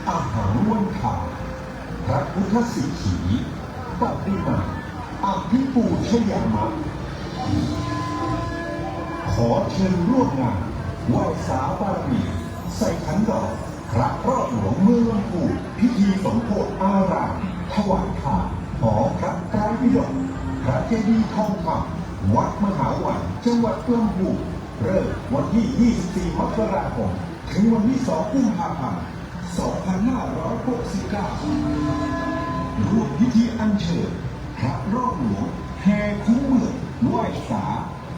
อาหารวันขาวพระพุทธสิกขีปฏิมาอภิปูชยามะขอเชิญร่วมงานไหว้สาบารมีใส่ขันดอกพระรอดหลวงเมืองลำพูพิธีสมโภชอารามถวายทานหอพระไตรปิฎกพระเจดีย์ทองคำวัดมหาวันจังหวัดลำพูนเริ่มวันที่ 24 มกราคมถึงวันที่ 2 กุมภาพันธ์ 2569 ร่วมพิธีอัญเชิญพระรอดหลวงแห่คุ้มเมืองไหว้สา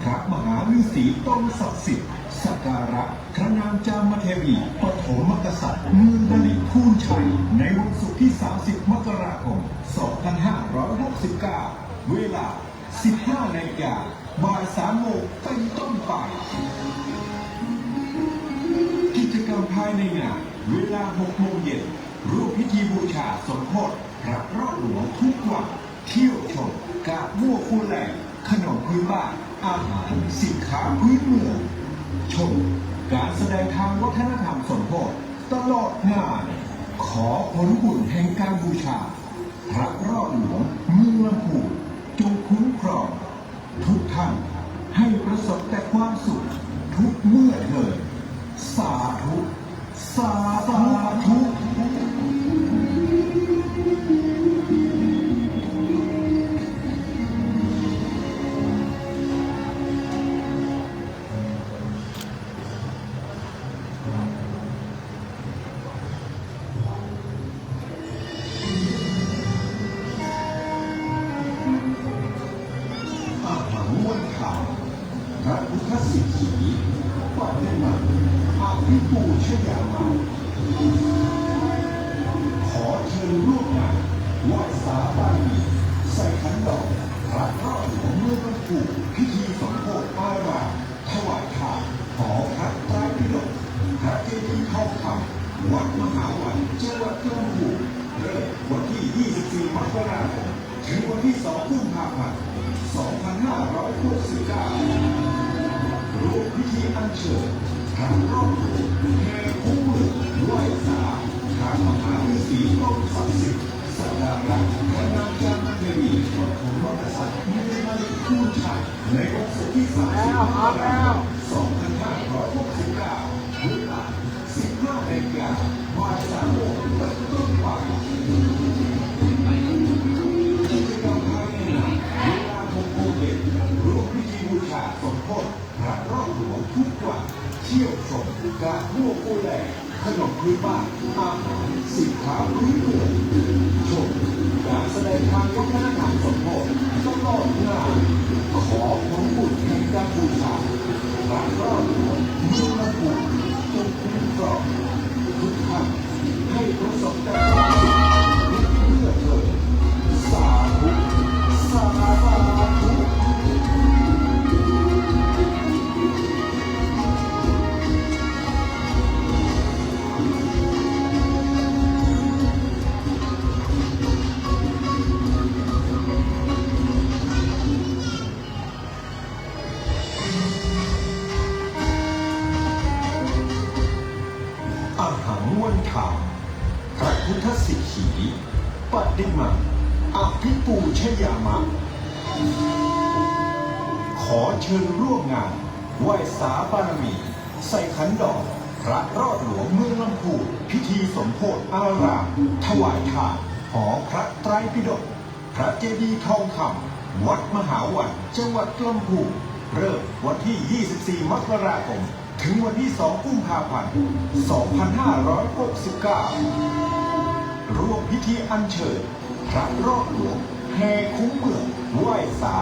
พระมหาฤาษีตนศักดิ์สิทธิ์สักการะพระนางจามเทวีปฐมกษัตริย์เมืองดลิพูนชัยในวันศุกร์ที่ 30 มกราคม 2569 เวลา 15 นาฬิกาบ่าย 3 โมงเป็นต้นไปกิจกรรมภายในงานเวลา 6 โมงเย็นร่วมพิธีบูชาสมโภชพระรอดหลวงทุกวันเที่ยวชมกาบมั่วคูแหลงขนมพื้นบ้านอาหารสินค้าพื้นเมืองชมการแสดงทางวัฒนธรรมสมโภชตลอดงานขอผลบุญแห่งการบูชาพระรอดหลวงเมืองลำพูนจงคุ้มครองทุกท่านให้ประสบแต่ความสุขทุกเมื่อเถิดสาธุสาธุ อาหารวันขาวพระพุทธสิกขีปฏิมาอภิปูชยามะขอเชิญร่วมงานไหว้สาบารมีใส่ขันดอกพระรอดหลวงเมืองลำพูนพิธีสมโภชอารามถวายทานหอพระไตรปิฎกพระเจดีย์ทองคำวัดมหาวันจังหวัดลำพูนเริ่มวันที่ 24 มกราคมถึงวันที่ 2 กุมภาพันธ์ 2569 ร่วมพิธีอัญเชิญพระรอดหลวงแห่คุ้มเมืองไหว้สาพระมหาฤาษีตนศักดิ์สิทธิ์สักการะพระนางจามเทวีปฐมกษัตริย์เมืองดลิพูนชัยในวันศุกร์ที่ 30 มกราคม 2569 เวลา 15 นาฬิกาบ่าย 3 โมงเป็นต้นไปกิจกรรมภายในงานเวลา 6 โมงเย็นร่วมพิธีบูชาสมโภชพระรอดหลวงทุกวันเที่ยวชมกาบมั่วคูแหลงขนมพื้นบ้านอาหารสินค้าพื้นเมืองชมการแสดงทางวัฒนธรรมสมโภชตลอดงานขอผลบุญแห่งการบูชาพระรอดหลวงเมืองลำพูนจงคุ้มครองทุกท่านให้ประสบแต่ความสุขเพื่อเธอสาธุสาธุ อาหารวันขาวพระพุทธสิกขีปฏิมาอภิปูชยามะขอเชิญร่วมงานไหว้สาบารมีใส่ขันดอกพระรอดหลวงเมืองลำพูนพิธีสมโภชอารามถวายทานหอพระไตรปิฎกพระเจดีย์ทองคำวัดมหาวันจังหวัดลำพูนเริ่มวันที่ 24 มกราคมถึงวันที่ 2 กุมภาพันธ์ 2569 ร่วมพิธีอัญเชิญพระรอดหลวงแห่คุ้มเมืองไหว้สา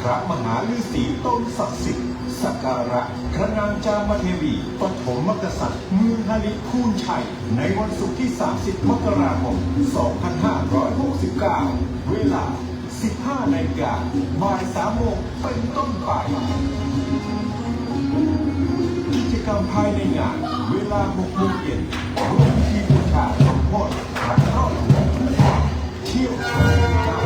พระมหาฤาษีตนศักดิ์สิทธิ์สักการะพระนางจามเทวีปฐมกษัตริย์เมืองดลิพูนชัยในวันศุกร์ที่ 30 มกราคม 2569 เวลา 15 นาฬิกาบ่าย 3 โมงเป็นต้นไปกิจกรรมภายในงานเวลา 6 โมงเย็นร่วมพิธีบูชาสมโภชพระรอดหลวงเที่ยวชมการ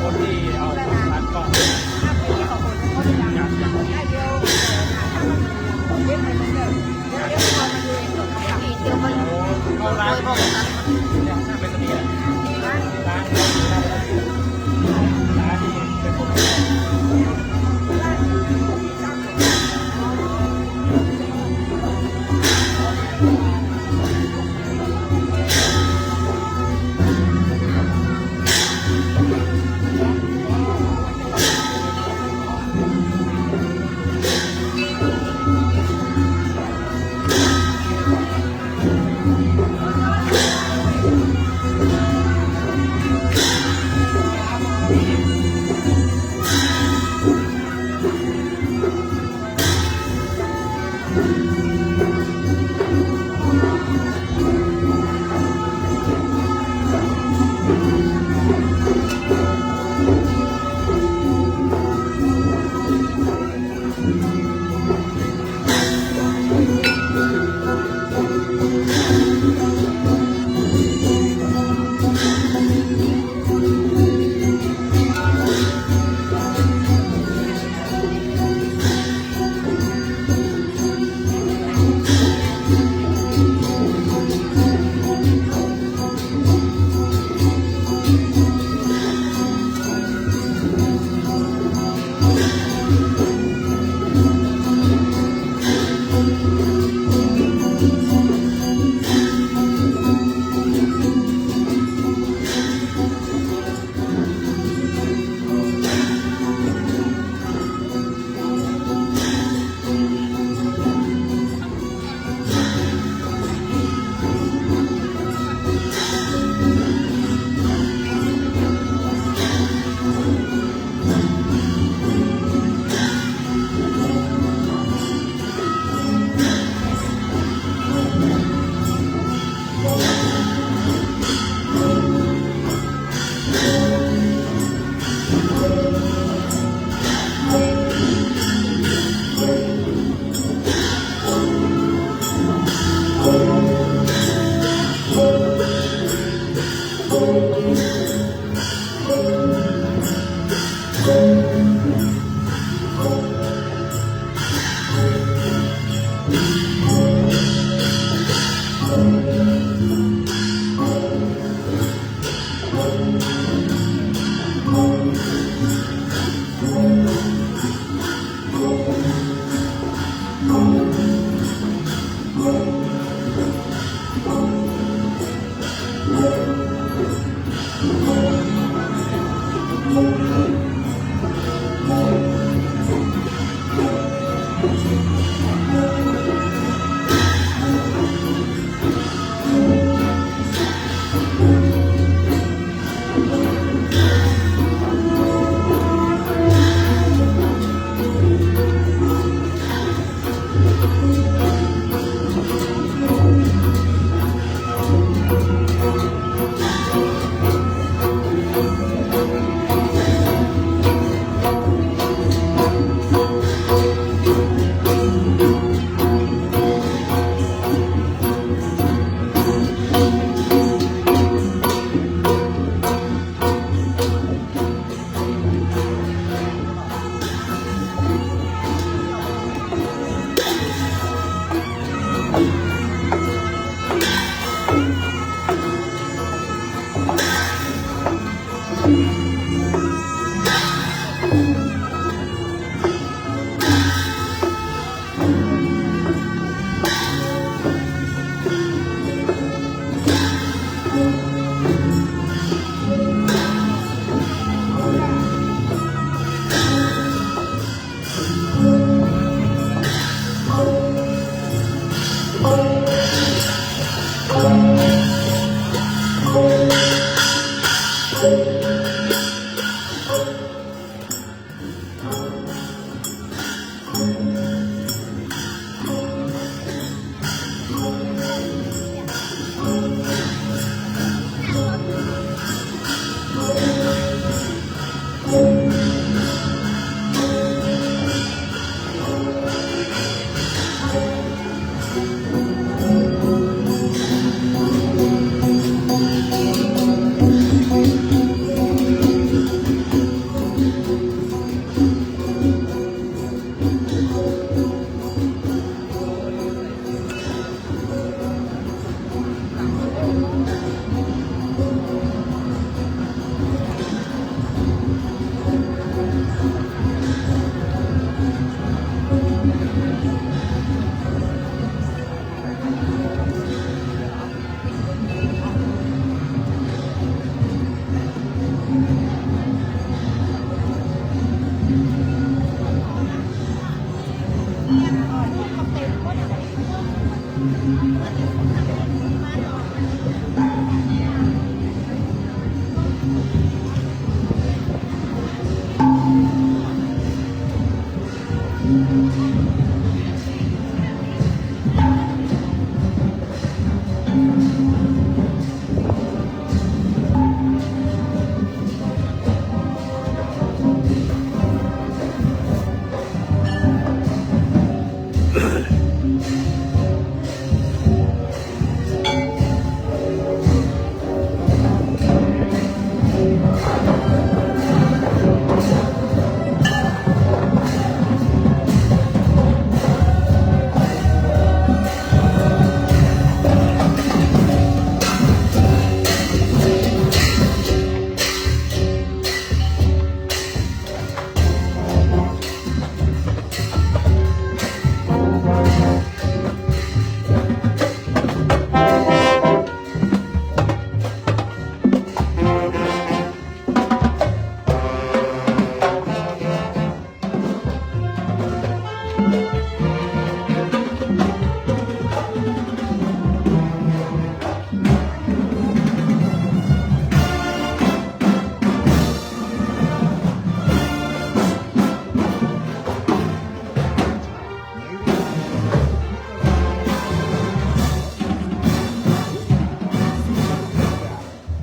คนที่เอาร้านกล้องเอาร้านกล้องเนี่ยน่าเป็นตัวนี้ร้านที่เป็นคน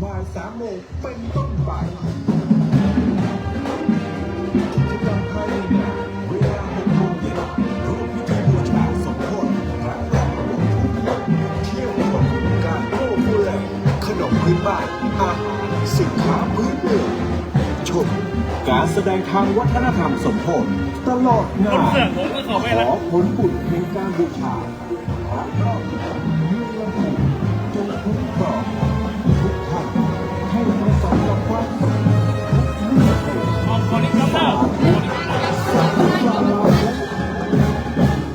บ่าย3 โมงเป็นต้นไปกิจกรรมภายในงานเวลา6 โมงเย็นร่วมพิธีบูชาสมโภชพระรามหลวงทุกวันเที่ยวชมการโอ้ผู้แหล่งขนมพื้นบ้านอาหารสินค้าพื้นเมืองชมการแสดงทางวัฒนธรรมสมโภชตลอดงานขอผลบุญแห่งการบูชาพระรอบเมืองลำพูนจงคุ้มครองทุกท่านให้ประสบกับความสุขทุกเมื่อเกิด ขอนี้ครับเปล่า สาธุสาธุ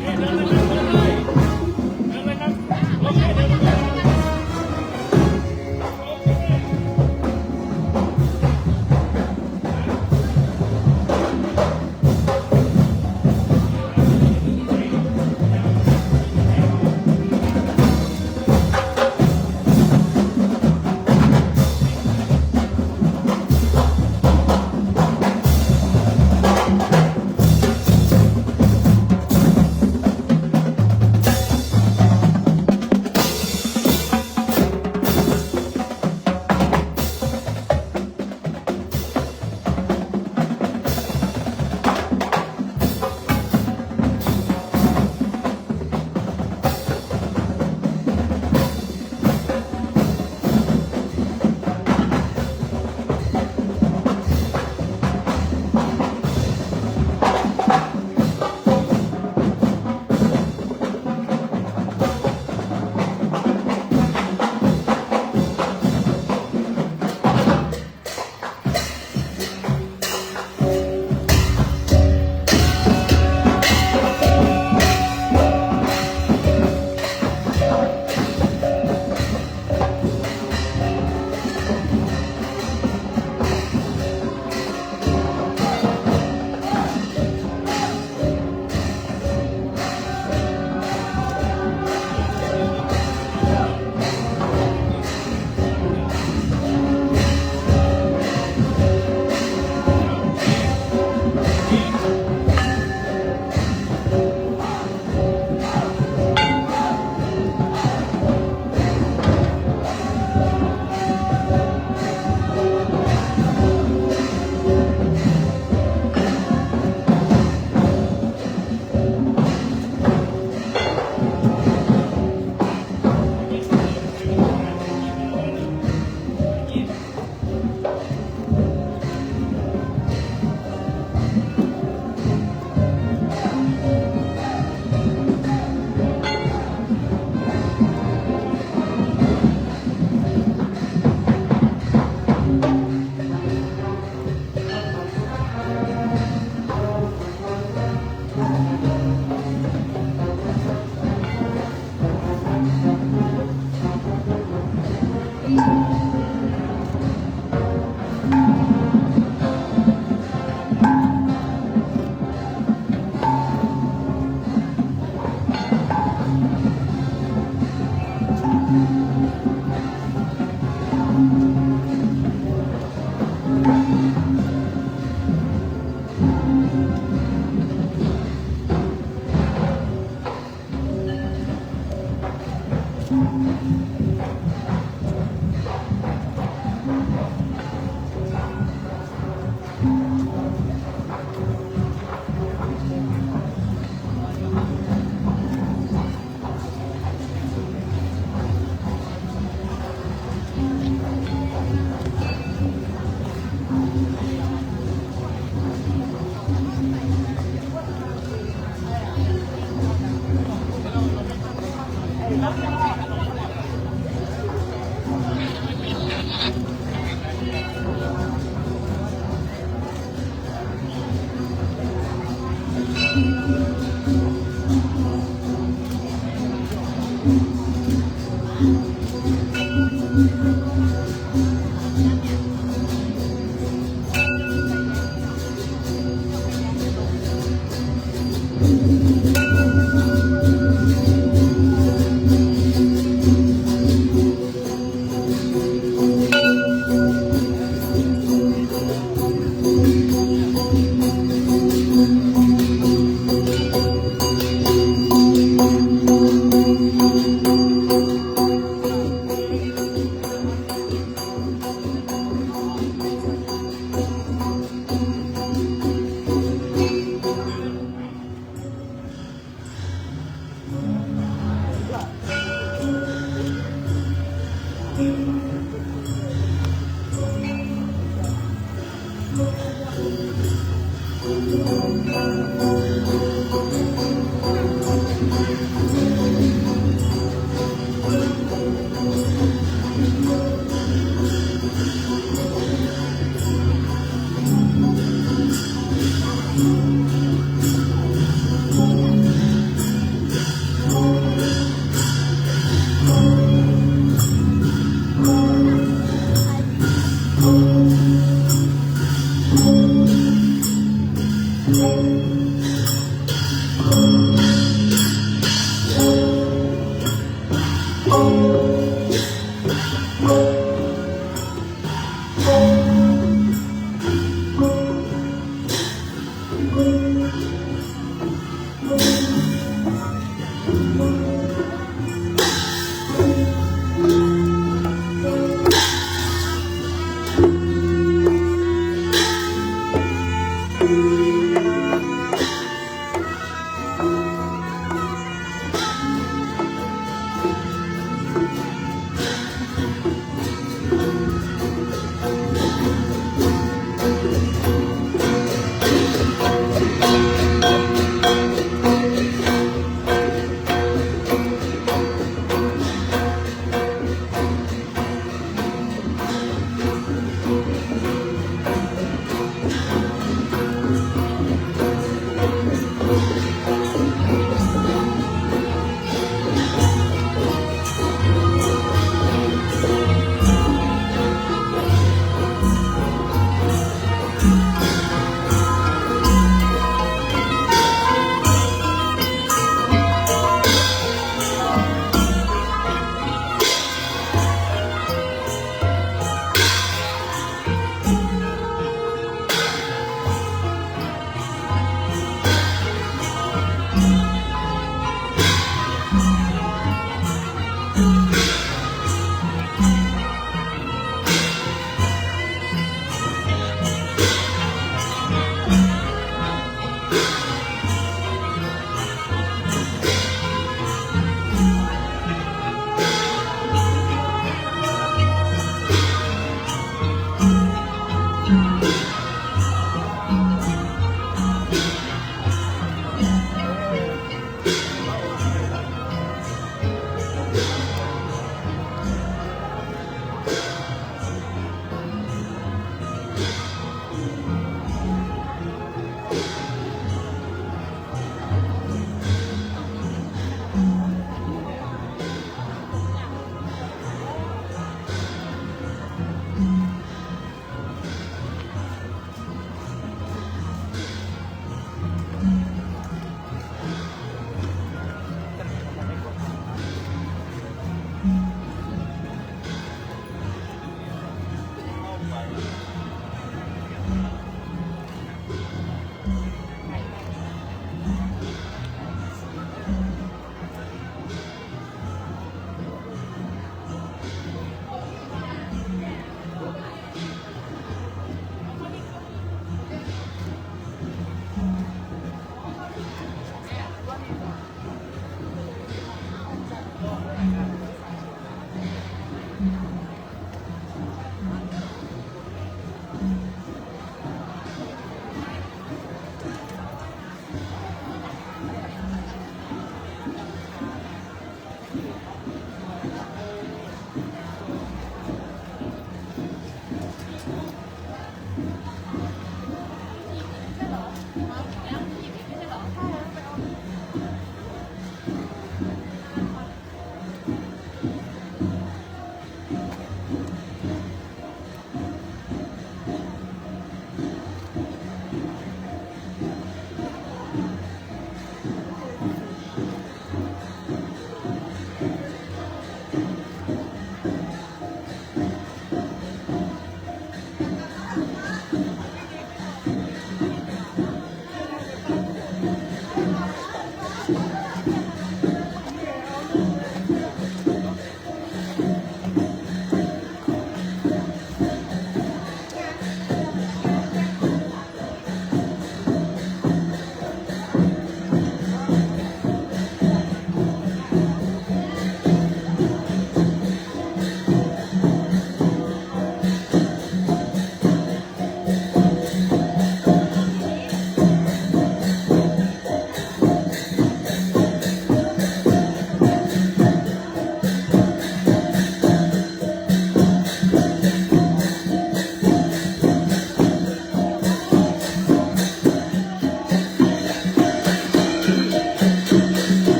เดินเลยครับเดินเลยเดินเลยครับโอเคเดินเลย เ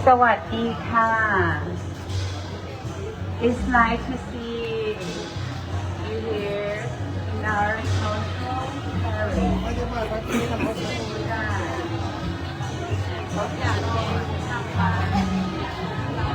สวัสดีค่ะ It's nice to see you here in our social area. เขาอยากเรียนทำบ้าน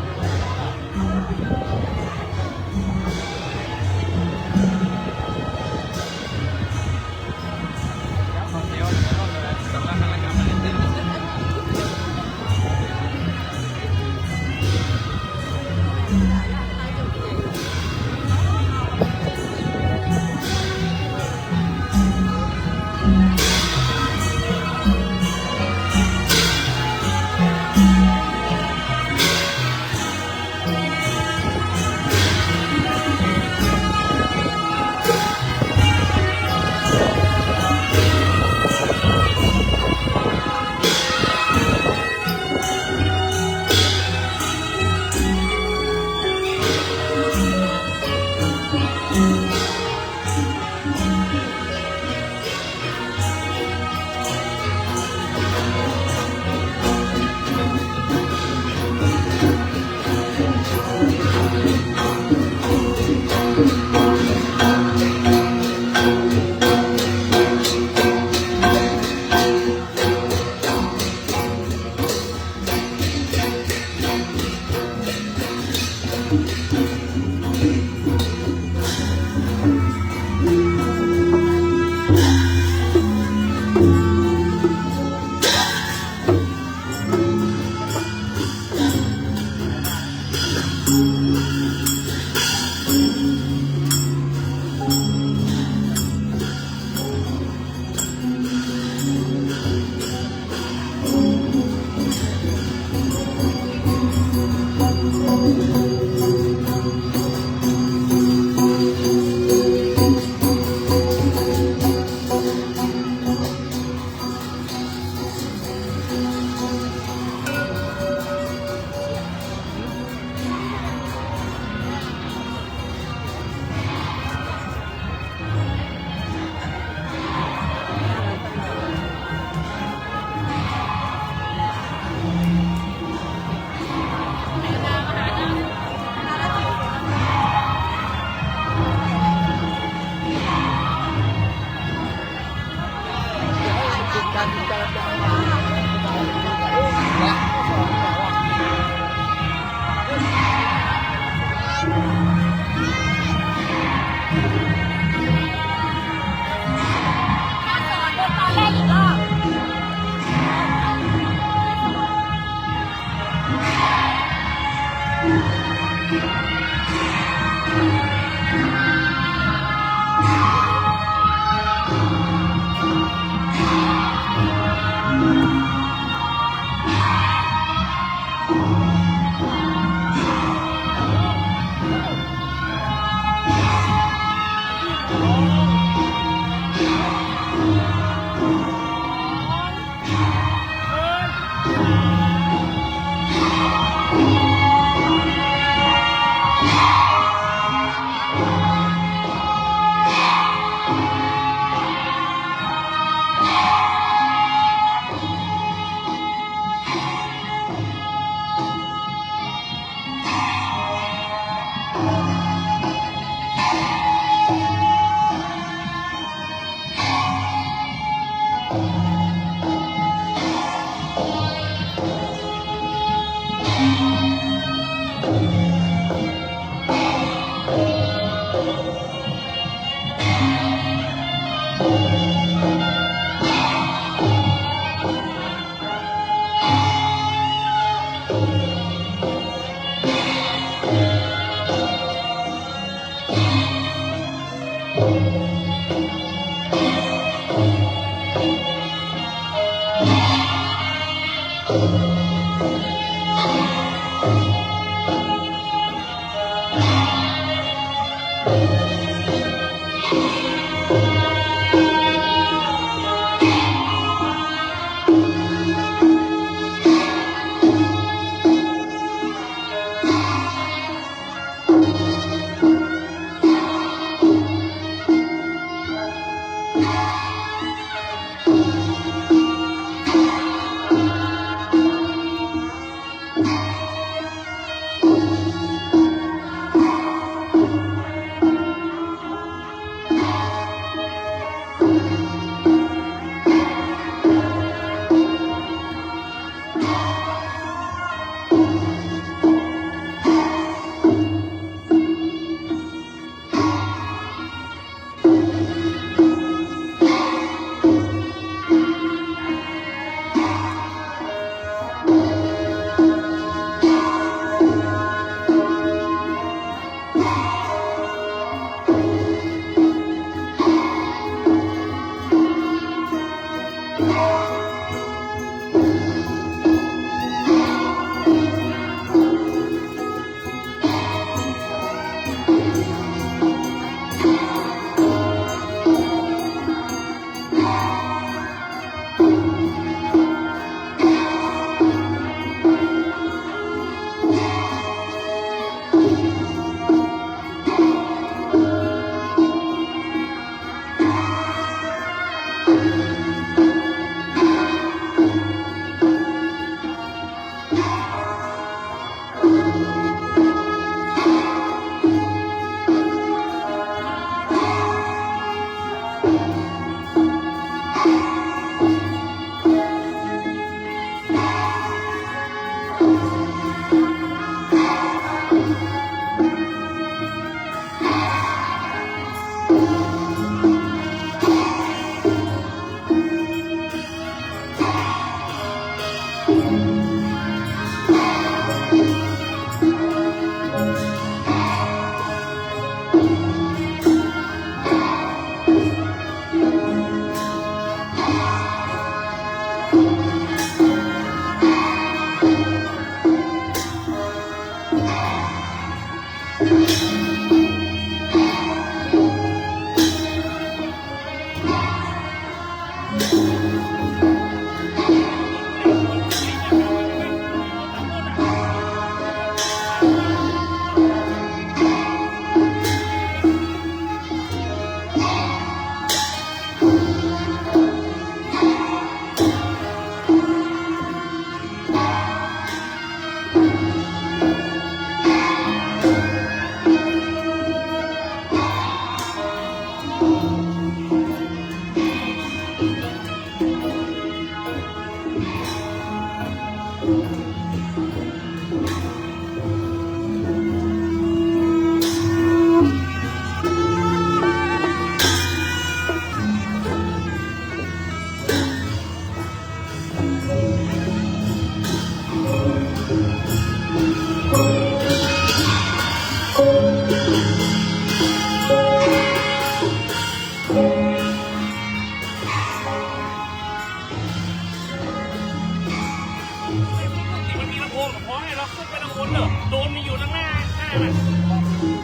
มันมีลำโพงกับพอให้เราขึ้นไปลำโพงเนอะโดนมีอยู่ข้างหน้าน่ะ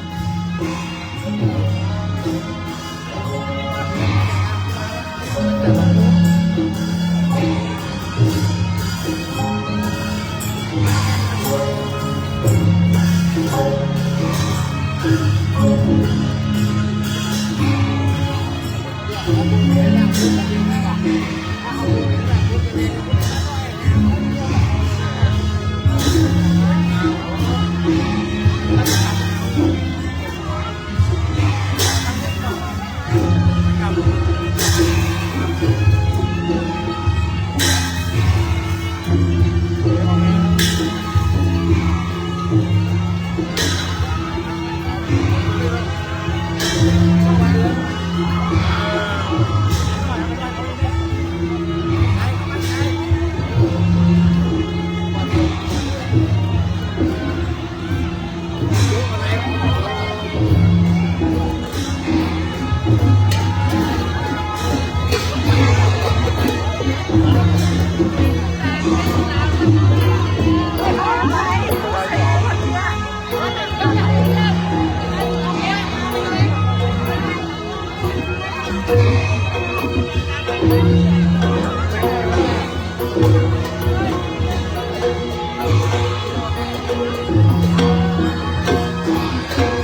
Thank you.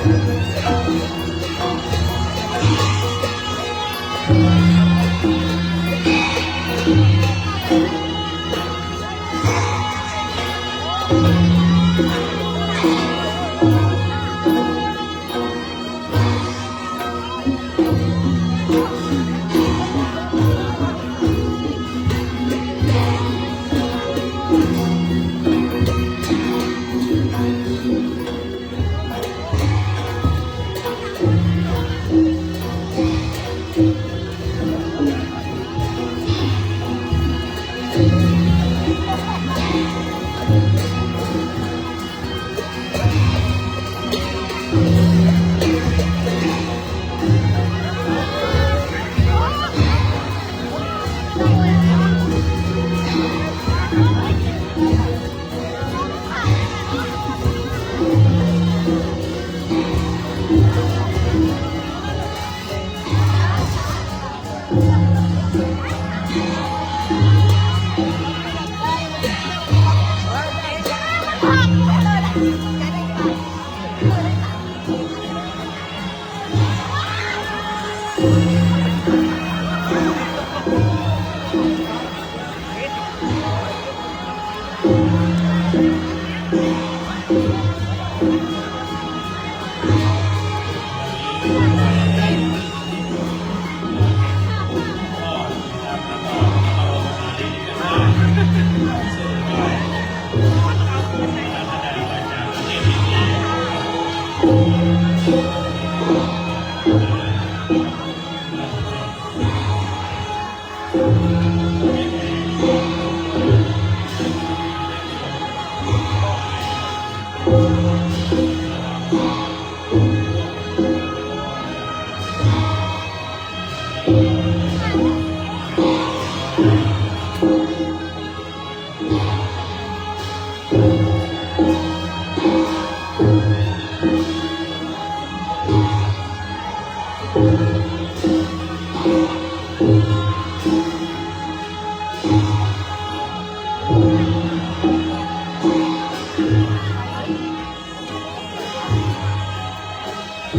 ไ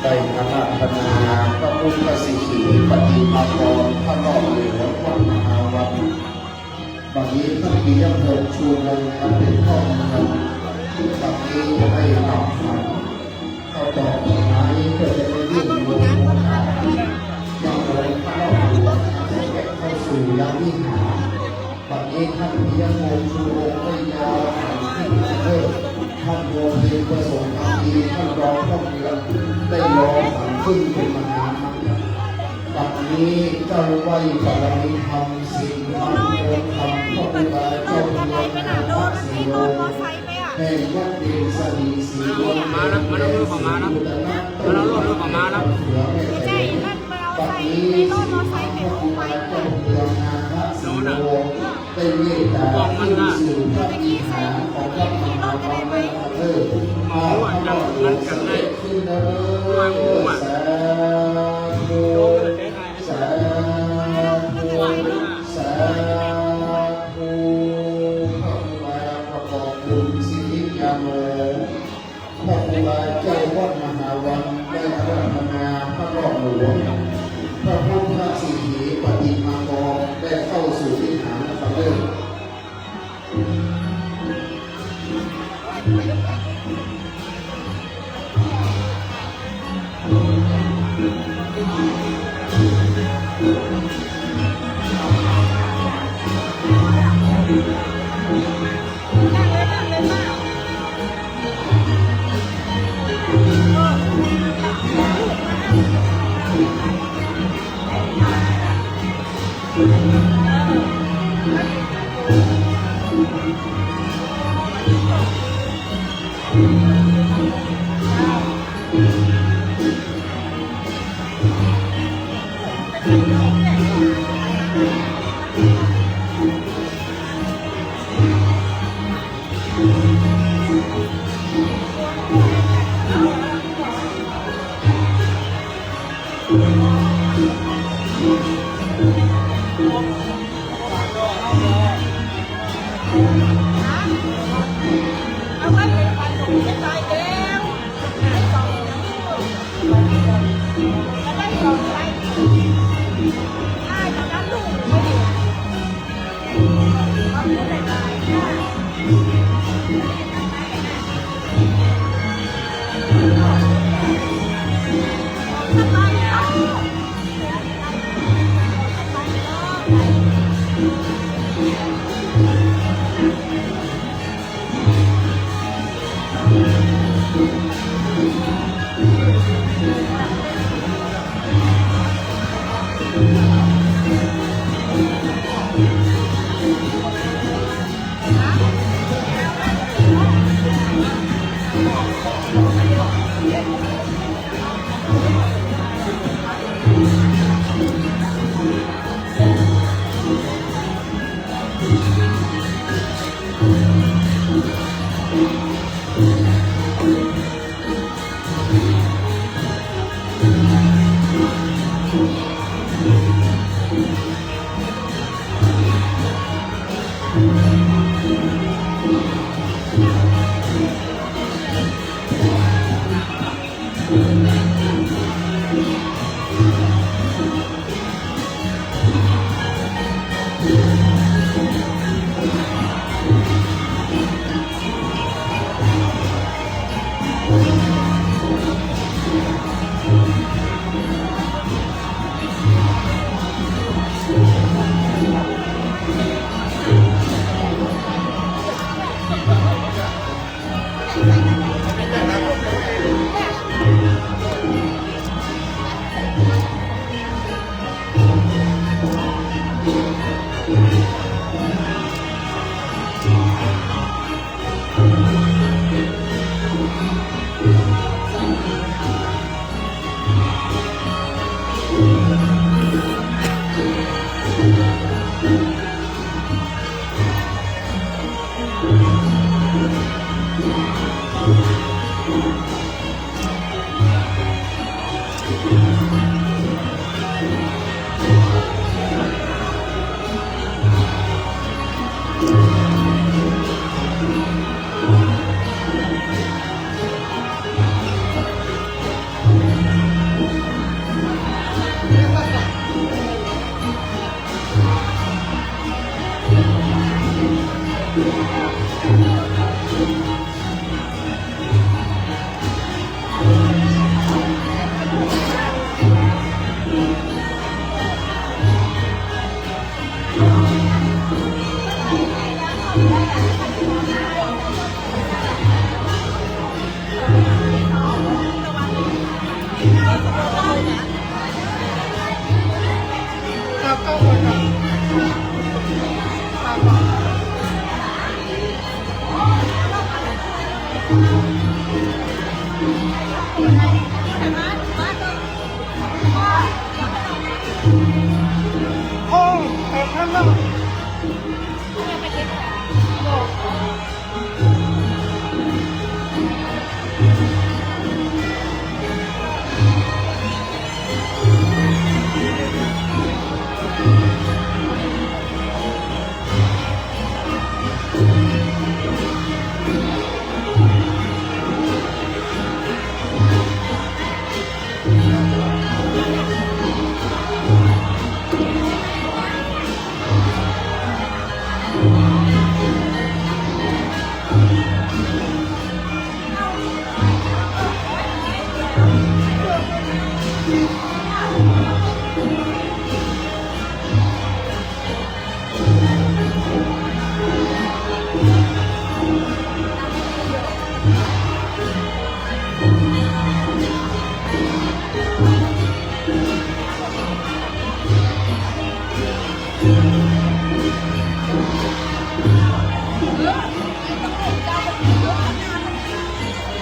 ด้คณะคณาพระพุทธสิขีปฏิมากรพระรอบเหลือวัดมหาวันบัดนี้ท่านปิยพงษ์ชูวงศ์มาเป็นพ่อเมืองบัดนี้ให้นำฝันเข้าต่อไม้เพื่อจะได้ยื่นลงโอกาสยังลงพระรอบหลวงเข้าสู่ยังวิหารบัดนี้ท่านปิยพงษ์ชูวงศ์ได้ยาวฝันที่เลิศท่านโยมเรียนประสงค์ทำดีท่านรองพ่อเมืองได้รอฝันขึ้นเป็นมหามังบัดนี้เจ้าไว้บารมีธรรมสิ่งธรรมองค์ธรรมพระพุทธเจ้าเมืองนาคสิโยแห่งวัดเดชดีศรีวันมาแล้วมาแล้วมาแล้วมาแล้วมาแล้วใช่ท่านมาเอาใส่ในรถมอไซค์ไปลงไปเจ้าเมืองนาคสิโยได้เมตตาขึ้นสู่พระวิหารของพระมหาวันมาเลิศมาพระหลวงเสด็จขึ้นเด้อสาธุสาธุสาธุพระพุทธประกอบบุญสิทธิยาโมพระพุทธเจ้าวัดมหาวันได้อาราธนาพระรอบหลวงพระพุทธสิทธิปฏิมากรได้เข้าสู่วิหารพระเลิศ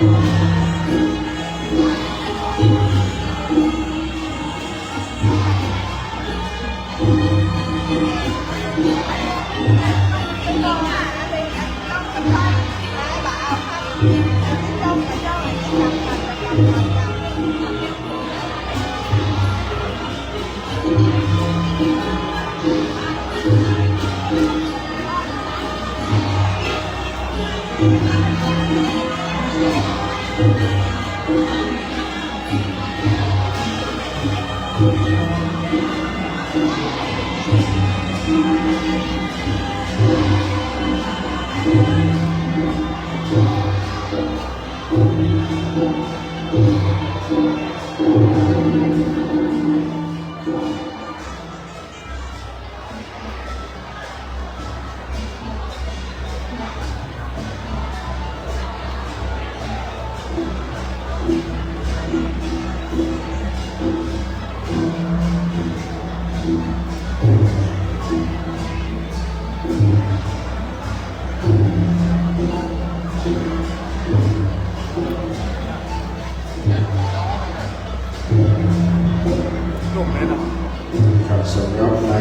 รับสำหรับใน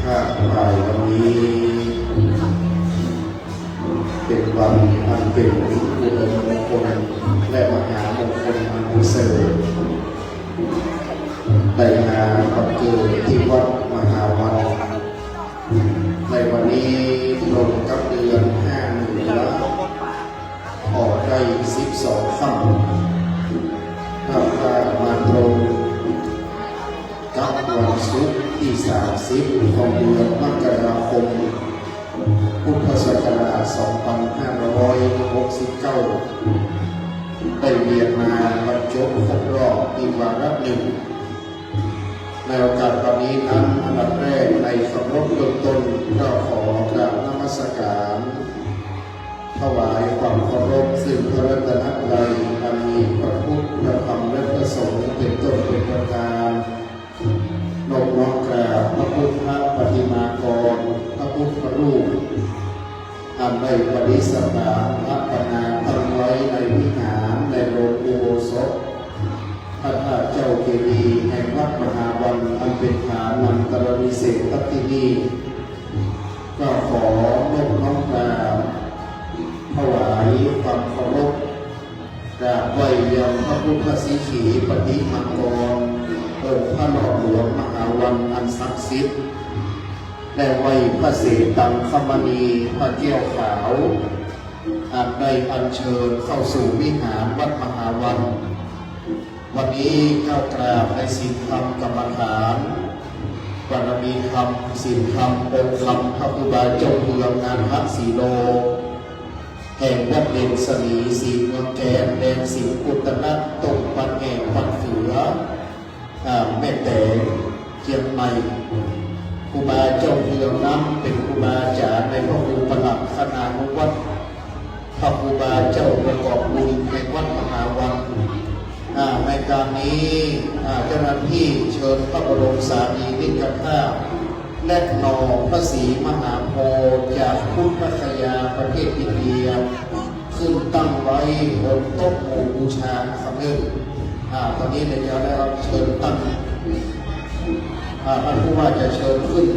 ภาคบ่ายวันนี้เป็นวันอันเป็นอุดมมงคลและมหามงคลอันประเสริฐได้มาบังเกิดที่วัดมหาวันในวันนี้ลงกับเดือน5 แล้วออกได้12 ค่ำถ้าว่ามาตรงกับวันศุกร์ที่30ของเดือนมกราคมพุทธศักราช2569ได้เวียนมาบรรจบครบรอบอีกวาระหนึ่งในโอกาสวันนี้นั้นอันดับแรกในคำรบเบื้องต้นก็ขอกราบนมัสการถวายความเคารพซึ่งพระรัตนตรัยอันมีพระพุทธพระธรรมและพระสงฆ์เป็นต้นเป็นประธานนอบน้อมกราบพระพุทธปฏิมากรพระพุทธรูปอันได้ประดิษฐานอัปปนาตั้งไว้ในวิหารในโรงอุโบสถพระธาตุเจ้าเจดีย์แห่งวัดมหาวันอันเป็นฐานันตรวิเศษทัตตินีก็ขอนอบน้อมกราบถวายความเคารพกราบไหว้ยังพระพุทธสิขีปฏิมากรองค์พระหล่อหลวงมหาวันอันศักดิ์สิทธิ์ได้ไหว้พระเศษตังคมณีพระแก้วขาวอาจได้อัญเชิญเข้าสู่วิหารวัดมหาวันวันนี้ก้าวกราบในศีลธรรมกรรมฐานบารมีธรรมศีลธรรมองค์ธรรมพระครูบาเจ้าเมืองงานพระศรีโลแห่งวัดเด่นสมีสีเมืองแกนแดนสิงห์กุตนะตรงปันแห่งปันเสือแม่แต่เชียงใหม่ครูบาเจ้าเมืองนั้นเป็นครูบาอาจารย์ในพระครูประหลัดคณานุวัฒน์พระครูบาเจ้าประกอบบุญในวัดมหาวันในการนี้เจ้าหน้าที่เชิญพระบรมสารีริกธาตุและนอพระศรีมหาโพธิ์จากพุทธคยาประเทศอินเดียขึ้นตั้งไว้บนโต๊ะหมู่บูชาคำนึงตอนนี้เนี่ยจะได้รับเชิญตั้งท่านผู้ว่าจะเชิญขึ้น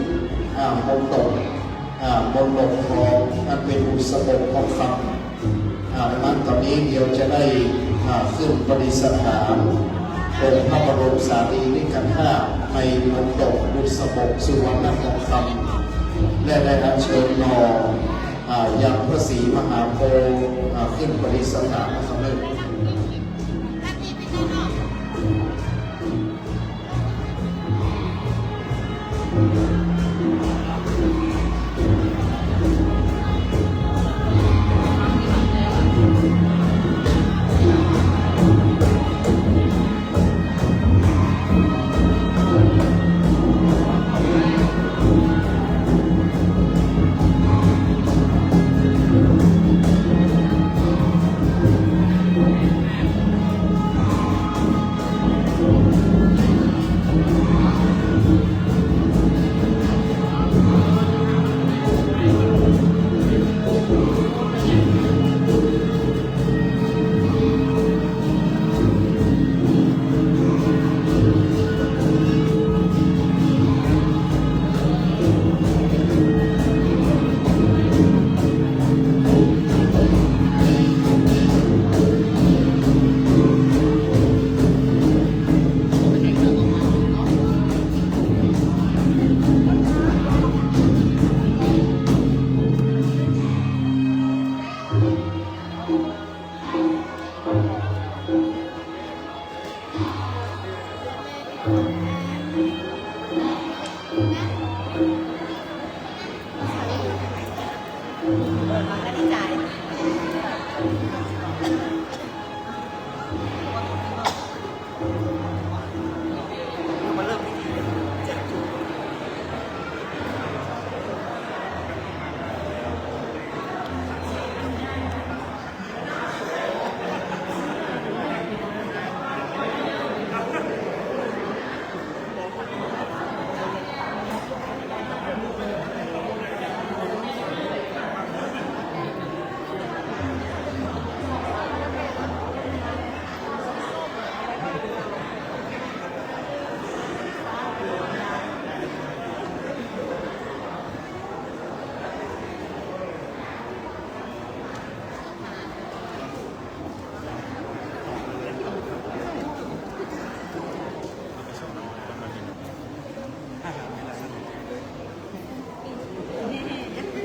บนโต๊ะบนหลงทองนั่นเป็นบุษบกทองคำดังนั้นตอนนี้เดี๋ยวจะได้ขึ้นประดิษฐานองค์พระบรมสารีริกธาตุในบนโต๊ะบุษบกสุวรรณทองคำและได้รับเชิญนอยังพระศรีมหาโพธิ์ขึ้นประดิษฐานนะครับเพื่อน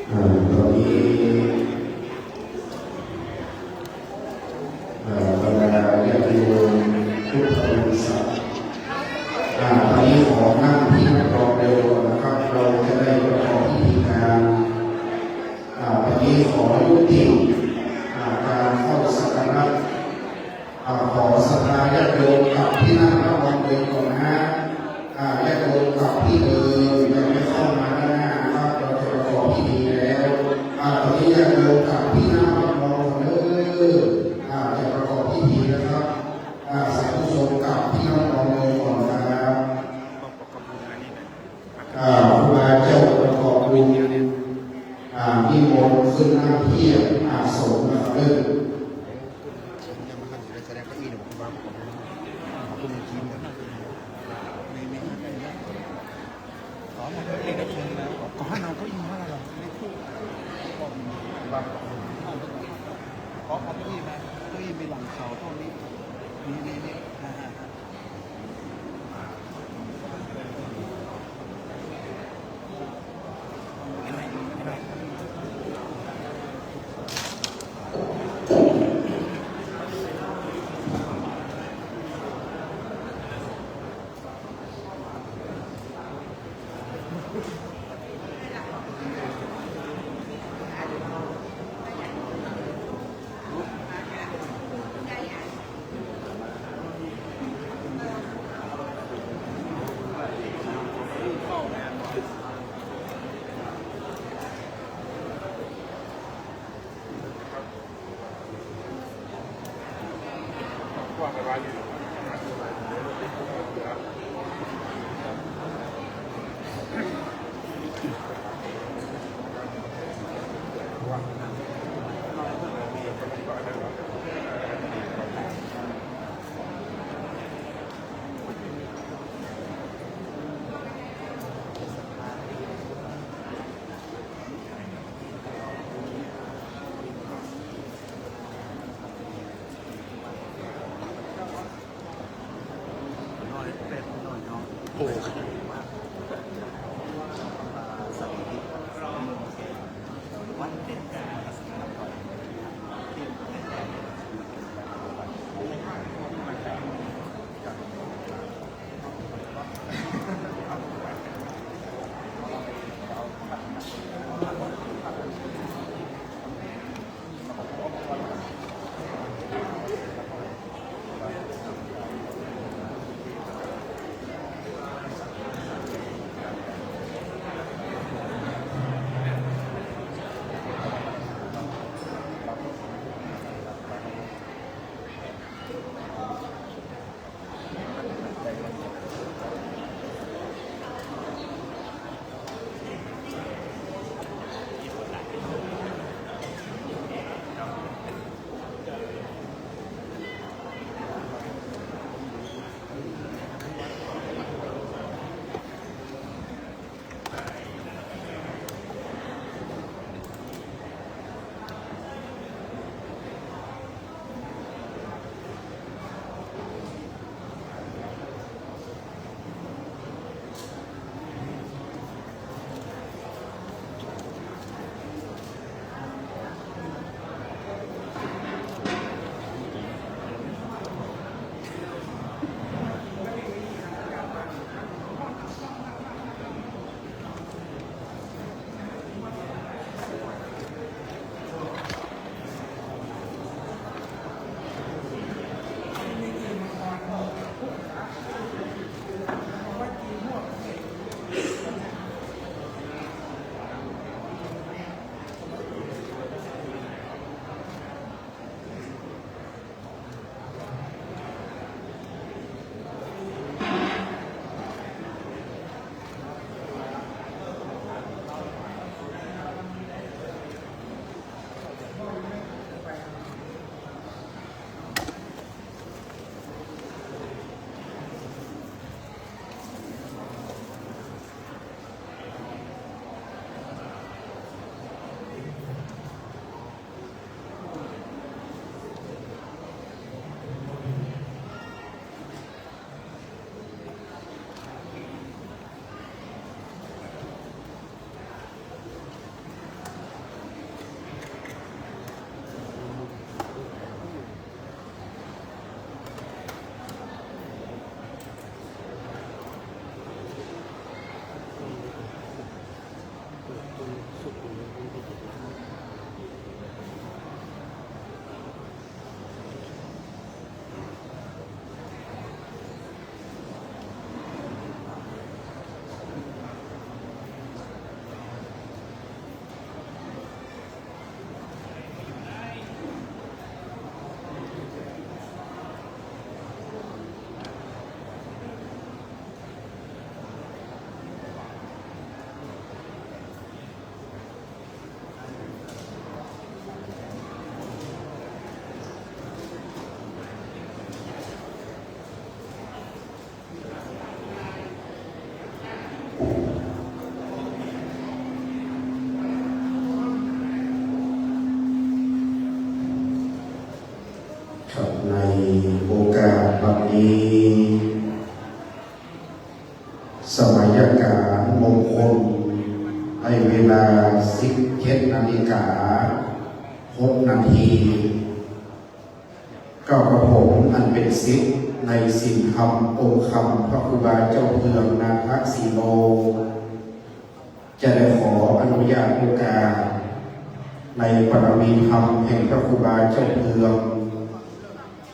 ตอนนี้บรรดาญาติโยมทุกบริษัทตอนนี้ขอนั่งที่นั่งรอเร็วนะครับเราจะได้ประกอบพิธีการตอนนี้ขอยุติการเข้าสักการะขอศรัทธาญาติโยมกับที่นั่งรอเร็วก่อนนะญาติโยมกับที่เดิมยังไม่เข้ามาด้านหน้านะครับเราจะประกอบพิธีแล้วตอนนี้ญาติโยมกับที่นั่งรอจะประกอบพิธีนะครับสาธุชนกับที่นั่งรอเร็วก่อนนะครับครูบาเจ้าประกอบบุญนิมนต์ขึ้นนั่งเทียบอาสมนะครับเริ่มขอให้เราก็อินว่าเราไม่พูดขอเก้าอี้มาเก้าอี้มีหลังเขาเท่านี้นี่ ครับในโอกาสแบบนี้สมัยการมงคลในเวลา17 นาฬิกา 6 นาทีก็กระผมอันเป็นศิษย์ในศีลธรรมองค์คำพระครูบาเจ้าเพืองนาคสีโลจะได้ขออนุญาตโอกาสในปรมีธรรมแห่งพระครูบาเจ้าเพือง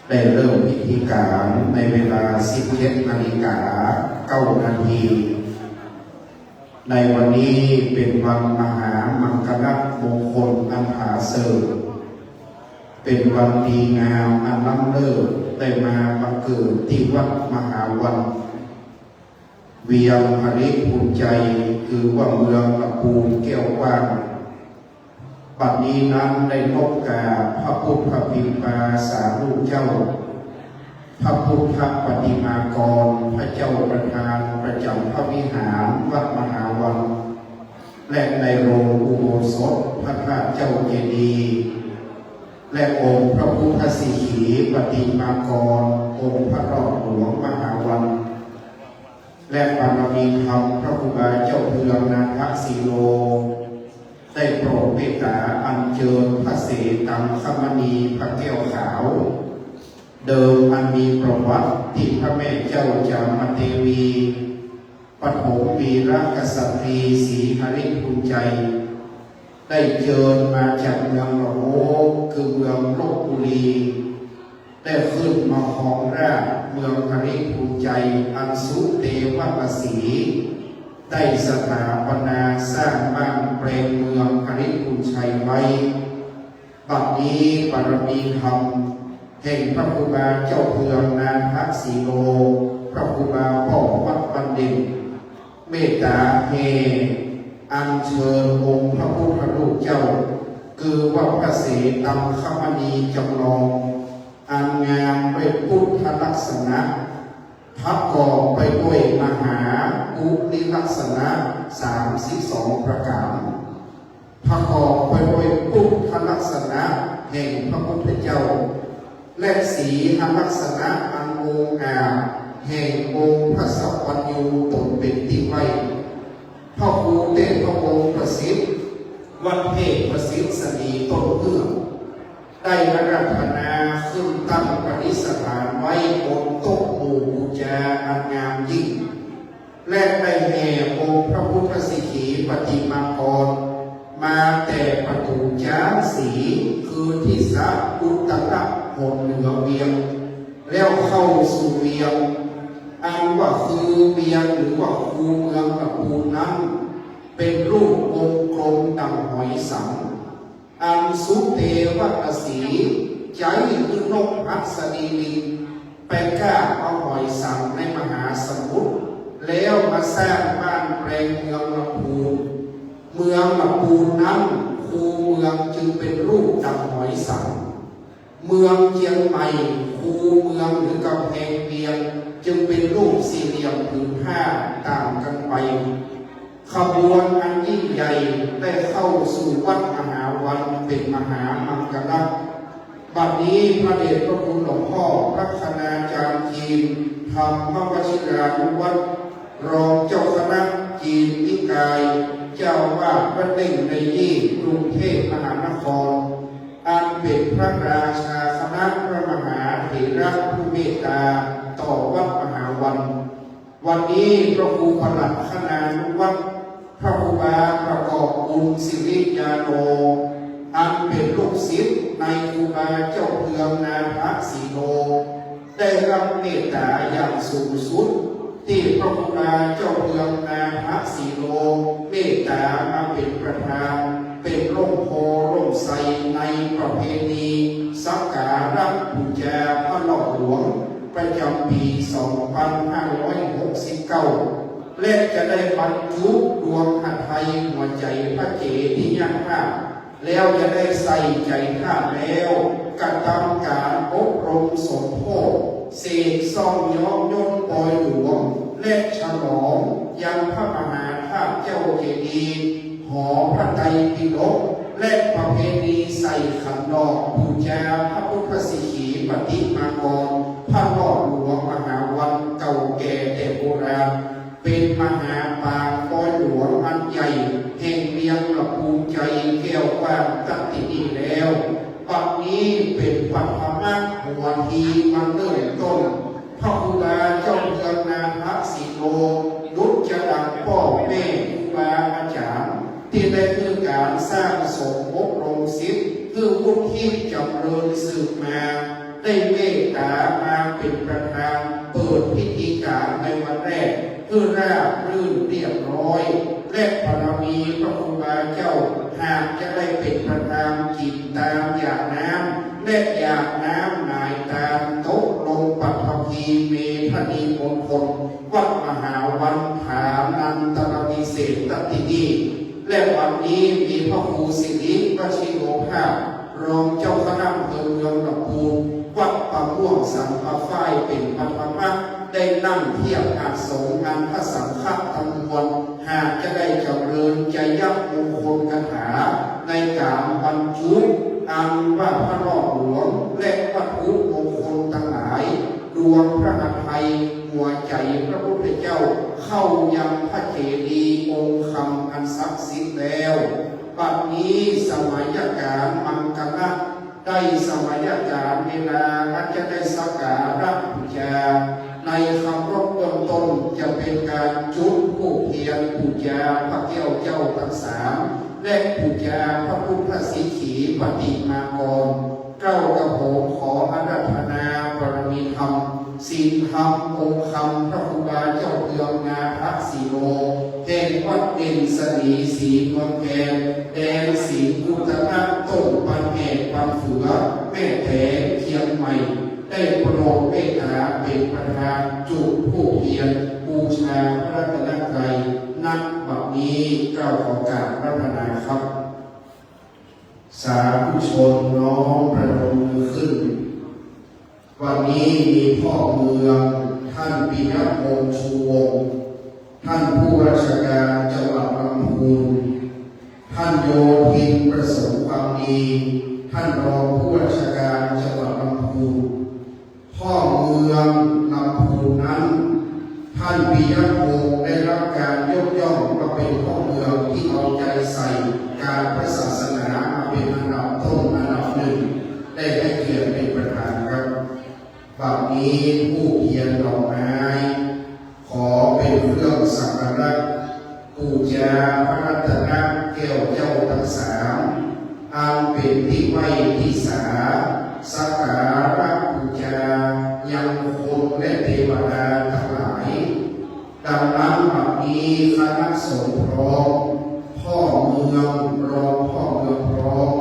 ได้เริ่มพิธีการในเวลา17 นาฬิกา 9 นาที ในวันนี้เป็นวันมหามังคลมงคลอันผาเสริฐเป็นวันดีงามอันล้ำเลิศได้มาบังเกิดที่วัดมหาวันเวียงหริภูมิใจคือว่าเมืองลำพูนแก้วกว้างปัจจุบันนั้นได้พบกับพระพุทธพิมพาสาธุเจ้าพระพุทธปฏิมากรพระเจ้าประธานประจำพระวิหารวัดมหาวันและในโรงอุโบสถพระธาตุเจ้าเจดีย์และองค์พระพุทธสิขีปฏิมากรองค์พระรอดหลวงมหาวันและบารมีธรรมพระครูบาเจ้าเพืองนาคสีโลได้โปรดเมตตาอัญเชิญพระเสตังคมณีพระแก้วขาวเดิมอันมีประวัติที่พระแม่เจ้าจามเทวีปฐมวีรกษัตริย์ศรีหฤภูมิใจได้เชิญมาจากเมืองละโหคือเมืองลพบุรีได้ขึ้นมาครองราชเมืองหฤภูมิใจอันสุเทวกสีได้สถาปนาสร้างบ้านเปรมเมืองหฤภูมิชัยไว้บัดนี้บารมีธรรมแห่งพระครูบาเจ้าเพืองนาคสีโลพระครูบาพ่อวัดบันดิตเมตตาเฮอัญเชิญองค์พระพุทธรูปเจ้าคือว่าพระเสตังคมณีจำลองอันงามด้วยพุทธลักษณะประกอบไปด้วยมหาอุลิลักษณะ32 ประการประกอบไปด้วยพุทธลักษณะแห่งพระพุทธเจ้าและสีลักษณะอันงดงามแห่งองค์พระสัพพัญญูตนเป็นที่ไว้พระครูเทพพระองค์ประสิทธิ์วัดเทพประสิทธิ์สนีต้นเพื่องได้อาราธนาขึ้นตั้งปฏิสถานไว้บนโต๊ะหมู่บูชาอันงามยิ่งและได้แห่องค์พระพุทธสิขีปฏิมากรมาแต่ประตูจ้าสีคือที่สะอุตตะหนเหนือเวียงแล้วเข้าสู่เวียงอันว่าคือเวียงหรือว่าคูเมืองลำพูนนั้นเป็นรูปวงกลมดังหอยสังอันสุเทวกสีใจคือนกหัสดีลิงไปกล้าเอาหอยสังในมหาสมุทรแล้วมาสร้างบ้านแปลงเมืองลำพูนเมืองลำพูนนั้นคูเมืองจึงเป็นรูปดังหอยสังเมืองเชียงใหม่คูเมืองหรือกำแพงเวียงจึงเป็นรูปสี่เหลี่ยมผืนผ้าต่างกันไปขบวนอันยิ่งใหญ่ได้เข้าสู่วัดมหาวันเป็นมหามังคลบัดนี้พระเดชพระคุณหลวงพ่อพระคณาจารย์จีนธรรมวชิรานุวัตรรองเจ้าคณะจีนนิกายเจ้าวาดวัดเล่งในยี่กรุงเทพมหานครอันเป็นพระราชาคณะพระมหาเถระผู้เมตตาต่อวัดมหาวันนี้พระครูประหลัดคณานุวัตรพระครูบาประกอบบุญสิริยาโนอันเป็นลูกศิษย์ในครูบาเจ้าเพืองนาคสีโลได้รับเมตตาอย่างสูงสุดที่พระครูบาเจ้าเพืองนาคสีโลเมตตามาเป็นประธานเป็นร่มโพร่มไทรในประเพณีสักการะบูชาพระหลอดหลวงประจำปี 2569 และจะได้บรรจุดวงหัตถ์ไทยหัวใจพระเจดีย์ภาพแล้วจะได้ใส่ใจท่าแล้วกระทำการอบรมสมโภชเสกซ่อมย้อมย่นปล่อยหลวงและฉลองยังพระมหาธาตุเจ้าเจดีย์หอพระไตรปิฎกและประเพณีใส่ขันดอกบูชาพระพุทธสิขีปฏิ เป็นปัตภมะหัวทีมันเริ่มต้นพระครูบาเจ้าเมืองนาคสีโลดุจจะดังพ่อแม่ครูบาอาจารย์ที่ได้คือการสร้างสงฆ์อบรมศิษย์คือวุฒิจำเริญสืบมาได้เมตตามาเป็นประธานเปิดพิธีการในวันแรกเพื่อราบรื่นเรียบร้อยและบารมีพระครูบาเจ้าหากจะได้เป็นประธานกินตามอยากน้ำและอยากน้ำนายตามโต๊ะลงปัตภีเมธนีมงคลวัดมหาวันถานันตรณิเศษตัตินีและวันนี้มีพระครูสิริวชิโรภาพรองเจ้าคณะอำเภอเมืองลำพูนวัดป่าม่วงสัมภาฝ้ายเป็นปัตภะได้นั่งเทียบอาสงงานพระสังฆธรรมวรหากจะได้เจริญใจยักมงคลคาถาในการบรรจุอันว่าพระรอดหลวงและวัตถุมงคลทั้งหลายดวงพระหัตถ์ไทยหัวใจพระพุทธเจ้าเข้ายังพระเจดีย์องค์คำอันศักดิ์สิทธิ์แล้วบัดนี้สมัยการมังกรได้สมัยการเวลาจะได้สักการะบูชาในคำรบต้นจะเป็นการจุดธูปเทียนบูชาพระแก้วเจ้าทั้งสามและบูชาพระพุทธสิขีปฏิมากรเก้ากระผมขออาราธนาบารมีธรรมศีลธรรมองค์คำพระครูบาเจ้าเมืองนาคสีโลแห่งวัดเด่นสนีสีเมืองแกนแดนสีกุตนะต้นปันแห่ปันเฝือแม่แถเทียงใหม่ได้โปรดเมตตาเป็นประธานจุดผู้เพียรบูชาพระรัตนตรัยนักบัดนี้เก้าขอการรัตนาครับสาธุชนน้อมประนมมือขึ้นวันนี้มีพ่อเมืองท่านปิยพงษ์ชูวงศ์ท่านผู้ราชการจังหวัดลำพูนท่านโยธินประสงค์ความดีท่านรองผู้ราชการจังหวัดลำพูนพ่อเมืองลำพูนนั้นท่านปิยพงษ์ได้รับการยกย่องว่าเป็นพ่อเมืองที่เอาใจใส่การพระศาสนามาเป็นอันดับต้นอันดับหนึ่งได้ให้เกียรติเป็นประธานครับบัดนี้ผู้เพียรดอกไม้ขอเป็นเครื่องสักการะบูชาพระรัตนแก้วเจ้าทั้งสามอันเป็นที่ไหว้ที่สาสักการะบูชายังคนและเทวดาทั้งหลายดังนั้นบัดนี้คณะสงฆ์พร้อมพ่อเมืองรองพ่อเมืองพร้อม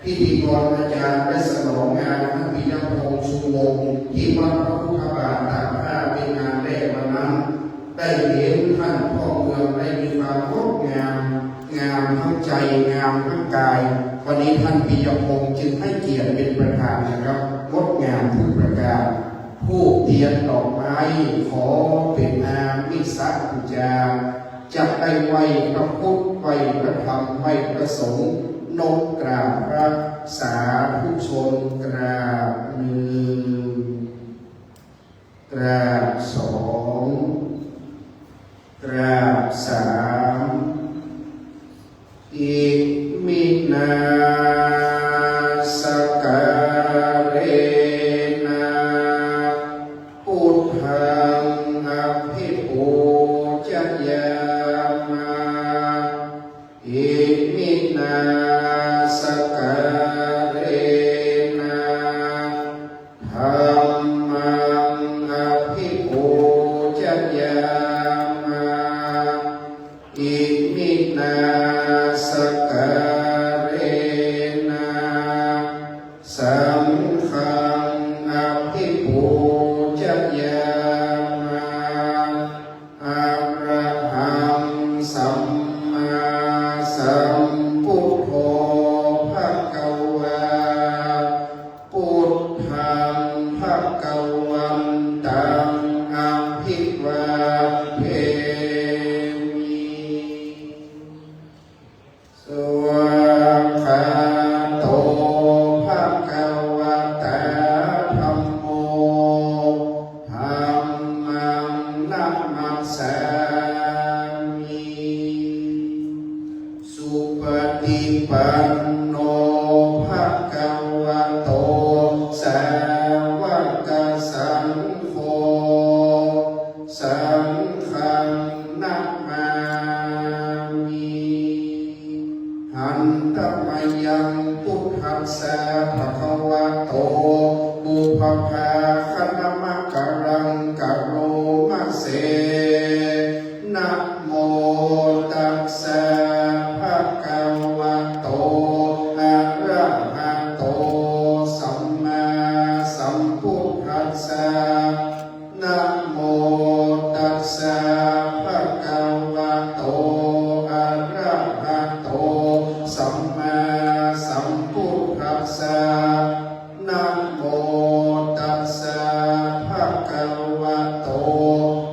พิธีกรอาจารย์ได้สนองงานท่านปิยพงษ์ชูวงศ์ที่วัดพระพุทธบาทตากผ้าเป็นงานแรกวันนั้นได้เห็นท่านพ่อเมืองได้มีความงดงามงามทั้งใจงามทั้งกายวันนี้ท่านปิยพงษ์จึงให้เกียรติเป็นประธานนะครับงดงามทุกประการผู้เทียนดอกไม้ขอเป็นนามวิสาขบูชาจะได้ไหวพระพุทธไหวพระธรรมไหวพระสงฆ์นกกราบพระสาธุชนกราบหนึ่งกราบสองกราบสามอิมินาสการเรนะพุทธังอภิปูชยามาอิมินาสการเรนะธัมมังอภิปูชยามาอิมินาสการเรนะสังฆังอภิปูชยามาอะระหังสัมมาสัมพุทโธภะคะวาพุทธังภะคะวันตังอภิวาเทมิสวากขาโตภะคะวะตาธัมโมธัมมังนัมมัสสามิสุปฏิปันโนภะคะวะโต บุพภาคณมะกรังกะโรมะเสนะโมตัสสะภะคะวะโตอะระหะโตสัมมาสัมพุทธัสสะนะโมตัสสะภะคะวะโตอะระหะโตสัมมาสัมพุทธัสสะนะโมตัสสะภะคะวะโต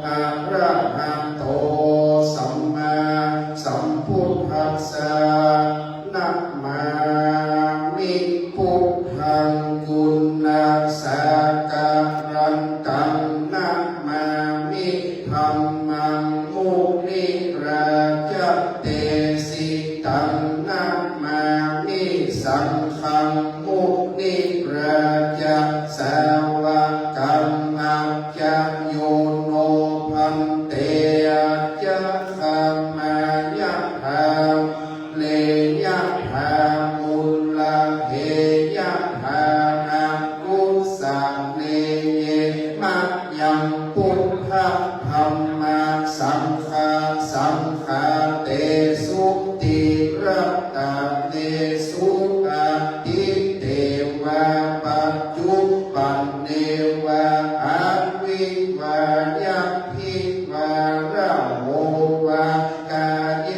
อะระหะโตสัมมาสัมพุทธัสสะนะมามิพุทธังกุณาสาการันตังนะมามิธัมมังมุนิราชเตสิตังนะมามิสังฆังมุนิราชสาวกังอัจจโยโนพันเตอาจขามายะหาเลยะหามุลาเหยะหาอากุสังเลเยมะยังพุทธธรรมสังฆาสังฆาเตสุติระตาเตสุอาทิเตวะปัจจุปันเนวะอาวิวายะพิวาระโมวากาย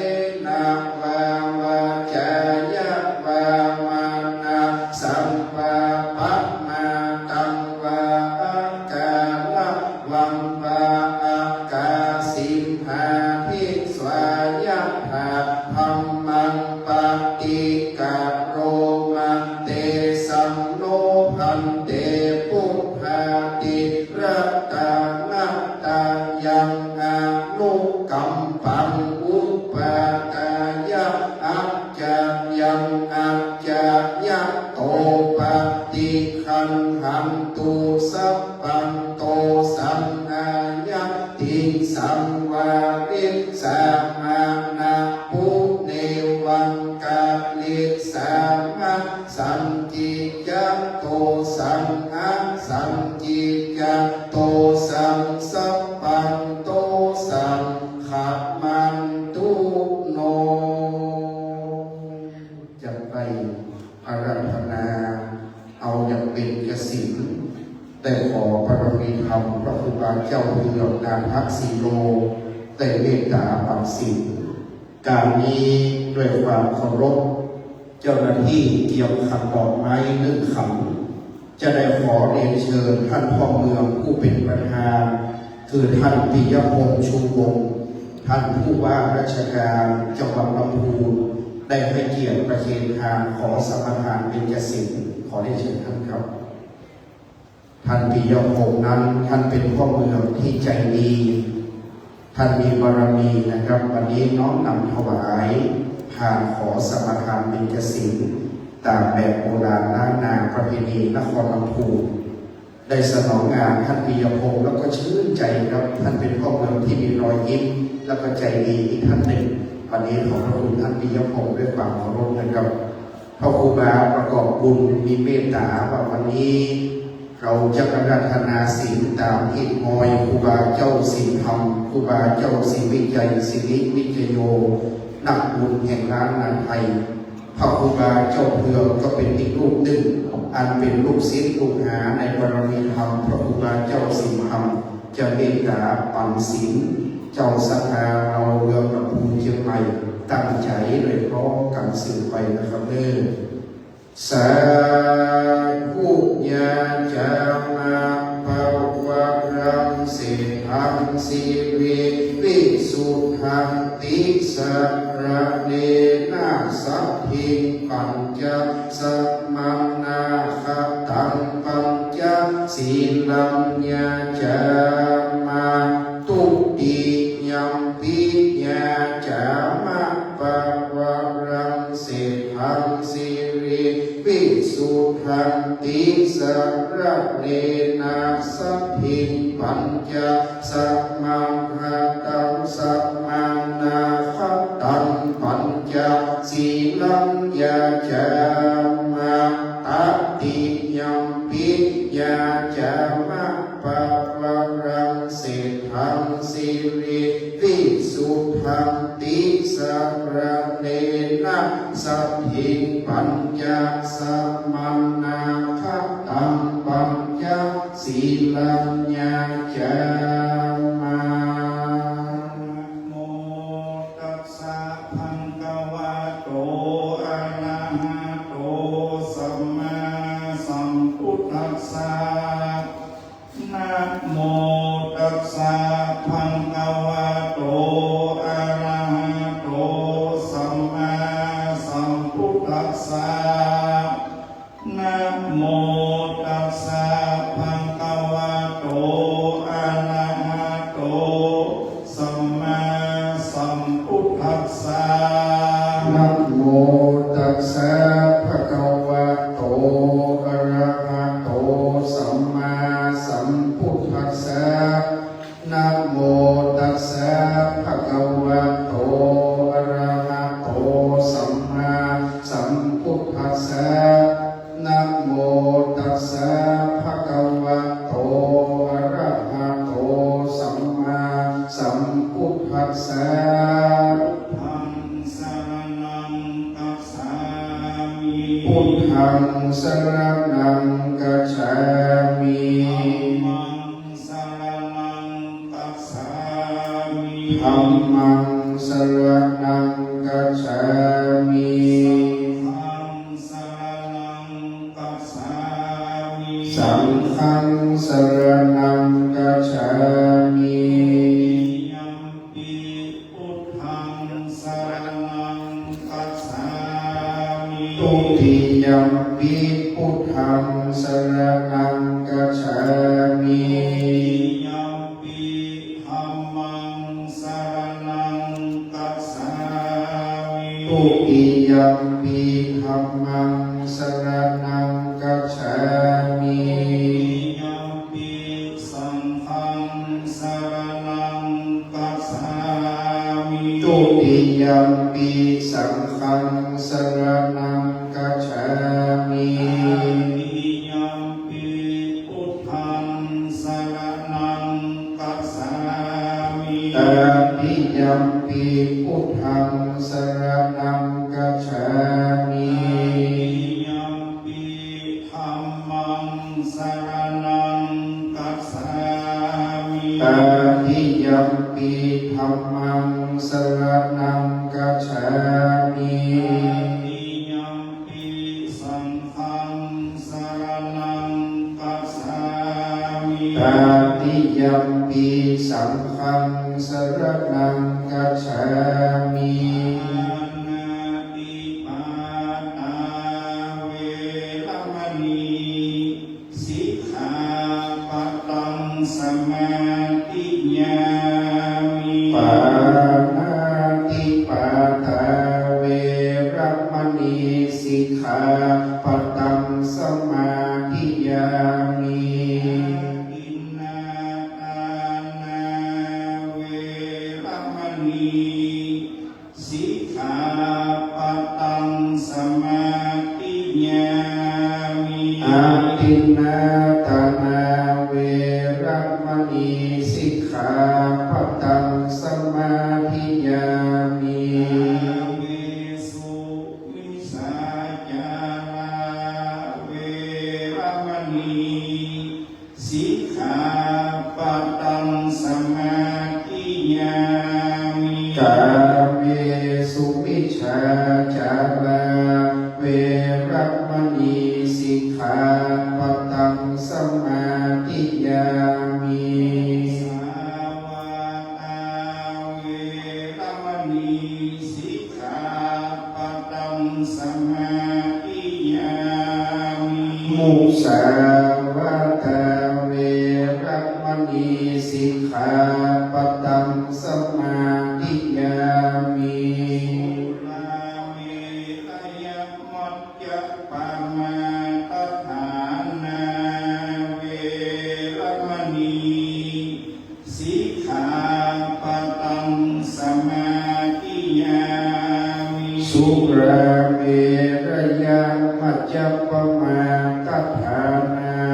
นาวาวาจายะวาวานาสัมปะปัมมาตังวาอากาละวังวาอากาสิมหาภิกษายะหาพัมมังปฏิกะโรมาเตสัมโนพันเตพุทธาติระตานาตายังอานุกัมปังอุปกายะอัจจยังอัจจยะโตปฏิคันหันตุสัพพันโตสัมหายะติสัมวาริสามานาปุเนวังกาลิสามาสันติยะโตสังฆะสันติยะโตสังสัพพันโตสังขมันตุโนจะไปอาราธนาเอาอย่างเป็นกสิณแต่ขอพระบรมีธรรมพระครูบาเจ้าเรืองนานทักษิโลแต่เมตตาปังสิการนี้ด้วยความเคารพเจ้าหน้าที่เตรียมขันดอกไม้1 ขันจะได้ขอเรียนเชิญท่านพ่อเมืองผู้เป็นประธานคือท่านปิยพงษ์ชูวงศ์ท่านผู้ว่าราชการจังหวัดลำพูนได้ให้เกียรติประเคนทานขอสมทานเป็นกสิณขอเรียนเชิญท่านครับท่านปิยพงษ์นั้นท่านเป็นพ่อเมืองที่ใจดีท่านมีบารมีนะครับวันนี้น้อมนำถวายทานขอสมทานเป็นกสิณตามแบบโบราณล้านนาประเพณีนครลำพูนได้สนองงานท่านปิยพงษ์แล้วก็ชื่นใจครับท่านเป็นพ่อเมืองที่มีรอยยิ้มแล้วก็ใจดีอีกท่านหนึ่งวันนี้ขอพระคุณท่านปิยพงษ์ด้วยความเคารพนะครับพระครูบาประกอบบุญมีเมตตาว่าวันนี้เราจะอาราธนาศีลตามอิฐมอยครูบาเจ้าศีลธรรมครูบาเจ้าศีลวิจัยศิริวิจโยนักบุญแห่งล้านนาไทยพระครูบาเจ้าเพืองก็เป็นอีกรูปหนึ่งอันเป็นลูกศิษย์ลูกหาในบารมีธรรมพระครูบาเจ้าศีลธรรมจะเมตตาปันศีลเจ้าสัทธาเราเรืองลำพูนเชียงใหม่ตั้งใจเลยพร้อมกันสื่อไปนะครับเด้อสาธุญาจามาภวะรังสิหังสิริวิสุทธันติสัพระเนนะสัพพิปัญจสัมมานาคตังปัญจศีลัมญาจามาตุติยัมปิญาจามะภวะรังสิหังสิริวิสุทธันติสัพระเนนะสัพพิปัญจสัมมาตังสัมมานาคตังปัญจศีลัมญาจามาตติยัมปิ ปิยาจามะปะวะรังเศธังสิริวิสุทธังติสระเนนะสัพพิปัญจสัมมานาคัตตังปัญจศีลัญญาจามา โมตัสสะภะคะวะโตอะระหะโตสัมมาสัมพุทธัสสะนะโมตัสสะภะคะวะโตอะระหะโตสัมมาสัมพุทธัสสะนะโมตัสสะภะคะวะโตอะระหะโตสัมมาสัมพุทธัสสะ นะโมตัสสะภะคะวะโตอะระหะโตสัมมาสัมพุทธัสสะนะโมตัสสะภะคะวะโตอะระหะโตสัมมาสัมพุทธัสสะนะโมตัสสะภะคะวะโตอะระหะโตสัมมาสัมพุทธัสสะ ธังสรณังกัจฉามิ พุทธังสรณังกัจฉามิ ธัมมังสรณังกัจฉามิ ธัมมังสรณังกัจฉามิ ธังสรณังกัจฉามิ สังฆังสรณังกัจฉามิ ยัมปิพุทธังสรณังกัจฉามิ ตุติยัมปิพุทธังสรณังกัจฉามิ ยัมปิธัมมังสรณังกัจฉามิ ตุติยัมปิธัมมังสรณังกัจฉามิ ยัมปิสังฆังสรณังกัจฉามิ ตุติยัมปิสังฆังสรณังกัจฉามิ ยัมปิพุทธังสรณังกัจฉามิ ตติยัมปิพุทธังสรณังกัจฉามิ ยัมปิธัมมังสรณังกัจฉามิ ตติยัมปิธัมมังสรณังกัจฉามิ ยัมปิสังฆังสรณังกัจฉามิ ตติยัมปิสังฆังสรณังกัจฉามิ นาติปาตาเวรมณีสิกขาปัตตังสมาธิยามิ ปานาติปาตาเวรมณีสิกขาปัตตังสมาธิยามิ อินนาทานาเวรมณีสิกขาปัตตังสมาธิยามิ อาทินนาตานาเวรมณีสิกขาปัตตังสมาธิยามิ เวสุวิสาจาราเวรมณีสิกขาปัตตังสมาธิยามิ กาเมสุมิชาจาราเวรมณีสิกขาปัตตังสมาธิยามิ สาวาตาเวรมณีสิกขาปัตตังสมาธิยามิ มุสาวาตาเวรมณีสิกขาปัตตังสมาธิยามิ ลาเวรยมัจจปามาตฐานาเวรมณีสิกขาปัตตังสมาธิยามิ สุราเมรยมัจจปมาตฐานา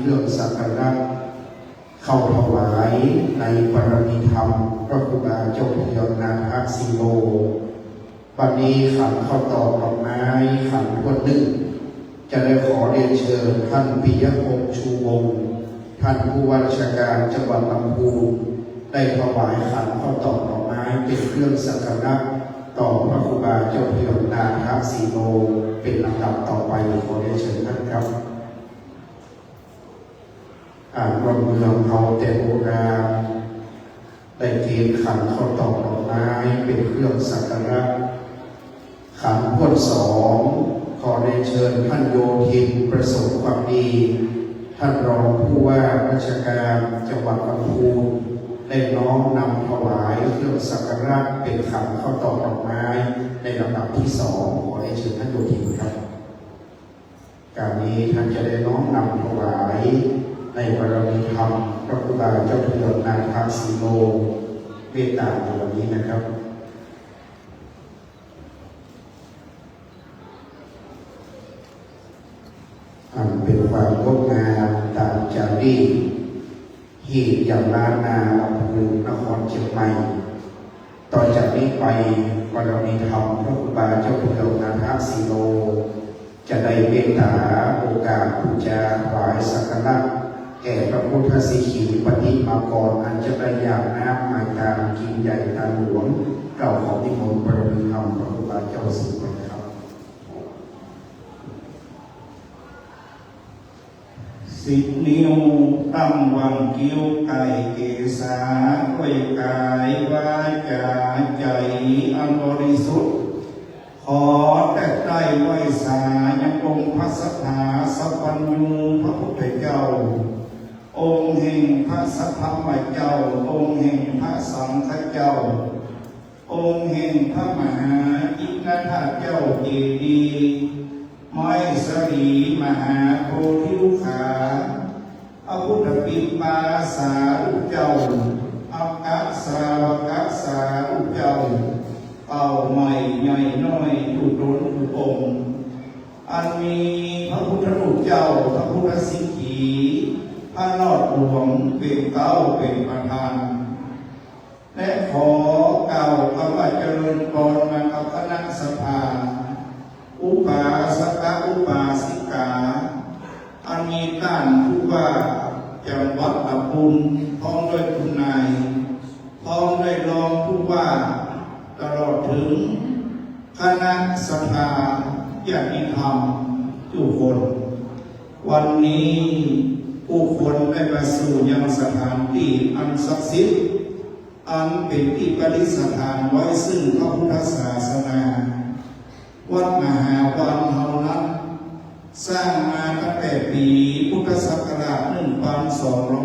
เครื่องสักการะเข้าถวายในบารมีธรรมพระครูบาเจ้าพยอนาถสีโลวันนี้ขันเข้าต่อดอกไม้ขันคนหนึ่งจะได้ขอเรียนเชิญท่านปิยพงษ์ชูวงศ์ท่านผู้ว่าราชการจังหวัดลำพูนได้ถวายขันเข้าต่อดอกไม้เป็นเครื่องสักการะต่อพระครูบาเจ้าพยอนาถสีโลเป็นลำดับต่อไปขอเรียนเชิญท่านครับรวมเมืองเขาแต่โบราณได้เกณฑ์ขันเข้าต่อดอกไม้เป็นเครื่องสักการะขันพวดสองขอได้เชิญท่านโยธินประสบความดีท่านรองผู้ว่าราชการจังหวัดลำพูนได้น้อมนำถวายเครื่องสักการะเป็นขันเข้าต่อดอกไม้ในลำดับที่สองขอได้เชิญท่านโยธินครับการนี้ท่านจะได้น้อมนำถวายในบารมีธรรมพระครูบาเจ้าพยอนาถสีโลเมตตาในวันนี้นะครับอันเป็นความงดงามตามจารีตที่อย่างล้านนาลำพูนนครเชียงใหม่ต่อจากนี้ไปบารมีธรรมพระครูบาเจ้าพยอนาถสีโลจะได้เมตตาโอกาสบูชาถวายสักการะแก่พระพุทธสิขีปฏิมากรอันจะได้ยากน้ำมาตามกินใหญ่ตาหลวงเราขอนิมนต์บารมีธรรมพระครูบาเจ้าสิบวันครับ10 นิ้วตั้งวางกิ้วไก่เกษาด้วยกายวาจาใจอันบริสุทธิ์ขอแต่ได้ไหวสายังองค์พระสัทธาสัพพัญญูพระพุทธเจ้าองค์แห่งพระสัทธรรมเจ้าองค์แห่งพระสังฆเจ้าองค์แห่งพระมหาอินทราเจ้าเจดีย์ไม้สรีมหาโพธิลูกขาพระพุทธปิฎกสาธุเจ้าอักขสาวกสาธุเจ้าเป่าใหม่ใหญ่น้อยทุกล้นทุกองค์อันมีพระพุทธรูปเจ้าพระพุทธสิกขีพระนอดหลวงเป็นเก้าเป็นประธานและขอกล่าวคำว่าเจริญพรมากับคณะสภาอุปาสกอุปาสิกาอันมีท่านผู้ว่าจังหวัดลำพูนพร้อมด้วยคุณนายพร้อมด้วยรองผู้ว่าตลอดถึงคณะสภาญาติธรรมทุกคนวันนี้ผู้คนได้มาสู่ยังสถานที่อันศักดิ์สิทธิ์อันเป็นที่ประดิษฐานไว้ซึ่งพระพุทธศาสนาวัดมหาวันเฮานั้นสร้างมาตั้งแต่ปีพุทธศักราช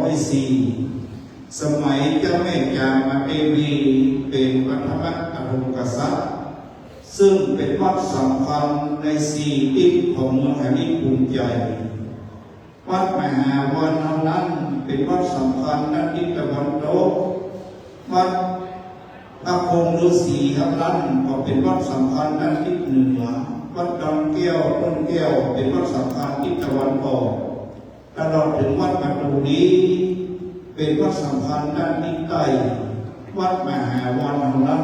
1204 สมัยเจ้าแม่จามเทวีเป็นปฐมอภกษัตริย์ซึ่งเป็นวัดสำคัญใน4 ทิศของเมืองแห่งนี้ภูมิใจวัดมหาวันเฮานั้นเป็นวัดสำคัญด้านทิศตะวันตกวัดพระคงฤาษีครับนั้นก็เป็นวัดสำคัญด้านทิศเหนือวัดดอนแก้วต้นแก้วเป็นวัดสำคัญทิศตะวันออกตลอดถึงวัดประตูนี้เป็นวัดสำคัญด้านทิศใต้วัดมหาวันของนั้น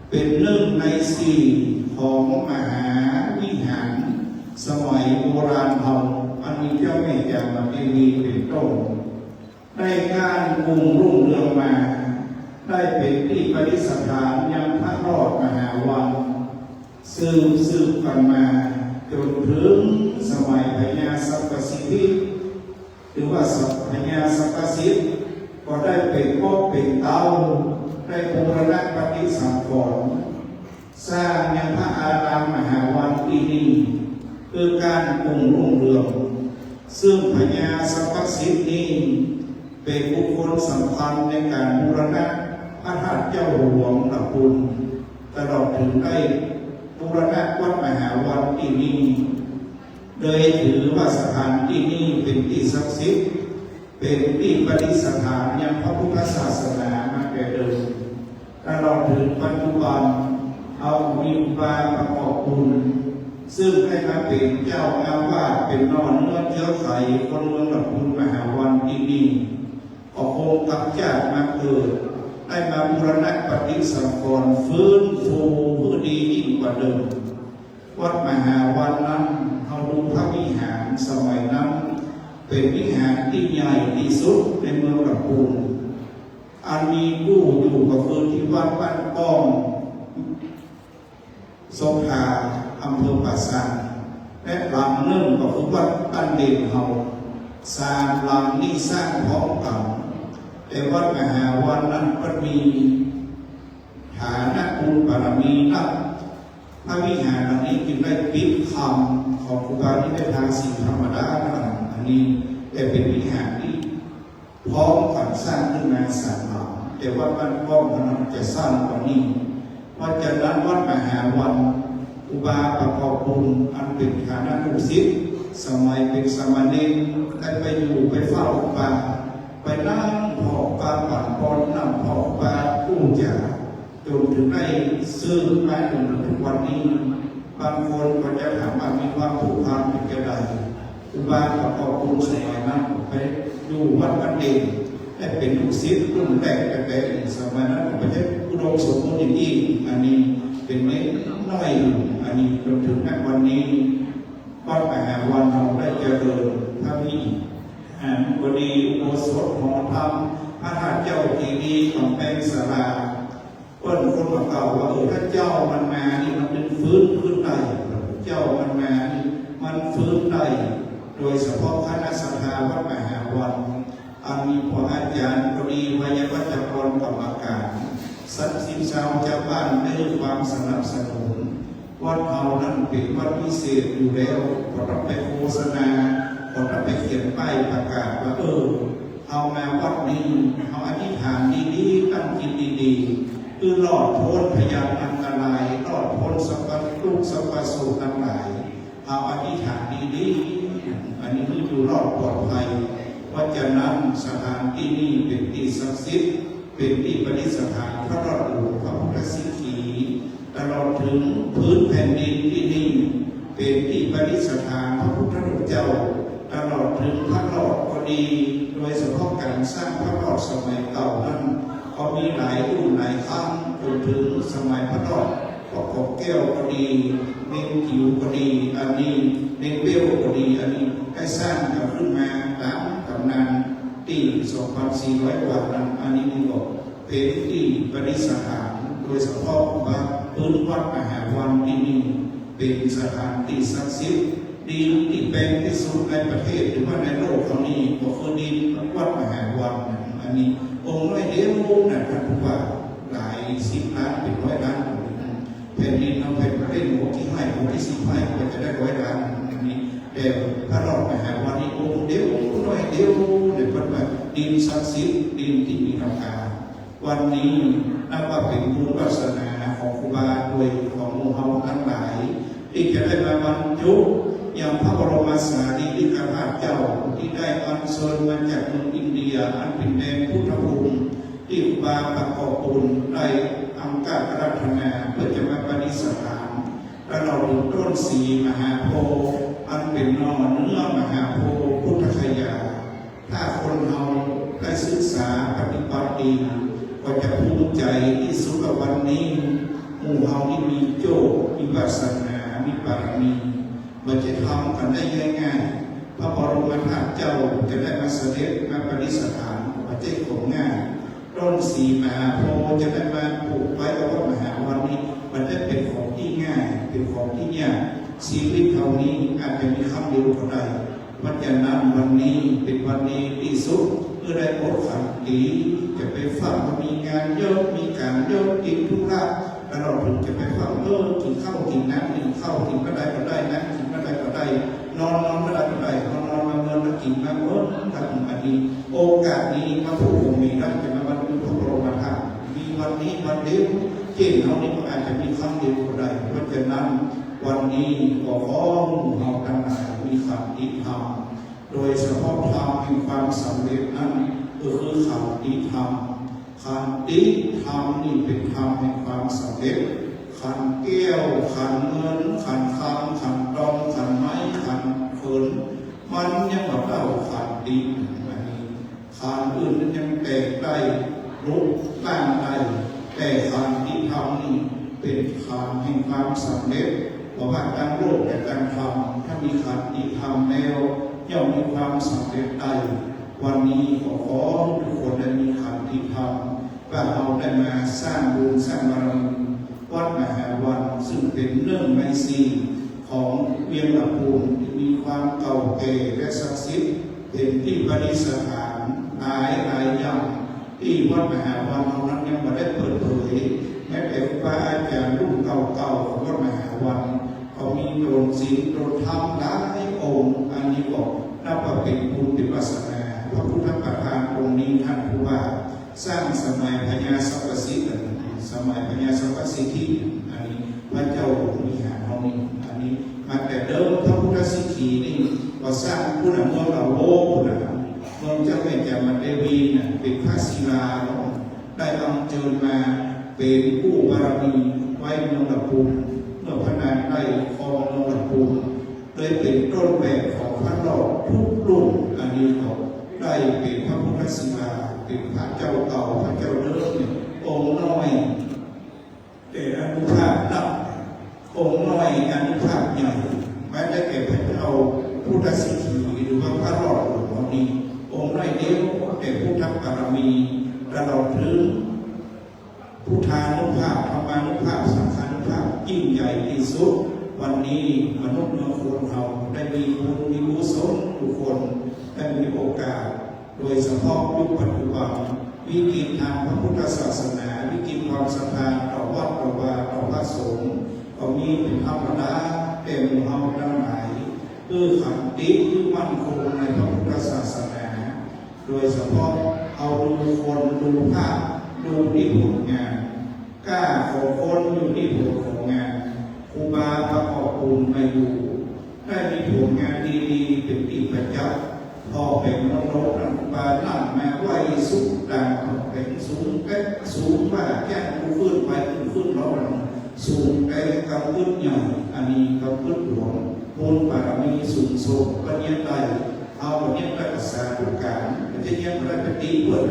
เป็น1 ใน 4ของมหาวิหารสมัยโบราณเราอันมีเจ้าแม่จามเทวีเป็นต้นได้การกรุงรุ่งเรืองมาได้เป็นที่ประดิษฐานยังพระรอดมหาวังสืบกันมาจนถึงสมัยพญาสัพพสิทธิหรือว่าพญาสัพพสิทธิก็ได้เป็นพวกเป็นเต้าได้บูรณะปฏิสังขรณ์สร้างยังพระอารามมหาวันที่นี่คือการกรุงรุ่งเรืองซึ่งพญาสัพพสิทธินี้เป็นบุคคลสำคัญในการบูรณะพระธาตุเจ้าหลวงลำพูนตลอดถึงได้บูรณะวัดมหาวันที่นี่โดยถือว่าสถานที่นี้เป็นที่ศักดิ์สิทธิ์เป็นที่ประดิษฐานยังพระพุทธศาสนามาแต่เดิมตลอดถึงปัจจุบันเอามีบาประกอบบุญ ซึ่งได้มาเป็นเจ้าอาวาสเป็นนอนเนื้อเชื้อไขคนเมืองลำพูนมหาวันที่นี่ก็คงกลับจากมาเกิดได้มาบูรณะปฏิสังขรณ์ฟื้นฟูเพื่อดียิ่งกว่าเดิมวัดมหาวันนั้นเราดูพระวิหารสมัยนั้นเป็นวิหารที่ใหญ่ที่สุดในเมืองลำพูนอันมีผู้อยู่ก็คือที่วัดบ้านป้องสงขลาอำเภอป่าซางและหลังหนึ่งก็คือวัดบ้านเด่นเฮาสร้างหลังนี้สร้างพร้อมกันแต่วัดมหาวันนั้นก็มีฐานะบุญบารมีนักพระวิหารอันนี้จึงได้ปิดคำของครูบาที่ได้ทางสิ่งธรรมดาอันนี้แต่เป็นวิหารที่พร้อมกันสร้างขึ้นมาสร้างหลังแต่วัดบ้านป้องนั้นจะสร้างกว่านี้เพราะฉะนั้นวัดมหาวันอุบาประกอบบุญอันเป็นฐานะลูกศิษย์สมัยเป็นสามเณรได้ไปอยู่ไปเฝ้าป่าไปนั่งพอป่าปั่นปอนนั่งพอป่าผู้จ่าจนถึงได้ซื้อมาจนถึงวันนี้บางคนก็จะถามว่ามีความผูกพันเป็นยังไงอุบาประกอบบุญสมัยนั้นไปอยู่วัดบ้านเด่นได้เป็นลูกศิษย์รุ่นแรกแต่สมัยนั้นก็จะอุดมสมบูรณ์อย่างยิ่งอันนี้เป็นเล็กน้อยอันนี้จนถึงณวันนี้วัดมหาวันเราได้เจริญพระวิหารบดีอุโบสถหอธรรมพระธาตุเจ้าทีดีของแปลงศาลาเปิ้นคนมาเก่าว่าถ้าเจ้ามันมานี่มันเป็นฟื้นขึ้นได้เจ้ามันมานี่มันฟื้นได้โดยเฉพาะคณะสัทธาวัดมหาวันอันมีพระอาจารย์บดีวิยวัจกรกรรมการสัตสิบชาวชาวบ้านได้ความสนับสนุนวัดเรานั้นเป็นวัดพิเศษอยู่แล้วพอรับไปโฆษณาพอรับไปเขียนป้ายประกาศว่าเอามาวัดนี้เอาอธิษฐานดีๆตั้งจิตดีๆคือหลอดพ้นพยานอันตรายหลอดพ้นสัพพะทุกข์สัพพะโศกทั้งหลายเอาอธิษฐานดีๆอันนี้คืออยู่รอดปลอดภัยเพราะฉะนั้นสถานที่นี้เป็นที่ศักดิ์สิทธิ์เป็นที่ประดิษฐานพระรอดหลวงพระพุทธสิกขีตลอดถึงพื้นแผ่นดินที่นี่เป็นที่ประดิษฐานพระพุทธรูปเจ้าตลอดถึงพระรอดก็ดีโดยเฉพาะการสร้างพระรอดสมัยเก่านั้นก็มีหลายรุ่นหลายครั้งจนถึงสมัยพระรอดก็กบแก้วก็ดีเน้นจิ๋วก็ดีอันนี้เน้นเปี้ยวก็ดีอันนี้ได้สร้างกันขึ้นมาตามตำนานที่ 2,400 กว่านั้นอันนี้นี่ก็เป็นที่ประดิษฐานโดยเฉพาะว่าพื้นวัดมหาวันที่นี่เป็นสถานที่ศักดิ์สิทธิ์ดินที่เป็นที่สุดในประเทศหรือว่าในโลกเขานี้ก็คือดินวัดมหาวันอันนี้องค์น้อยเดียวนะท่านผู้ว่าหลาย10 ล้านเป็น100 ล้านแผ่นดินเราเป็นประเทศหัวที่ให้หัวที่10 ให้ก็จะได้100 ล้านอันนี้แต่พระรอดมหาวันนี้องค์เดียวน้อยเดียวในพระแบบดินศักดิ์สิทธิ์ดินที่มีราคาวันนี้นับว่าเป็นบุญวาสนาของครูบาโดยของหมู่เฮาทั้งหลายที่จะได้มาบรรจุอย่างพระบรมสารีริกธาตุเจ้าที่ได้อัญเชิญมาจากเมืองอินเดียอันเป็นแดนพุทธภูมิที่ครูบาประกอบบุญได้ทำการอาราธนาเพื่อจะมาประดิษฐานและเราดูต้นสีมหาโพธิ์อันเป็นนอเนื้อมหาโพธิ์พุทธคยาถ้าคนเราได้ศึกษาปฏิบัติดีก็จะภูมิใจที่สุดกับวันนี้หมู่เฮานี่มีโจ้มีวาสนามีบารมีมันจะทำกันได้ง่ายๆพระบรมธาตุเจ้าจะได้มาเสด็จมาประดิษฐานประเทศของง่ายต้นสีมหาโพธิ์จะได้มาปลูกไว้กับวัดมหาวันนี้มันได้เป็นของที่ง่ายเป็นของที่ยากชีวิตเท่านี้อาจจะมีคำเดียวก็ได้วันจันทร์วันนี้เป็นวันนี้ที่สุดเมื่อได้โอกาสดีจะไปฟังมีงานเยอะมีการเยอะกินทุกราแล้วเราถึงจะไปฟังกินข้าวกินน้ำกินข้าวกินก็ได้ก็ได้นะกินก็ได้ก็ได้นอนก็ได้ก็ได้นอนมาเงินมากินมาทำอันนี้โอกาสนี้มาผู้คงมีได้จะมาบรรลุพระบรมธาตุมีวันนี้วันเดียวเช่นเรานี่ก็อาจจะมีคำเดียวก็ได้เพราะฉะนั้นวันนี้ก็ขอเราทั้งหลายมีความดีธรรมโดยเฉพาะธรรมแห่งความสำเร็จนั้นก็คือคำดีธรรมคำดีธรรมนี่เป็นธรรมแห่งความสำเร็จค ขันเกี้ยวขันเงินขันคำขันตองขันไม้ขันเขินมันยังแบบเล่าขันดินอันนี้ขันอื่นมันยังแตกได้ลุกตั้งได้แต่ขันที่ทำนี่เป็นขันแห่งความสำเร็จเพราะว่าการโลกแต่การทำถ้ามีขันที่ทำแล้วย่อมมีความสำเร็จได้วันนี้ขอทุกคนได้มีขันที่ทำว่าเราได้มาสร้างบุญสร้างบารมีวัดมหาวันซึ่งเป็นเรื่องไมซีของเวียงลำพูนที่มีความเก่าแก่และศักดิ์สิทธิ์เป็นที่ประดิษฐานหลายอย่างที่วัดมหาวันเรานั้นยังไม่ได้เปิดเผยแม้แต่ครูบาอาจารย์รุ่นเก่าๆของวัดมหาวันเขามีโดนศีลโดนธรรมหลายองค์อันนี้บอกนับว่าเป็นบุญเป็นวาสนาพระพุทธประธานองค์นี้ท่านผู้ว่าสร้างสมัยพญาสัพพสิทธิ์สมัยพญาสัพพสิทธิอันนี้พระเจ้ามีหาเรานี่อันนี้มาแต่เดิมพระพุทธสิทธินี่ก็สร้างผู้นำเมืองเราโลกผู้นำเมืองเจ้าแม่จามเทวีเนี่ยเป็นพระศิลาได้อัญเชิญมาเป็นผู้บารมีไว้เมืองลำพูนเมื่อพระนางได้ครองเมืองลำพูนเลยเป็นต้นแบบของพระหลอดทุกรุ่นอันนี้เขาได้เป็นพระพุทธศิลาเป็นพระเจ้าเก่าพระเจ้าเดิมเนี่ยองค์น้อยแต่อนุภาพนับองค์น้อยอนุภาพใหญ่แม้แต่แก่พระเจ้าพุทธสิทธิหรือว่าพระหลอดหลวงนี้องค์น้อยเดียวแต่พุทธบารมีตลอดถึงพุทธานุภาพธรรมานุภาพสังฆานุภาพยิ่งใหญ่ที่สุดวันนี้มนุษย์เมืองคนเราได้มีบุญมีกุศลทุกคนได้มีโอกาสโดยเฉพาะยุคปัจจุบันวิกฤตทางพระพุทธศาสนาวิกฤตความศรัทธาต่อวัดต่อวาต่อพระสงฆ์ก็มีเป็นธรรมดาแต่หมู่เฮาทั้งหลายขันติที่มั่นคงในพระพุทธศาสนาโดยเฉพาะเอาดูคนดูภาพดูที่ผลงานกล้าขอคนอยู่ที่ผลของงานครูบาประกอบบุญมาอยู่ได้มีผลงานดีๆเป็นที่ประจักษ์พอเป็นน้องๆนักบาลั่นมาไหวสุดดังเป็นสูงแก่สูงว่าแก่กูขึ้นไปขึ้นร้อนสูงแก่กำขึ้นใหญ่อันนี้กำขึ้นหลวงบุญบารมีสูงส่งปัญญาใดเอาปัญญาได้ภาษาทุกการมันจะยังได้ปฏิบัติ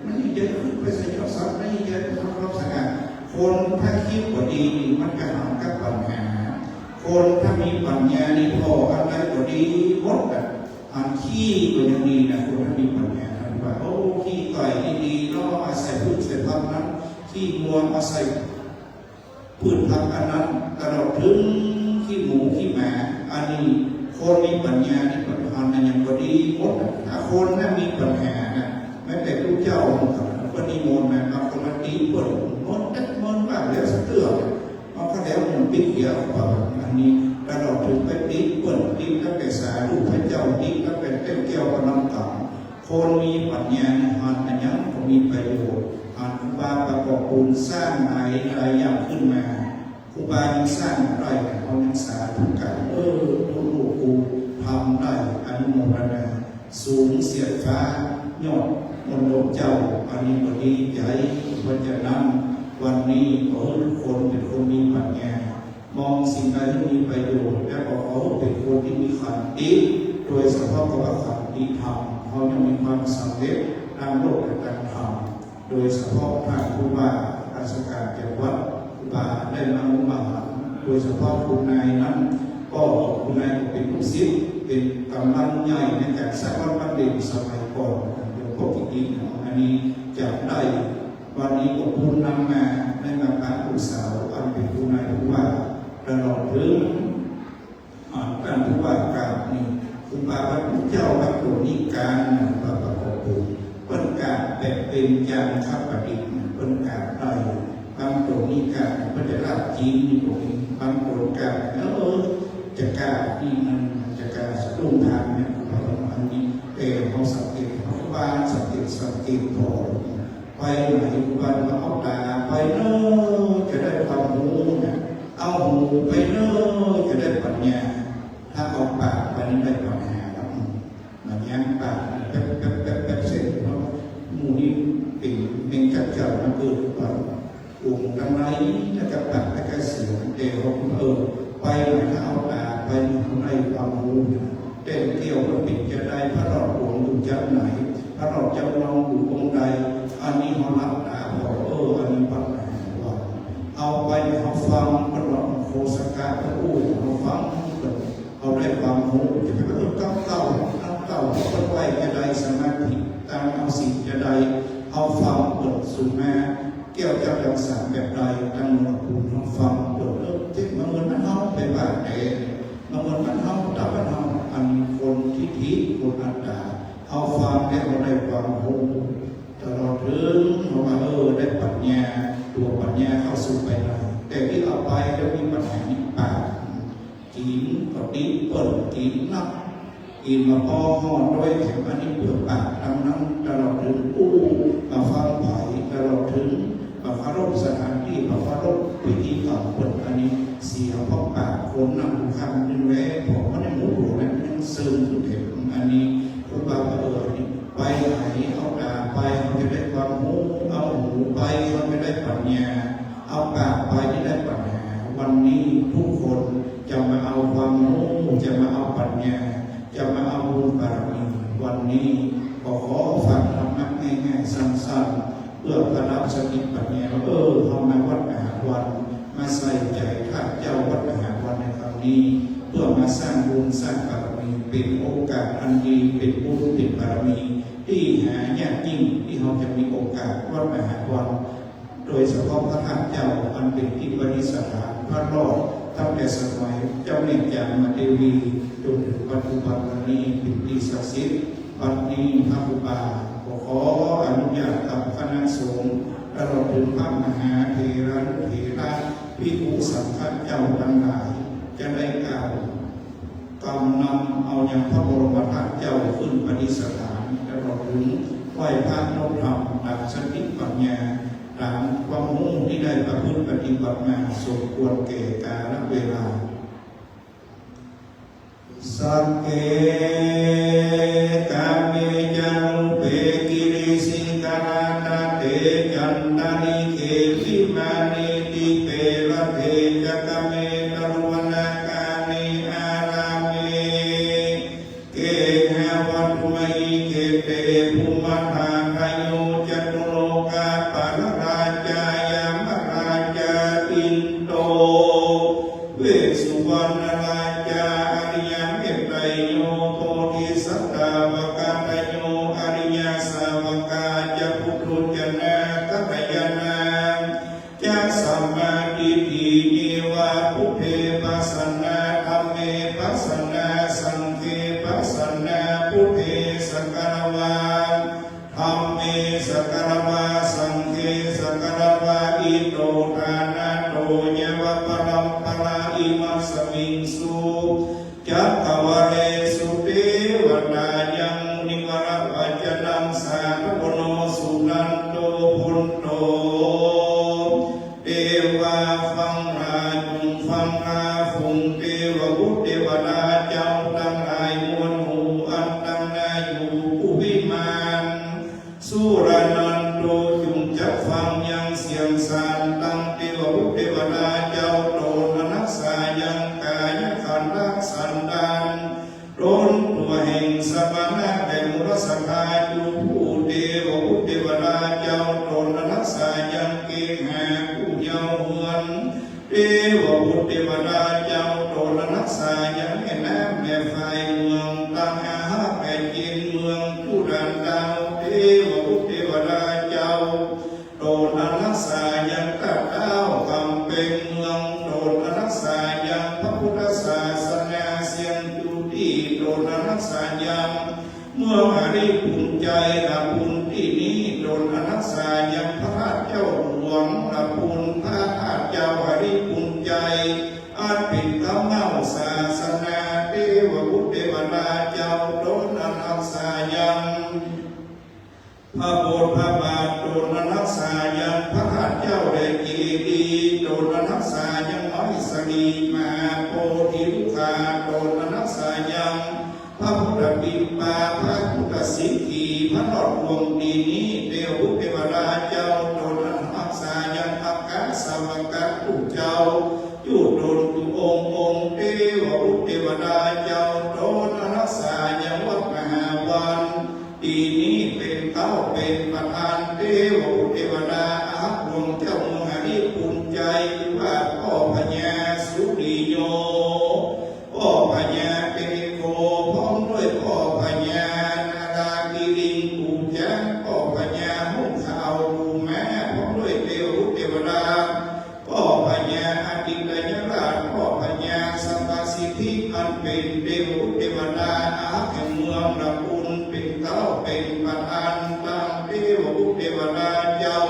มันยิ่งจะขึ้นไปสยบซับไม่ยิ่งจะทำรับสังการคนถ้าคิดว่าดีมันก็หากับปัญหาคนถ้ามีปัญญาดีพออะไรก็ดีหมดอ่ะอันขี้ก็ยังดีนะคนถ้ามีปัญญาว่าโอ้ขี้ไก่ดีๆแล้วอาศัยพืชเสร็จพักนั้นขี้วัวอาศัยพืชพักอันนั้นตลอดถึงขี้หมูขี้หมาอันนี้คนมีปัญญาที่ปัญหานั้นยังก็ดีหมดถ้าคนถ้ามีปัญหานะแม้แต่ผู้เจ้าก็นิมนต์มาเอาคนมาตีเปิดมดบ้างแล้วสักเตือนเอาก็แล้วมันปิดเดียวอันนี้ตลอดถึงไปตีเปิดตีก็ไปสาลูกพระเจ้าตีก็เป็นเต้นแก้วกำลังต่ำคนมีปัญญาหันอันยังก็มีประโยชน์หันครูบาประกอบบุญสร้างอะไรอย่างขึ้นมาครูบาสร้างอะไรเขาศึกษาทุกการลูกกูทำได้อนุโมทนาสูงเสียดฟ้ายอดมนต์เจ้าอันนี้ก็ดีใจเพราะฉะนั้นวันนี้ขอทุกคนเป็นคนมีปัญญามองสิ่งใดที่มีประโยชน์และก็เขาเป็นคนที่มีขันติโดยเฉพาะกับขันติธรรมเขายังมีความสำเร็จทางโลกและการธรรมโดยเฉพาะทางครูบาราชการจังหวัดครูบาได้นำมาโดยเฉพาะคุณนายนั้นก็คุณนายเป็นผู้ศิษย์เป็นกำลังใหญ่ในการสร้างวัดบ้านเด่นสมัยก่อนพวกที่อันนี้จะได้วันนี้ก็พูดนำมาในงานการอุตสาหอันเป็นผู้นายผู้ว่าตลอดถึงการผู้ว่าการนี่คุณบาพระเจ้าพระโกนิการพระประกอบบุญเป็นการเป็นจางข้าปฏิเป็นการได้บางโกนิการพระเจ้าราชจีนนี่ตรงนี้บางโกนิการจะกล้าที่มันจะกล้าสะดุ้งทางเนี่ยอันนี้แต่เขาสังเกตเขาว่าสังเกตพอไปไหนวันมาเอาตาไปเนอจะได้ความรู้เนี่ยเอาหูไปเนอจะได้ปัญญาถ้าเอาปากไปนี่ได้ปัญหาครับมันยังปากแป๊บเสร็จเพราะหมูนี่เป็นจัดเจ้ามันเกิดความอุ่นกำไรถ้ากับปากถ้า ค่เสียงเดียวไปไหนเอาตาไปในความรู้เด่นเกี่ยวกับปิดจะได้พระรอดหลวงอยู่จะไหนพระรอดจำลองอยู่องค์ใดอันนี้เขารับตาบอกอันนี้ปัญหาว่าเอาไปเขาฟังพระรอดโคสกาพระอู้เขาฟังเอาได้ความรู้จะเป็นเก่าเก่าเขาไว้จะได้สมาธิตามเอาสิ่งจะได้เอาฟังเปิดสู่แม่เกี่ยวกับรักษาแบบใดตั้งหลักภูมิฟังเปิดที่มันเหมือนมันเอาไปบ้านเองมันเหมือนมันเอาตับมันเอาอันคนที่ทิคนอัตตาเอาฟังได้เราได้ความรู้แต่เราถึงเรามาได้ปัญญาตัวปัญญาเข้าสู่ไปได้แต่ที่เอาไปจะมีปัญหาปากกินก็ดีเปิดกินนักกินมาพอห่อด้วยเข็มอันนี้เปลือกปากดังนั้นตลอดถึงมาฟังไผ่ตลอดถึงมาฟารบสถานที่มาฟารบพิธีกรรมเปิดอันนี้เสียเพราะปากคนนำคำนึงแว้ผมไม่ได้หมูหลวงนั้นยังซึมถึงเข็มอันนี้คุณบานี่ไปไหนเอาตาไปมันจะได้ความหูเอาหูไปมันไม่ได้ปัญญาเอาปากไปที่ได้ปัญญาวันนี้ทุกคนจะมาเอาความรู้จะมาเอาปัญญาจะมาเอาบุญบารมีวันนี้ขอฝากธรรมะง่ายๆสั้นๆเพื่อประดับสติปัญญาเข้ามาวัดมหาวันมาใส่ใจข้าเจ้าวัดมหาวันในครั้งนี้เพื่อมาสร้างบุญสร้างบารมีเป็นโอกาสอันดีเป็นบุญเป็นบารมีที่หายากยิ่งที่เราจะมีโอกาสวัดมหาวันโดยเฉพาะพระธาตุเจ้าอันเป็นที่ประดิษฐานพระรอดตั้งแต่สมัยเจ้าเนตรยามเทวีจนถึงปัจจุบันนี้เป็นที่ศักดิ์สิทธิ์ปัจจุบันพระอุบาขออนุญาตกับคณะสงฆ์ตลอดถึงพระมหาเถระภิกษุสังฆเจ้าทั้งหลายจะได้กล่าวกำนำเอาอย่างพระบรมธาตุเจ้าขึ้นประดิษฐานตลอดถึงไหว้พระนพธรรมดับสติปัญญาตามความมุ่งที่ได้ประพฤติปฏิบัติมาสมควรแก่กาลเวลาสังเกกาเมจังเปกิริสิกานาเตจันตานิเกวิมานิติเประเทจักเมตรุวนาคานิอาราเมเกหะวัตไมเกเตภูมิธาคโยจัตุโลกาปะราชายามราชาอินโตเวสสุวรรณราชาอริยเมตไตรโยโพธิสัตตาวกาตโยอริยสาวกาจะพุทธุจนะกัตยานาจะสัมมาทิฏฐิเนวะพุทเทปัสสนาธัมเมปัสสนาสังฆเปัสสนาพุทเทสังฆวาธัมเมสังฆวาสังฆสังฆวาอิโตทานาโตยวะปรัมปราอิมัสมิงสุจักขวาเลสุเทวตายังนิวรปัจจนังสาธุโนสุนันโตพุนโตเทวาฟังราจุงฟังราฟุงเทวบุตรเทวดาเจ้าตั้งหลายมวลหมู่อันตั้งนาอยู่ผู้วิมานสุรานันโตจุงจักฟังยังเสียงสารตั้งเทวบุตรเทวดาเจ้าโตนนักษายังกายขันธ์รักสันดานร้นตัวแห่งสมณะแห่งรัศกาจูผู้เทวบุตรเทวดาเจ้าโตนนักษายังเกหาผู้เยาว์เมือนเทวบุตรเทวดาเจ้าโตนนักษายังแม่น้ำแม่ไฟเมืองตั้งอาหาแผ่นดินเมืองทุรันดาวเทวบุตรเทวดาเจ้าโตนนักษายังตัดดาวกำเป็นเมืองโตนนักษายังพระพุทธศาสนาเสียงจุติโตนนักษายังเมื่อหาได้ภูมิใจละบุญที่นี้โดนอนักษายังพระราชเจ้าหลวงละบุญพระราชเจ้าหาได้ภูมิใจอาจเป็นกำเมาศาสนาเทวบุตรเทวดาเจ้าโดนอนักษายังพระโบสถ์พระบาทโดนอนักษายังพระราชเจ้าได้กีดีโดนอนักษายังน้อยสนีมาโพธิลูกาโดนอนักษายังพระพุทธบิดาพระพุทธสิกขีพระนอดวงดีนี้เทวบุตรเทวดาเจ้าโดนรักษายังอักกะสาวกะผู้เจ้า นี้เป็นเต้าเป็นประธานเทวเทวดาอาหลวงเจ้าเมืองหาริปุญใจว่าพ่อพญาสุริโยพ่อพญาเป็นโกพร้อมด้วยพ่อพญานารากิริงปูจังพ่อพญาหุ่นข่าวปูแม่พร้อมด้วยเทวเทวดาพ่อพญาอดิตยราชพ่อพญาสัมปสิทธิอันเป็นเทวเทวดาอาแห่งเมืองระบุญเป็นเต้าเป็นประธานตามเทวเทวดาเจ้า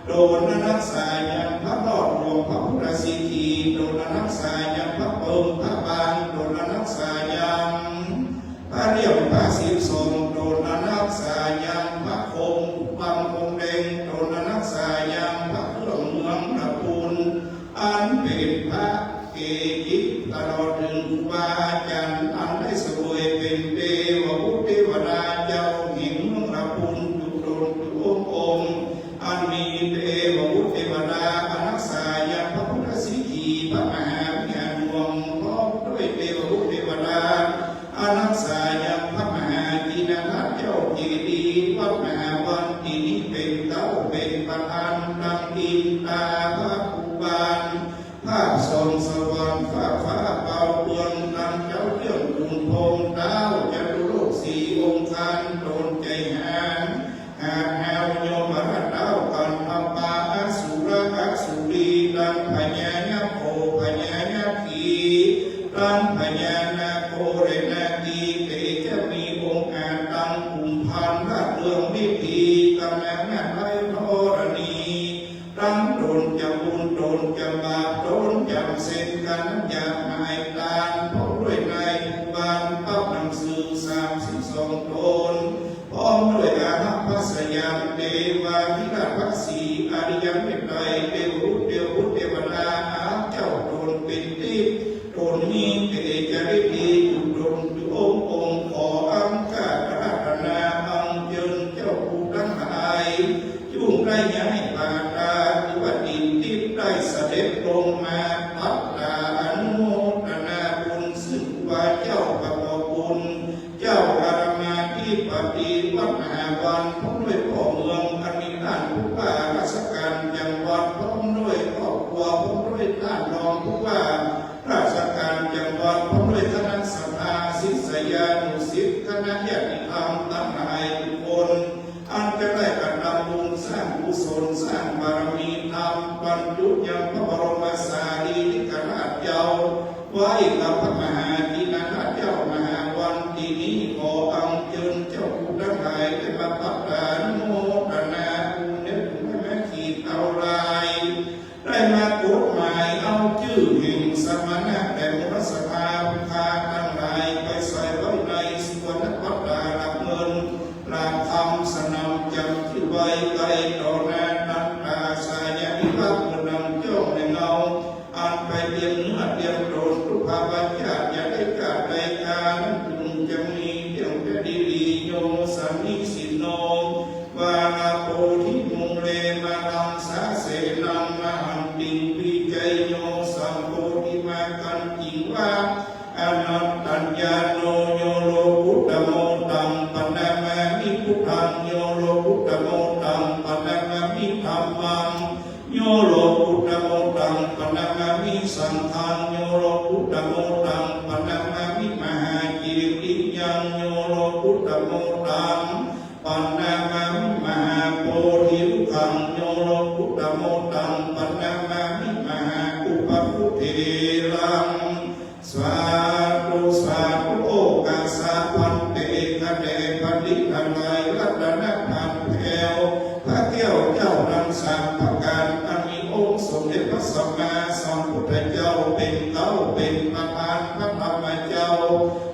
โดนนักษายันพระรอดหลวงพระพุทธสิทธิโดนนักษายันพระเปิ่มพระบานโดนนักษายันพระเรียบพระสิบทรงโดนนักษายันพระคงบังคงเดงโดนนักษายันพระเครื่องเมืองระบุญอันเป็นพระเกจิตลอดถึงครูบาอาจารย์อันได้สวยเป็นเทวบุตรเทวดาเจ้าหญิงเมืองระบุญจุดโดนจุดองค์อันมีเทวบุตรเทวดาอนักษายันพระพุทธสิทธิพระมหาวิหารหลวงพร้อมด้วยเทวบุตรเทวดาอนักษายันพระมหาจีนทัตเจ้าเจดีย์วัดมหาวันที่นี้เป็นเต้าเป็นประธานดังอินตาพระภูบาลภาพทรงสวรรค์ฟ้าเป่าเปืองนำเจ้าเรื่องบุญพงดาวจะดูโลกสี่องค์การโดนใจหานหาแหวโยมรัตดาวกันทำปาอสุรอสุรีดันพญานาโคพญานาคีดันพญานาโคเรนาคีเตจะมีองค์อาตังกุมพันรัตเรื่องวิธีกำลังงานไรพรณีตั้งโดนจะบุญโดนจะบาปโดนจำเส้นกันอยากหมายตาเพราะด้วยนายภูบาลปับหนังสือ32ตนพร้อมด้วยอาหารพัสยามเทวาวิราชสีอริยเมตไตรเทวรุตเทวดาอาเจ้าโดนเป็นทิพย์โดนมีเตจริตีจุดโดนจุองค์ขออังคารัตนาอังเจิญเจ้าผู้ทั้งหลายจุ่งได้ย้ายปาตาที่ว่าดินทิพย์ได้เสด็จลงมาพัฒนาอนุโมทนาบุญซึ่งว่าเจ้าประกอบบุญเจ้าอารามาที่ปฏิวัติมหาวันพร้อมด้วยพ่อเมืองอันมีท่านผู้ว่าราชการจังหวัดพร้อมด้วยครอบครัวพร้อมด้วยท่านรองผู้ว่าราชการจังหวัดพร้อมด้วยคณะสภาศิษยานุศิษย์คณะญาติธรรมทั้งหลายทุกคนอันจะได้กระทำบุญสร้างกุศลสร้างบารมีธรรมบรรจุยังพระบรมสารีริกธาตุเจ้าไว้กับพระมหาจีนทัตเจ้ามหาวันที่นี้ขออังเจิญเจ้าผู้ทั้งหลายได้มาพัฒนาโมทนาบุญนึกไม่แม้ขีดเอาลายได้มากฎหมายเอาชื่อแห่งสมณะแต่มรสภาพุทธาทั้งหลายไปใส่ไว้ในสุวรรณวัฏหลักเงินหลักธรรมสนำจำที่ไว้ไกลต่อหน้านันตาสายวิภักดิ์นำจ้องในเงาอันไปเตรียมเนื้อเตรียมโดนทุกภาวะญาติอย่าได้กาดใดการจึงจะมีเรื่องจะดีลีโยสามิสิโนวาลาโพธิมุงเลมาลังสาเสนังมหันติวิจัยโยสัมโพธิมากันจิว่าอนัตตัญญาโนโยโลพุทธโมตังปนามามิพุทธังโยโลพุทธโมตังปนามามิธัมมังโยโลพุทธโมตังปนามามิสังฆังโยโลพุทธโมตังปนามามิมหากิริยังโยโลพุทธโมตังปนามามิมหาโพธิลุขังโยโลพุทธโมตังปนามามิมหาอุปพุทเทรังสาธุสาธุโอกาสาพันเตคะเดปฏิทันไลรัตนพันแก้วพระแก้วเจ้านังสามประการอันมีองค์สมเด็จพระสัมมาสัมพุทธเจ้าเป็นเต้าเป็นประธานพระธรรมเจ้า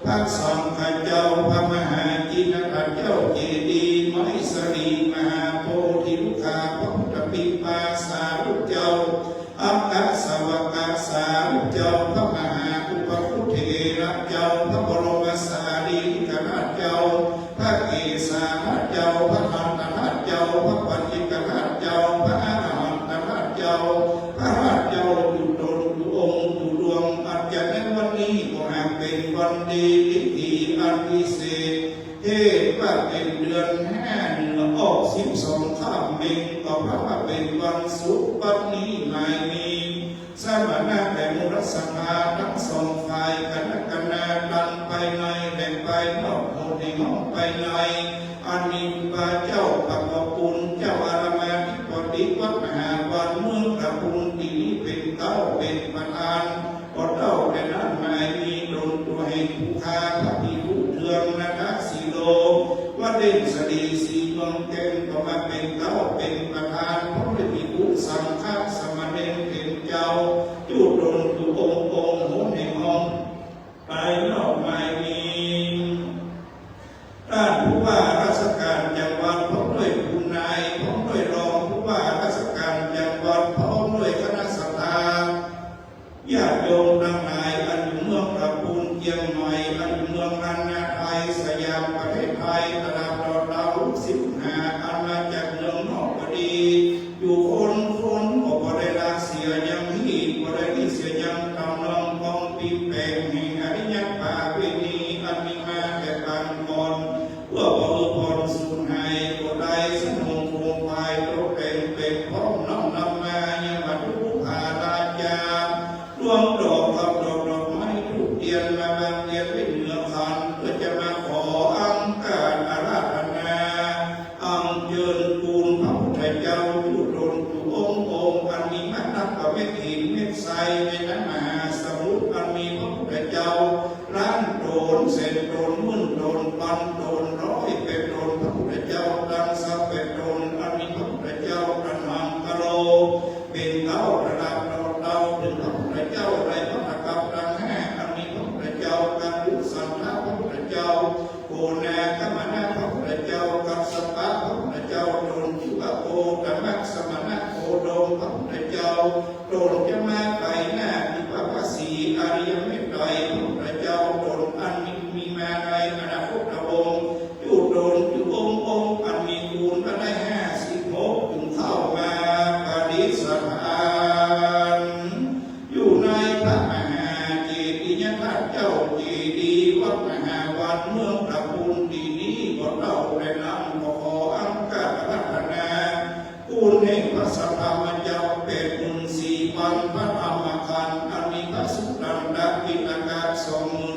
พระสังฆเจ้าพระมหาจินตเจ้าเจดีย์ไมสรีมหาโพธิลุกาพระพุทธปิปาสารุเจ้าอัคคสวกาสารุเจ้าพระมหาอุปพุทเทระเจ้าพระบรมสารีริกธาตุเจ้าพระเกศาเจ้าพระทันตธาตุเจ้าพระปัญญิกธาตุเจ้าพระอรหันตธาตุเจ้าพระราชเจ้าจุดโดนจุดองค์จุดดวงอาจจะในวันนี้ก็หากเป็นวันดีพิธีอันพิเศษเทศว่าเป็นเดือน 12ข้ามเมงก็พระว่าเป็นวันศุกร์วันนี้ไม่มีสมณะแต่มุรสภาทั้งสองฝ่ายคณะกรรมการไปในและไปนอกโหดในห้องไปในอันมีพระเจ้าปักปุลเจ้าอารามธิบดีวัดมหาวันเมืองกระปุลที่นี้เป็นเต้าเป็นประธานก็เต้าแต่นั้นไม่มีโดนตัวเห็นผู้ค้าพระพิรุเทืองนะคะสีโลว่าเด่นสดีสีเมืองเต็มก็มาเป็นเต้าเป็นประธานเพราะได้มีผู้สังฆาสมณเณรเป็นเจ้าจุดโดนตัวองค์หุ่นในห้องไปนอกไม่มีท่านผู้ว่าราชการจังหวัดพร้อมด้วยผู้นายพร้อมด้วยรองผู้ว่าราชการจังหวัดพร้อมด้วยคณะสภาญาติโยมทั้งหลายอันอยู่เมืองกระปุนเชียงใหม่อันอยู่เมืองรัตนไทยสยามประเทศไทยตลาดดาว15อันมาจากเมืองนอกก็ดีอยู่คนก็บ่ได้ลาเสียยังที่บ่ได้ที่เสียยังตำนองกองปีแปลงแห่งอริยภาเวณีอันมีมาแต่บางก่อนเพื่อบ่พรสูญหายก็ได้สนุนคงภายโตเป็นพร้อมน้อมนำมายังบรรลุภาราชาร่วมดอกกับดอกไม้ทุกเทียนมาบางเทียนเป็นเนื้อคันเพื่อจะมาขออังการอาราธนาอังเชิญปูนพระพุทธเจ้าจุดนจุองค์อันมีมัตตะเม็ดหินเม็ดทรายในน้ำมหาสมุทรอันมีพระพุทธเจ้าล้านโดนเศษโดนมื่นโดนปันโดนร้อยเป็นโดนพระพุทธเจ้าดังสัพเป็นโดนอันมีพระพุทธเจ้าประมังกะโลเป็นเต้าระดับเต้าถึงพระพุทธเจ้าไรพระกับดังแห่อันมีพระพุทธเจ้าการดุสันทะพระพุทธเจ้าโกนาคมนาพระพุทธเจ้ากับสปะพระพุทธเจ้าโดนจุบโกกัมักสมณะโคโดมพระพุทธเจ้าโดนจะมาไปหน้ามีพระภาษีอริยเมตไตรพระพุทธเจ้าโดนอันมีมาในอนาคตองค์จุโดนจุองค์อันมีคูณก็ได้56ถึงเข้ามาปฏิสัทธานอยู่ในพระมหาเจดีย์พระเจ้าเจดีย์วัดมหาวันเมืองกระปุนที่นี้ก็เราได้นำขออังการรัตนาคุณแห่งพระสัทธรรมเจ้าเป็นมุน4,000พระธรรมขันธ์อันมีพระสุตตันตปิฎกะ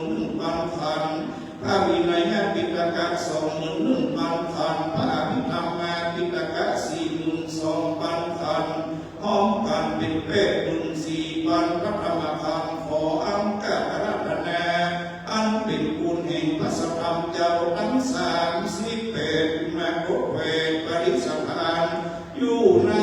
21,000 ขันธ์พระวินัยปิฎกะ21,000 ขันธ์พระอภิธรรมปิฎกะ42,000 ขันธ์พร้อมกันเป็น84,000พระธรรมขันธ์ขออังการรัตนาอันเป็นคุณแห่งพระสัทธรรมเจ้าทั้ง38มาโกเวทปริสัทธานอยู่ใน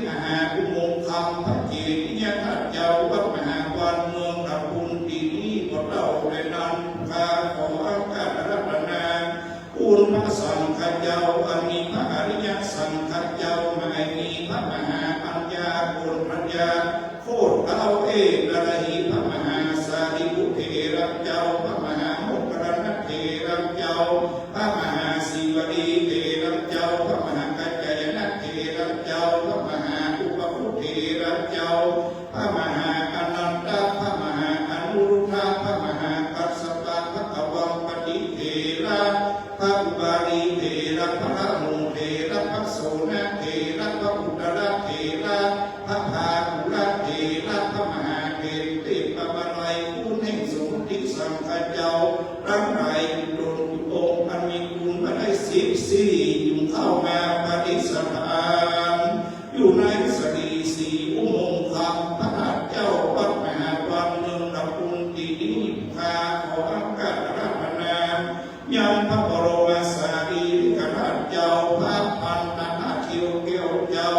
มหาอุโมงค์คำพระเจดีย์พระเจ้าวัดมหาวันเมืองกระปุนที่นี้ก็เราได้นำพาขออังการรัตนาคุณพระสังฆเจ้าอันมีพระอริยสังฆเจ้าไม่มีพระมหาปัญญาบุญปัญญาโคตรเต้าเอกระหิพระมหาสารีบุตรเถระเจ้าพระมหาโมคคัลลานะเถระเจ้าพระมหาศิวลีเถระเจ้าพระมหากัจจายนะเถระเจ้าพระมหาอุปคุเถระเจ้าพระมหาอนันตพระมหาอนุรุทธพระมหากัสสปะพระกวังปฏิเถระพระอุบาลีเถระพระโมเถระพระโสนเถระพระอุตระเถระพระภาคุระเถระพระมหาเถรเทพบาลัยคุณแห่งสมุติสังฆเจ้าร่างกายโดนองค์อันมีคุณมาได้14ยุงเข้ามาปฏิสัทธานอยู่ในสดีสีอุโมงค์คำพระราชเจ้าวัดมหาวันเมืองกระปุนที่นี้พาขออังการรัตนายังพระบรมสารีริกธาตุเจ้าพระพันธะเขียวเกี้ยวเจ้า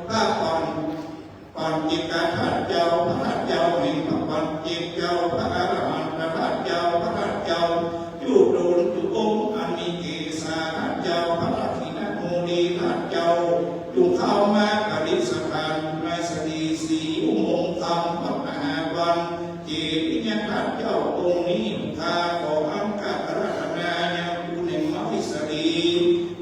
พระปัญจิกธาตุเจ้าพระเจ้าแห่งพระปัญจิกเจ้าพระอรหันตธาตุเจ้าพระเจ้าจุโดนจุองค์อันมีเกศาธาตุเจ้าพระทินโมนีธาตุเจ้าจุเข้ามาปฏิสัทธานในสดีสีอุโมงค์ธรรมพระมหาวันเจดีย์ธาตุเจ้าองค์นี้พาขออังการรัตนายังคุณแห่งมหิสดี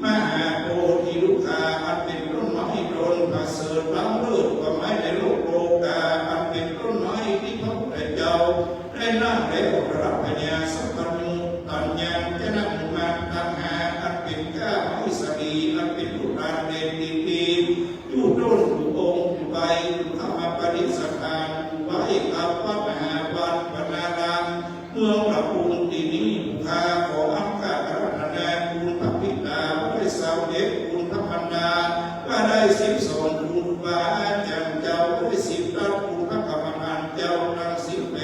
มหาโพธิลูกค้าอันเป็นต้นไม้โดนประเสริฐล้ำเลิศกว่าไม้ในโลกโลกาอันเป็นต้นไม้ที่พระพุทธเจ้าได้นั่งแล้วรับปัญญาสัพพัญญูตัญญังจะนำมาตัณหาอันเป็นก้ามหิสดีอันเป็นลูกหลานเด เด็จคุณพระพันดาก็ได้12คุณบาอาจารย์เจ้าได้10รัตคุณพระกรรมการเจ้าทั้ง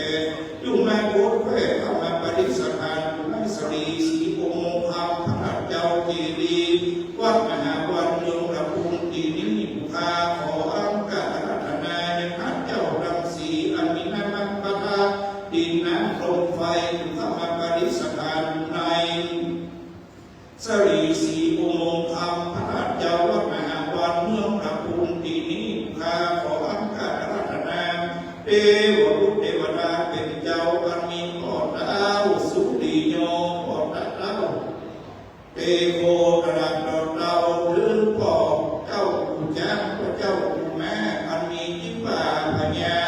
18จุงแม่โคตรเพื่อเข้ามาปฏิสถานในสรีสีองค์ธรรมพระเจ้าเจดีย์วัดมหาวันเมืองระพุนที่นี้ผู้ข้าขออังการรัตนาในพระเจ้ารังสีอันมีน้ำมันประทาดินน้ำลมไฟเข้ามาปฏิสถานในสรีสีองค์ธรรมพระเจ้าวัดมหาวันเมืองระพุนที่นี้ผู้ข้าขออังการรัตนาเทวบุตรเทวดาเป็นเจ้าอันมีพ่อดาวสุริโยพ่อดาวเตโกกระดับดาวหรือพ่อเจ้าผู้จ้างพระเจ้าผู้แม่อันมีจิบาพญา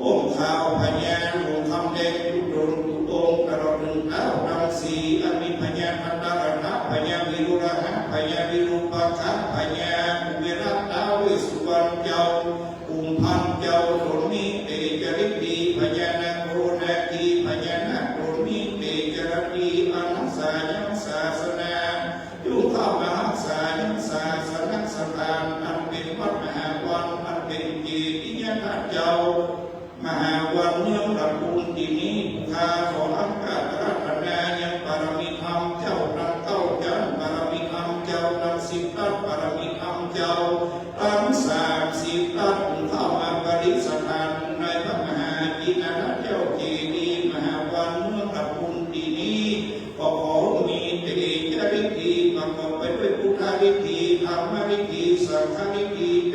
องค์ข้าวพญาหลวงคำเด็กทุดนทุองค์กระดึงเท้าดังสีอันมีพญาพันดาระพญาวิรุฬหะพญาวิรุปะคะพญาอุเบรัตดาววิสุวรรณเจ้าอุมพันเจ้าโดมีเตจริตีพญานาโคนาทีพญานาโดมีเตจรตีอนัสสายังศาสนายุข้ามหาสายังศาสนสถานอันเป็นวัดมหาวันอันเป็นเจดีย์พระเจ้ามหาวันเมืองระพุนที่นี้ผู้ข้าขออังการรัตนายังบารมีธรรมเจ้าดังเต้าจันบารมีธรรมเจ้าดัง10รัตบารมีธรรมเจ้าทั้ง30รัตเข้ามาปฏิสถานในพระมหาจินดาเจ้าเจดีย์มหาวันเมืองระพุนที่นี้ก็ขอมีเตจริตีประกอบไปด้วยพุทธฤทธิธรรมฤทธิสังฆฤทธิเท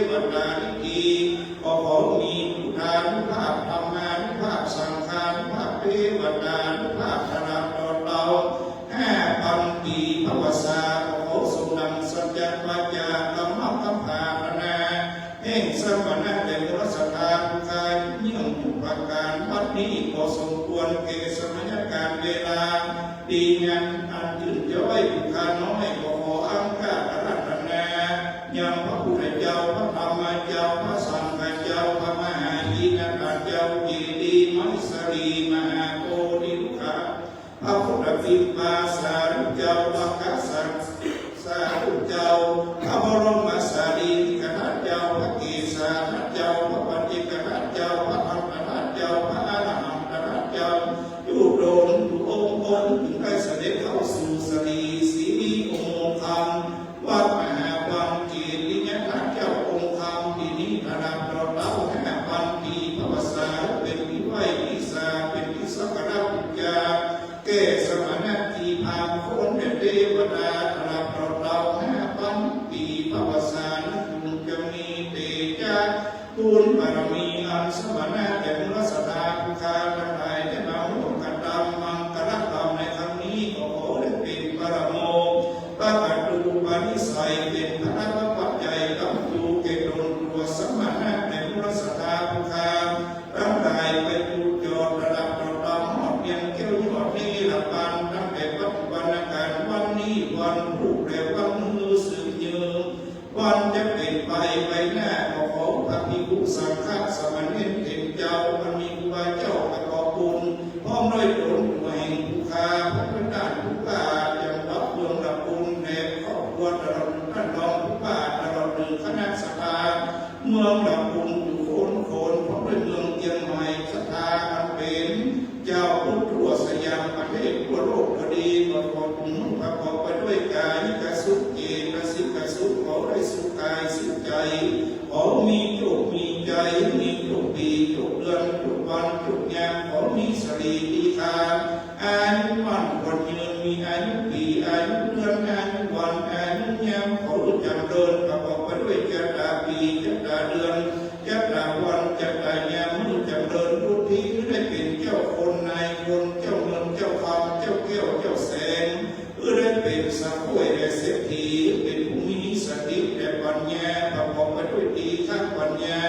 วดาฤทธิก็ขอมีพุทธานุภาพธรรมานุภาพสังฆานุภาพเทวดานุภาพธนาตนเรา5,000 ปีพระวสาขอสมนังสัจจวัจจากรรมกัมภาพนาแห่งสมณะเดชรัสธาภูกายเนื่องทุกประการวัดนี้ก็สมควรแก่สมัยการเวลาดีงามอันยืนย้อยผู้ข้าน้อยก็ขออังการรัตนายังพระพุทธเจ้าพระธรรมเจ้าพระสังฆเจ้าพระมหายินดาเจ้าเจดีย์มัสรีมหาโพธิลุกะพระพุทธวิปัสสารุเจ้าพระกัสสะสารุเจ้าพระบรมสารีริกธาตุเจ้าพระเกศาธาตุเจ้าพระปัญจกธาตุเจ้าพระธรรมธาตุเจ้าพระอรหันตธาตุเจ้าอยู่โดนทุกองค์ถึงได้เสด็จเข้าสู่สรีสีองค์ธรรมวัดมหาวันเจดีย์พระเจ้าองค์ธรรมที่นี้ระดับเรา5,000 ปีพระวสาเป็นที่ไหวที่สาเป็นที่สักการะบูชาแก่สมณะที่พาคนเทวดาระดับเรา5,000 ปีพระวสานั้นคุณจะมีเตจาบุญบารมีอันสมณะแก่มุสธาภูคาทั้งหลายได้มาร่วมกันทำมังคลกรรมในครั้งนี้ก็ขอได้เป็นปรโมกข์ประกาศดูปณิสัยเป็นพระปัจจัยกำจูเกตนตัวสมณะแก่มุสธาภูคาทั้งหลายไปดูจอระดับเราหอดเพียงเกี่ยวยอดนี้ละปันตั้งแต่ปัจจุบันการวันนี้วันรูปและวันมือสืบเยือวันจะเป็นไปหน้าขอพระภิกขุสังฆสมณเณรเห็นเจ้ามันมีครูบาเจ้าประกอบบุญพร้อมด้วยผลแห่งผู้ค้าพระพุทธานผู้ค้ายังรับเมืองรับบุญแด่ครอบครัวตลอดท่านรองผู้ค้าตลอดหนึ่งคณะสภาเมืองรับบุญอยู่โคนพร้อมด้วยเมืองเชียงใหม่สถาอันเป็นเจ้าพุทธทั่วสยามประเทศทั่วโลกก็ดีประกอบไปด้วยกายกสุขเจตสิกสุขขอได้สุขกายสุขใจขอมีโชคมีใจมีโชคปีโชคเดือนโชควันโชคยามขอมีสรีดีคาอายุวันวันยืนมีอายุปีอายุเดือนอายุวันอายุยามขอรู้จักเดินประกอบไปด้วยจักราปีจักราเดือนจักราวันจักรายามรู้จักเดินรู้ที่ได้เป็นเจ้าคนนายคนเจ้าเงินเจ้าคำเจ้าแก้วเจ้าแสงได้เป็นสัพพะและเศรษฐีเป็นผู้มีสติและปัญญาประกอบไปด้วยดีขั้นปัญญา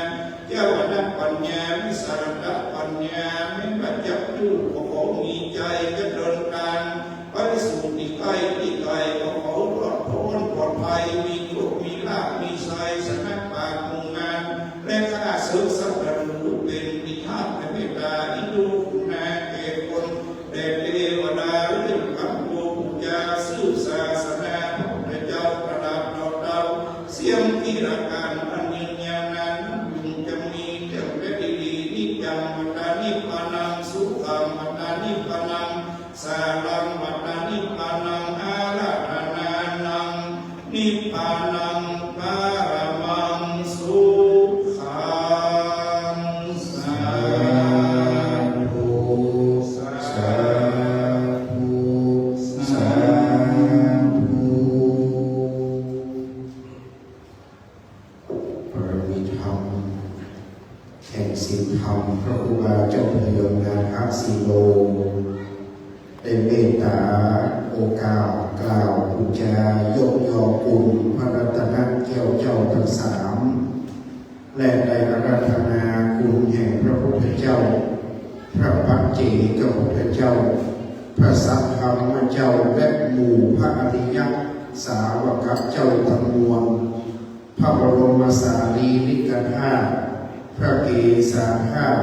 เจ้าอนัตปัญญาวิสารตปัญญาไม่บัจจับอยู่ก็ขอมีใจจะเดินการไปสู่ที่ใกล้ก็ขอปลอดพ้นปลอดภัยมีโชคมีลาภมีชัยชนะปากมุ่งงานและข้าศึกสัพพะรู้เป็นนิทานและเมตตาอินดูคุณนาแก่คนแด่เทวดาเรื่องคำโก ยาสืบศาส พานังปารมังสุขังสาธุสาธุสาธุปรมิธรรมแห่งศีลธรรมพระครูบาเจ้าพยมนาคสีโลได้เมตตาโอกาสกล่าวบูชายกย่อคุณพระรัตนแก้วเจ้าทั้งสามและได้อาราธนาคุณแห่งพระพุทธเจ้าพระปัจเจกพุทธเจ้าพระสัทธรรมเจ้าและหมู่พระอริยสาวกเจ้าทั้งมวลพระบรมสารีริกธาตุพระเกศาธาตุ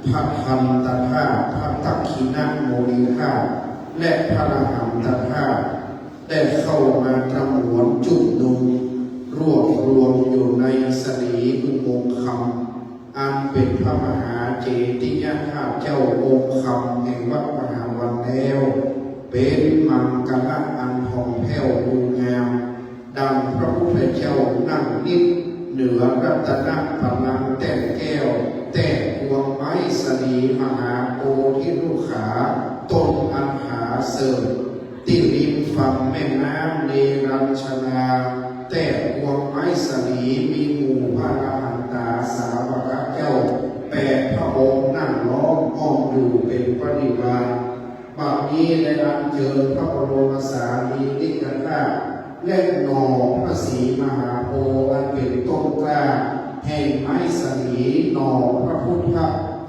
พระพันตธาตุพระตักขิณโมลีธาตุและพระรหันตธาตุได้เข้ามาตรมวนจุดนุมรวบรวมอยู่ในสรีอุโมงค์คำอันเป็นพระมหาเจติยธาตุเจ้าองค์คำแห่งวัดมหาวันแล้วเป็นมังกรอันผ่องแผ้วดูงามดังพระพุทธเจ้านั่งนิ่งเหนือรัตนพลังแต่แก้วแต่พวงไม้สรีมหาโพธิลูกขาต้นอันหาเสริมติริมฝั่งแม่น้ำเนรัญชนาแต่พวงไม้สรีมีหมู่พระอรหันตาสาวกเจ้า8 พระองค์นั่งล้อมอ้อมอยู่เป็นปริวารบัดนี้ได้อัญเชิญพระบรมสารีริกธาตุและหน่อพระศรีมหาโพธิ์อันเป็นต้นกล้าแห่งไม้สรีหน่อพระพุทธ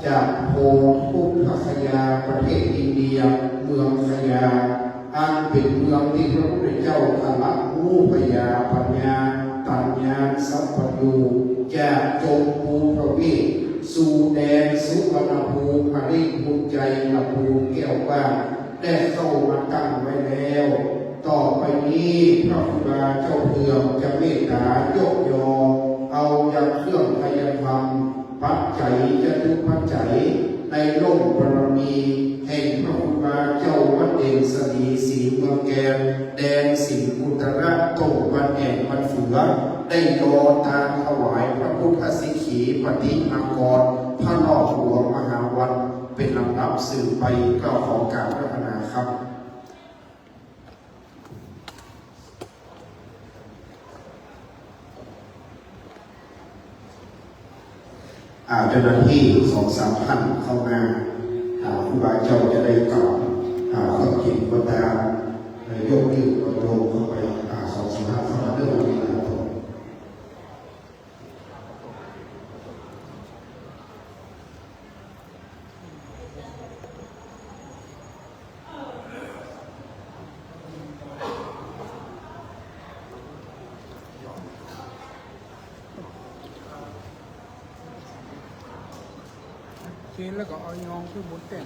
จากโพธิ์พุทธคยาประเทศอินเดียเมืองคยาอันเป็นเมืองที่พระพุทธเจ้าขลักมูพยาปัญญาตัญญาสัพพยูจากจงภูพระวิสู่แดนสุวรรณภูมิพริภูมิใจละภูมิแก้วบ้านได้เข้ามาตั้งไว้แล้วต่อไปนี้พระครูบาเจ้าเพื่อมจะเมตตายกยอเอาอย่างเครื่องพยธรรมปัจจัยจะทุกปัจจัยในร่มบารมีแห่งพระครูบาเจ้าวัดเด่นสรีศรีเมืองแกนแดนสิงห์อุตระโตวันแห่งวันเฟือได้ยอตามถวายพระพุทธสิกขีปฏิมากรพระนอกหลวงมหาวันเป็นลำดับสืบไปก็ขอการพัฒนาครับเจ้าหน้าที่2-3 ท่านเข้ามาครูบาเจ้าจะได้กล่าวความจริงก็ตามยกนิ้วโยงเข้าไป2-3 ท่านเข้ามาเรื่องนี้นะครับเคนแล้วก็เอายองขึ้นบนแต่ง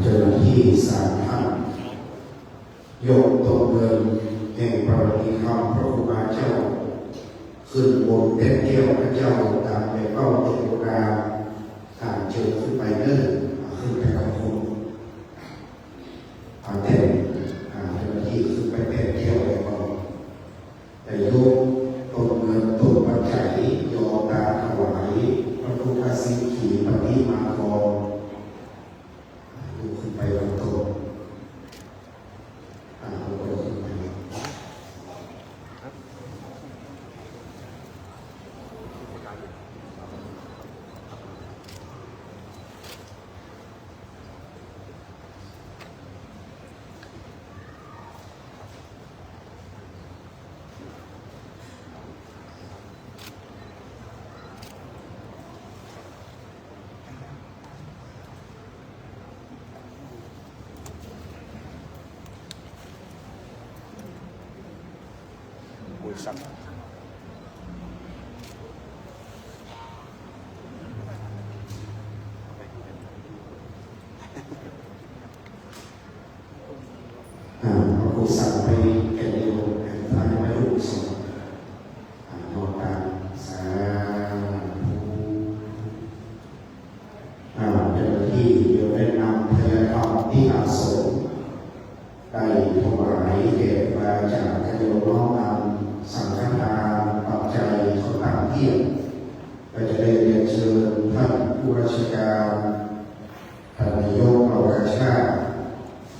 เจ้าหน้าที่3 ท่านยกตนเงินแห่งปรมีธรรมพระครูบาเจ้าขึ้นบนแท่นแก้วพระเจ้าตามแบบเป้าเทวดาเชิญขึ้นไปเนิ่นขึ้นไปกับคุณแท่นเจ้าหน้าที่ขึ้นไปแท่นแก้วไปก่อนแต่ยกตนเงินตนปัจจัยยอตาถวายพระพุทธสิกขีปฏิมากรขึ้นไปบนโต๊ะขึ้นไป คุยสักพระครูสั่งไปแก่เดียวแห่งพระยาลูกสงนอนตามสาธุเจ้าหน้าที่เดี๋ยวได้นำพยาธรรมที่อาสมได้ถวายแก่พระจากกระโยมน้อมนำสังฆทานปัจจัยของต่างเที่ยงก็จะได้เรียนเชิญท่านผู้ราชการท่านนายกเหล่ากาชาติ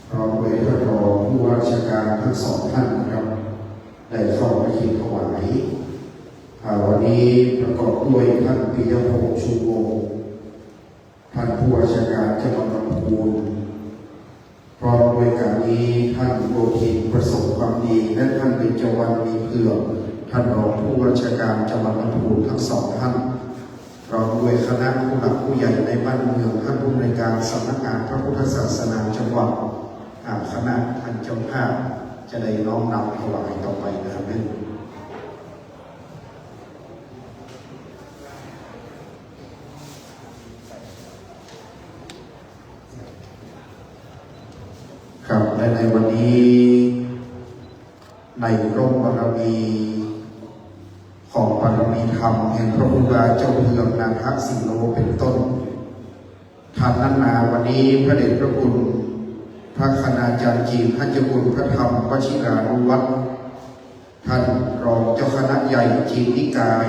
พร้อมด้วยท่านรองผู้ว่าราชการทั้งสองท่านนะครับได้เข้าพิธีถวายวันนี้ประกอบด้วยท่านปิยพงษ์ชูวงศ์ท่านผู้ว่าราชการจังหวัดลำพูนพร้อมด้วยการนี้ท่านโบทินประสบความดีและท่านเบญจวรรณมีเผือกท่านรองผู้ว่าราชการจังหวัดลำพูนทั้งสองท่านพร้อมด้วยคณะผู้หลักผู้ใหญ่ในบ้านเมืองท่านผู้อำนวยการสำนักงานพระพุทธศาสนาจังหวัดคณะท่านเจ้าภาพจะได้น้อมนำถวายต่อไปนะครับครับและในวันนี้ในร่มบารมีของบารมีธรรมแห่งพระพุทธเจ้าเมืองนาคสิโลเป็นต้นท่านนั้นมาวันนี้พระเดชพระคุณพระคณาจารย์จีนท่านเจ้าคุณพระธรรมวชิรานุวัตรท่านรองเจ้าคณะใหญ่จีนนิกาย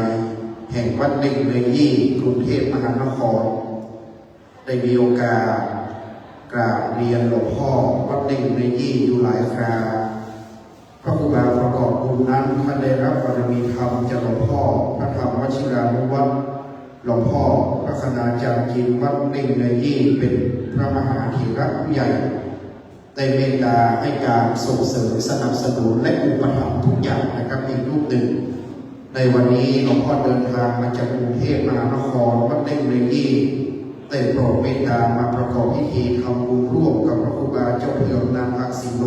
แห่งวัดเล่งเรยี่กรุงเทพมหานครได้มีโอกาสกราบเรียนหลวงพ่อวัดเล่งเรยี่อยู่หลายคราพระครูบาประกอบบุญนั้นท่านได้รับบารมีธรรมจากหลวงพ่อพระธรรมวชิรานุวัตรหลวงพ่อพระคณาจารย์จีนวัดเล่งเรยี่เป็นพระมหาเถระผู้ใหญ่ได้เมตตาให้การส่งเสริมสนับสนุนและอุปถัมภ์ทุกอย่างนะครับอีกรูปหนึ่งในวันนี้หลวงพ่อเดินทางมาจากกรุงเทพมหานครวัดเล่งเรยี่ได้โปรดเมตตามาประกอบพิธีทำบุญร่วมกับพระครูบาเจ้าเผือกนาคสิโล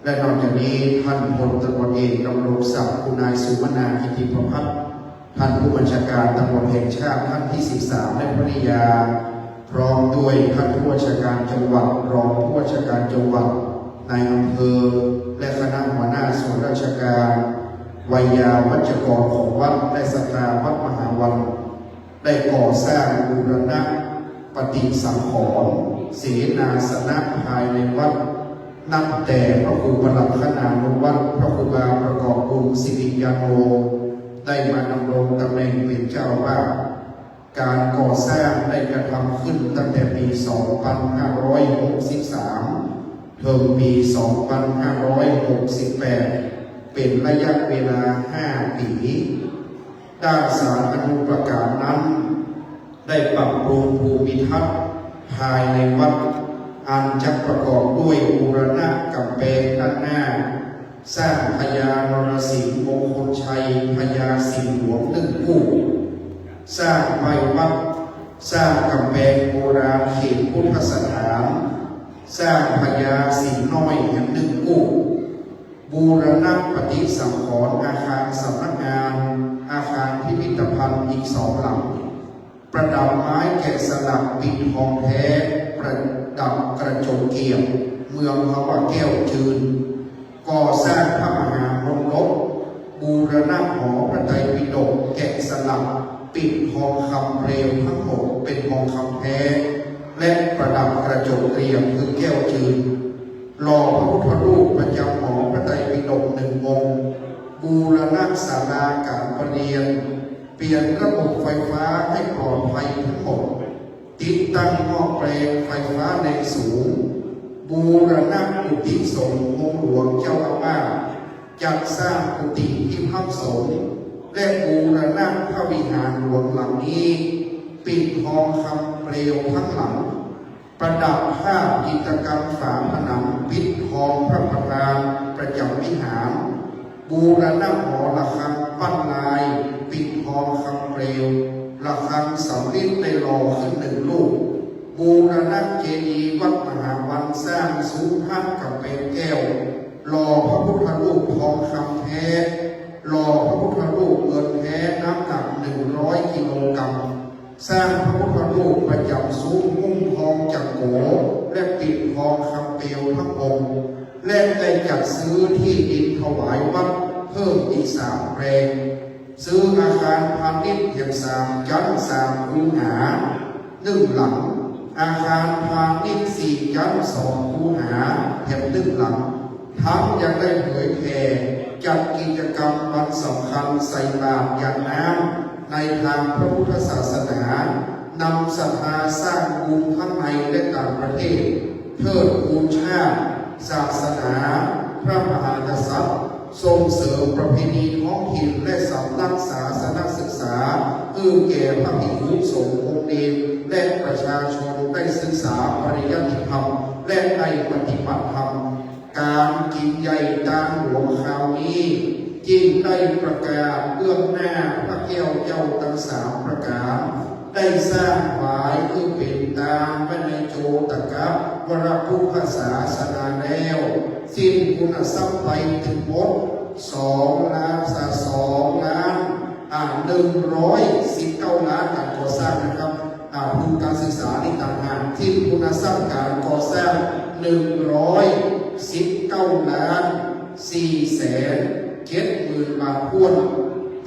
และนอกจากนี้ท่านพลตำรวจเอกดำรงศักดิ์คุณนายสุวรรณาอิทธิประภัสท่านผู้บัญชาการตำรวจแห่งชาติท่านที่13และภริยาพร้อมด้วยท่านผู้ว่าราชการจังหวัดรองผู้ว่าราชการจังหวัดนายอำเภอและคณะหัวหน้าส่วนราชการวัยยาวัจกรของวัดและศรัทธาวัดมหาวันได้ก่อสร้างบูรณะปฏิสังขรณ์เสนาสนะภายในวัดนับแต่พระครูประหลัดคณานุวัตรพระครูบาประกอบบุญสิริยาโนได้มาดำรงตำแหน่งเป็นเจ้าอาวาสการก่อสร้างได้กระทำขึ้นตั้งแต่ปี 2563 ถึงปี 2568 เป็นระยะเวลา 5 ปีด้านสาธารณูปการนั้นได้ปรับปรุงภูมิทัศน์ภายในวัดอันจะประกอบด้วยบูรณะกำแพงด้านหน้าสร้างพญานรสิงห์มงคลชัยพญาสิงห์หลวง1 คู่สร้างไม้วัดสร้างกำแพงโบราณเขตพุทธสถานสร้างพญาสิงห์น้อยแห่ง1 คู่บูรณะปฏิสังขรณ์อาคารสำนักงานอาคารพิพิธภัณฑ์อีก2 หลังประดับไม้แกะสลักปิดทองแท้ประดับกระจกเกียรติเมืองพระว่าแก้วจืนก่อสร้างพระมหามงคลบูรณะหอพระไตรปิฎกแกะสลักปิดทองคำเปลวทั้งหมดเป็นทองคำแท้และประดับกระจกเกลียมคือแก้วจืนหล่อพระพุทธรูปประจำหอพระไตรปิฎก1 องค์บูรณะศาลาการประเรียนเปลี่ยนระบบไฟฟ้าให้ปลอดภัยทั้งหมดติดตั้งหม้อแปลงไฟฟ้าแรงสูงบูรณะกุฏิสงฆ์องค์หลวงเจ้าอาวาสจัดสร้างกุฏิที่พักสงฆ์และบูรณะพระวิหารหลวงหลังนี้ปิดทองคำเปลวทั้งหลังประดับภาพจิตรกรรมฝาผนังปิดทองพระประธานประจำวิหารบูรณะหอระฆังปั้นลายปิดทองคำเปลวระฆังสำริดได้หล่อขึ้น1 ลูกบูรณะเจดีย์วัดมหาวันสร้างสูงพระกำแพงแก้วหล่อพระพุทธรูปทองคำแท้ หล่อพระพุทธรูปเงินแท้น้ำหนัก100 กิโลกรัมสร้างพระพุทธรูปประจำซุ้มหุ้มทองจักโกและปิดทองคำเปลวทั้งองค์และได้จัดซื้อที่ดินถวายวัดเพิ่มอีก3 แปลงซื้ออาคารพาณิชย์แห่ง3 ชั้น3 คูหา1 หลังอาคารพาณิชย์4 ชั้น2 คูหาแห่ง1 หลังทั้งยังได้เผยแผ่จัดกิจกรรมวันสำคัญใส่บาตรยามน้ำในทางพระพุทธศาสนานำศรัทธาสร้างบุญทั้งในและต่างประเทศเทิดทูนชาติศาสนาพระมหากษัตริย์ส่งเสริมประเพณีท้องถิ่นและสำนักศาสนศึกษาเพื่อแก่พระภิกษุสงฆ์องค์เองและประชาชนได้ศึกษาปริยัติธรรมและได้ปฏิบัติธรรมการกินใหญ่ตามหลวงคราวนี้จึงได้ประกาศเบื้องหน้าพระแก้วเจ้าทั้ง3 ประการได้สร้างหวายคือเป็นตามพระในโจตกะวรพุทธศาสนาแล้วสิ้นคุณทรัพย์ไปถึงหมด2 ล้าน2 ล้าน119 ล้านการก่อสร้างนะครับทุนการศึกษาในต่างหากที่คุณทรัพย์การก่อสร้าง119 ล้าน470,000 บาทพวน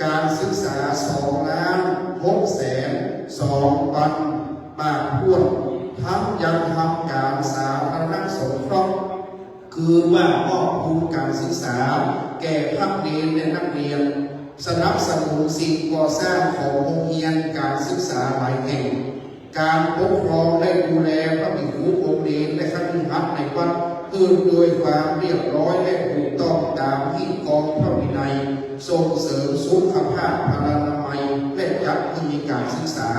การศึกษา2 ล้าน602,000 บาทพวนทั้งยังทำการสาธารณสงเคราะห์คือว่ามอบทุนการศึกษาแก่นักเรียนและนักเรียนสนับสนุนสิ่งก่อสร้างของโรงเรียนการศึกษาหลายแห่งการปกครองและดูแลพระภิกษุองค์เรียนและคฤหัสถ์ในวัดคือโดยความเรียบร้อยและถูกต้องตามที่กองพระวินัยส่งเสริมสุขภาพพลานามัยและจัดให้มีการศึกษา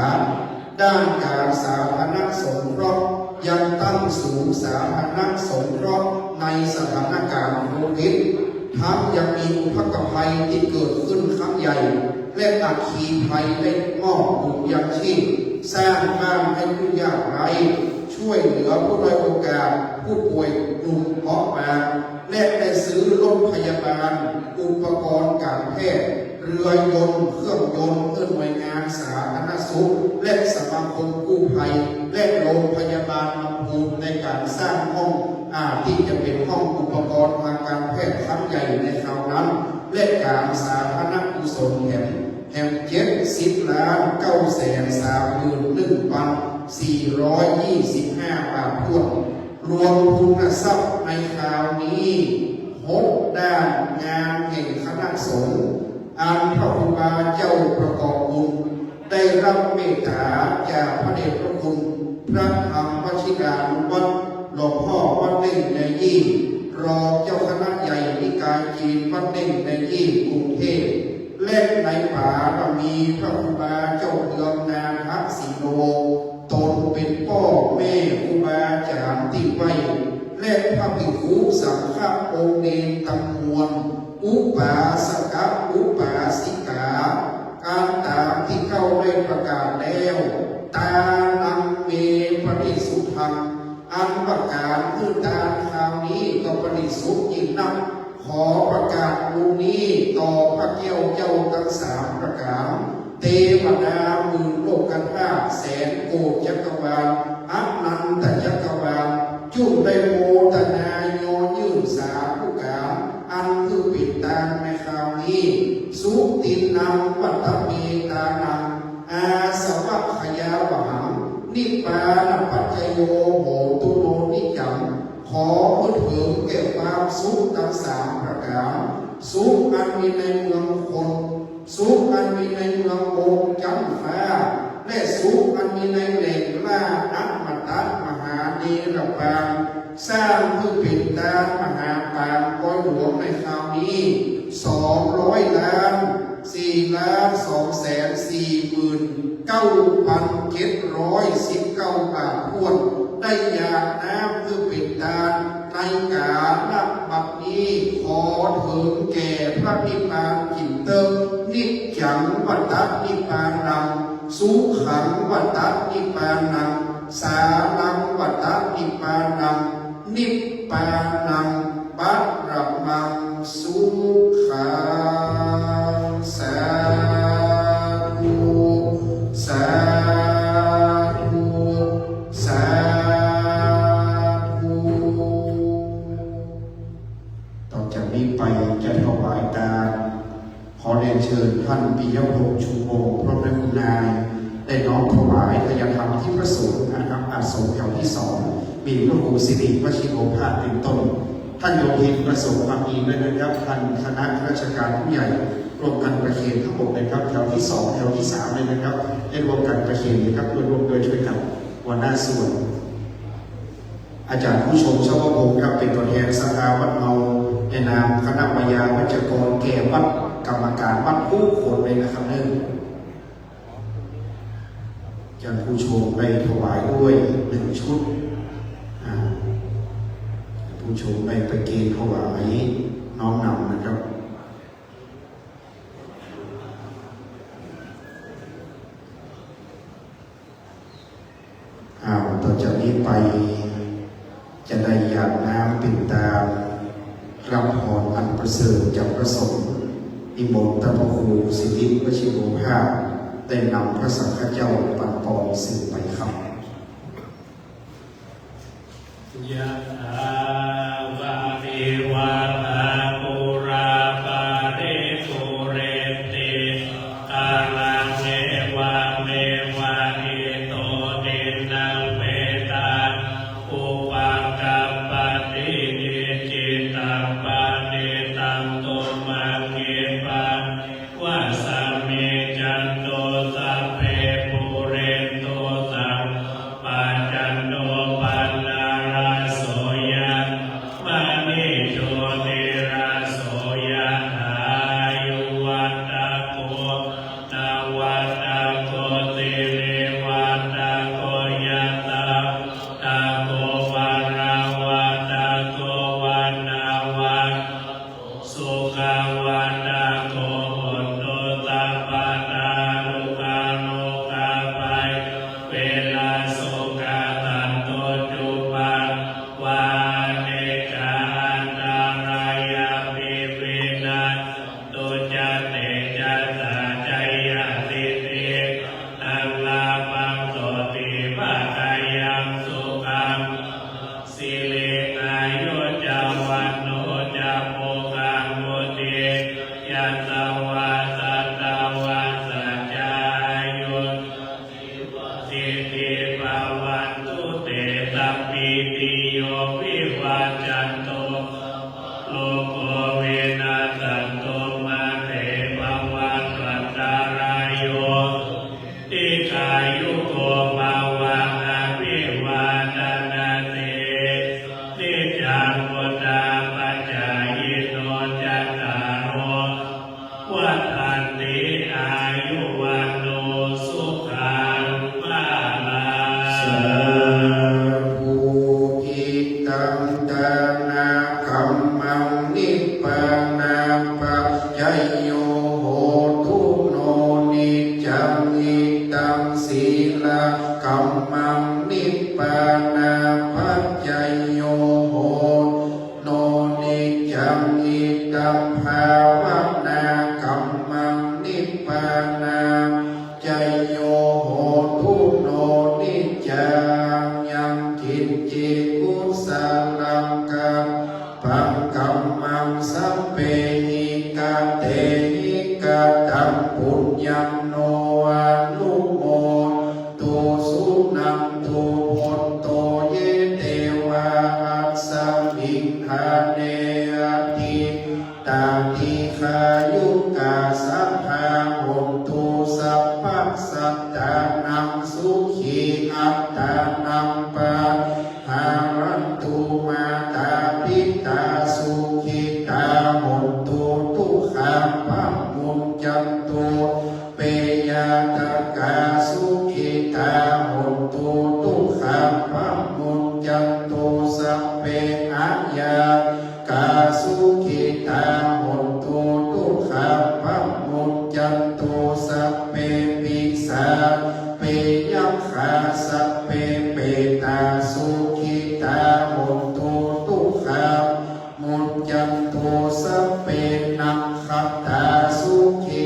ด้านการสาธารณสงเคราะห์ยังตั้งศูนย์สาธารณสงเคราะห์ในสถานการณ์โควิดทั้งยังมีอุทกภัยที่เกิดขึ้นครั้งใหญ่และอัคคีภัยได้มอบถุงยางชีพสร้างบ้านให้ผู้ยากไร้ช่วยเหลือผู้ด้อยโอกาสผู้ป่วยกลุ่มเปราะบางและได้ซื้อรถพยาบาลอุปกรณ์การแพทย์เรือยนต์เครื่องยนต์เพื่อหน่วยงานสาธารณสุขและสมาคมกู้ภัยและโรงพยาบาลลำพูนในการสร้างห้องที่จะเป็นห้องอุปกรณ์ทางการแพทย์ครั้งใหญ่ในคราวนั้นและการสาธารณกุศลแห่ง70,931,425 บาททั่วรวมทุนทรัพย์ในคราวนี้6 ด้านงานแห่งคณะสงฆ์อันพระครูบาเจ้าประกอบบุญได้รับเมตตาจากพระเดชพระคุณพระธรรมวชิรานุวัตรหลวงพ่อวัดเล่งในยี่รองเจ้าคณะใหญ่นิกายจีนวัดเล่งในยี่กรุงเทพและในป่าก็มีพระครูบาเจ้าเมืองนาทักษิโนตนเป็นพ่อแม่ครูบาอาจารย์ที่ไว้และพระภิกษุสังฆองค์เนรตำมวลอุปาสกอุปาสิกาการตามที่เข้าได้ประกาศแล้วตานังเมปฏิสุทังอันประกาศคือตาคราวนี้ก็ปฏิสุทธิ์ยิ่งนักขอประกาศบุญนี้ต่อพระแก้วเจ้าทั้ง3 ประการเทวดาหมื่นโลกธาตุแสนโกฏจักรวาลอนันตจักรวาลจุดได้โมทนายอยื่นสาธุการอันคือปิดตาในคราวนี้สุตินังปัตตมีตานังอาสวัคยาวหังนิพพานปัจจโยโหตุโนนิจังขอพึ่งถึงแก่ความสุขทั้ง3 ประการสุขอันมีในเมืองคนสุขอันมีในเมืองโองจันฟ้าและสุขอันมีในแหล่งล่าอัมมตะมหาเนรปางสร้างเพื่อเป็นตามหาปางก้อยหลวงในคราวนี้200 ล้าน4,249,719 บาทพวนได้ยาน้ำเพื่อเป็นตาในการนับบัดนี้ขอถึงแก่พระนิพพานจิตเติมนิจจังวัฏฏนิพพานังสุขังวัฏฏนิพพานังสานังวัฏฏนิพพานังนิพพานังปัตรมังสุขัง สาธุสาธุสาธุต่อจากนี้ไปจะถวายการขอเรียนเชิญท่านปิยพงษ์ชูวงศ์พร้อมด้วยคุณนายได้น้อมถวายทายธรรมที่พระสงฆ์นะครับอาสงฆ์แถวที่สองมีพระครูสิริวชิโรภาสเป็นต้นท่านโยมประสงค์ความดีด้วยนะครับท่านคณะราชการผู้ใหญ่ร่วมกันประเคนทั้งหมดนะครับแถวที่สองแถวที่สามเลยนะครับได้ร่วมกันประเคนนะครับร่วมโดยช่วยกันหัวหน้าส่วนอาจารย์ผู้ชมชาวพงศ์ครับเป็นตัวแทนสภาวัดเมาในนามคณะวิทยาวัจกรแก่วัดกรรมการวัดผู้คนเลยนะครับเนื่องอาจารย์ผู้ชมไปถวายด้วย1 ชุดผู้ชมไปประเคนถวายน้อมนำนะครับต่อจากนี้ไปจะได้หยาดน้ำเป็นตามรับพรอันประเสริฐจากพระสงฆ์นิมนต์ท่านพระครูสิริวชิโรภาสได้นำพระสังฆเจ้าปันปอนสื่อไปครับยะถาวะริวะหาปุราปาริปุเรนติกาลังเอวะเมวะอิโตตินังเปตาอุปกัปปติอิจิตังปฏิตังตุมังเกปังวะสัมมิจันโตสัพเพปุเรนโตสัมปจันโตปันนาราโสยะมณิโชติราโสยะอายุวัตตะโกนาวัตตะโกติเลวัตตะโกยะตาตะโกวาราวัตตะโกวันนาวัตสุขวัตตะโกอุตโตตัปปะตาลุกาโลกาภัยเวลาสุขตันโตจุปันวาเนกาอันตรายาปิวินัสตุจเตจัตตาใจยติติตังลาปังโสติภะกายังสุขังสิริอายุจาวันโนจาโภคังมุติยัตตวาสัตตวาสัจจายุสิทธิภาวันตุเตตัมปิติโยวิวัจจันโตโลโกเวนัสสันโตมาเตภวันตัตตารายโยติกายุโกภาวังอภิวาทนาเตนิจังวุตาปัจจายโนจัตตารโอวัฏฏันติอายุวันโนสุขังภาลั สาง ธุอิตังตานาคัมมังนิพพานาปัจจยโยโหตุโนนิจังอิตังศีลาคัมมังนิพพานาปัจจยโยโหโนนิจังอิตังภาวนาคัมมังนิพพานาจยโยโหตุโนนิจังยังกินจิกุสาลังกาปังกัมมังสัพเพหิกาเตหิกาตังปุญญังโนอนุโมตุสุนันตุโหนโตเยเตวะอัสสมิงหาเนอติตาติขายุกาสัพพาโหนตุสัพพัสสัตตานังสุขีอัตตานังปะหารันตุมาตาปิตาสุขิตาโหนตุทุกขาปัมมุญจันตุเปยาตกาสุขิตาโหนตุทุกขาปัมมุญจันตุสัพเพอัญญากาสุขิตาโหนตุทุกขาปัมมุญจันตุสัพเพปิสาเปยัมขาสัพเพเปตาสุขิตาโหนตุทุกขามุญจันตุสัพเพนังคัตตาสุขิ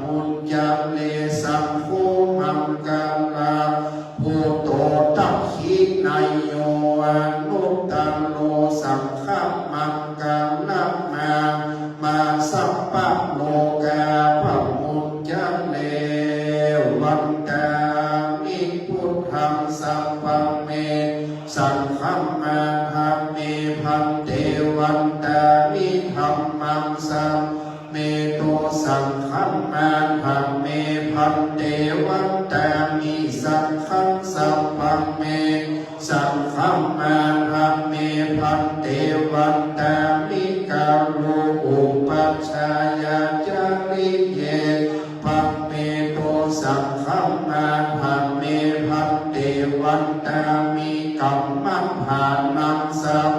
มุญญาเลสังโฆมังกาลาภูโตตักขินายโยอนุตตโลสังฆมังกาลมาสัพพะโลกาภมุญญาเลวันตามิพุทธังสัพพเมสังฆมาธัมเมพันเตวันตามิธัมมังสัมเมโตสังฆมาธัมเมพันเตวันตามิสังฆสัพพเมสังฆมาธัมเมพันเตวันตามิกาโลอุปัชฌายาจาริเยพัมเมโตสังฆมาธัมเมพันเตวันตามิกัมมัฏฐานังสัพ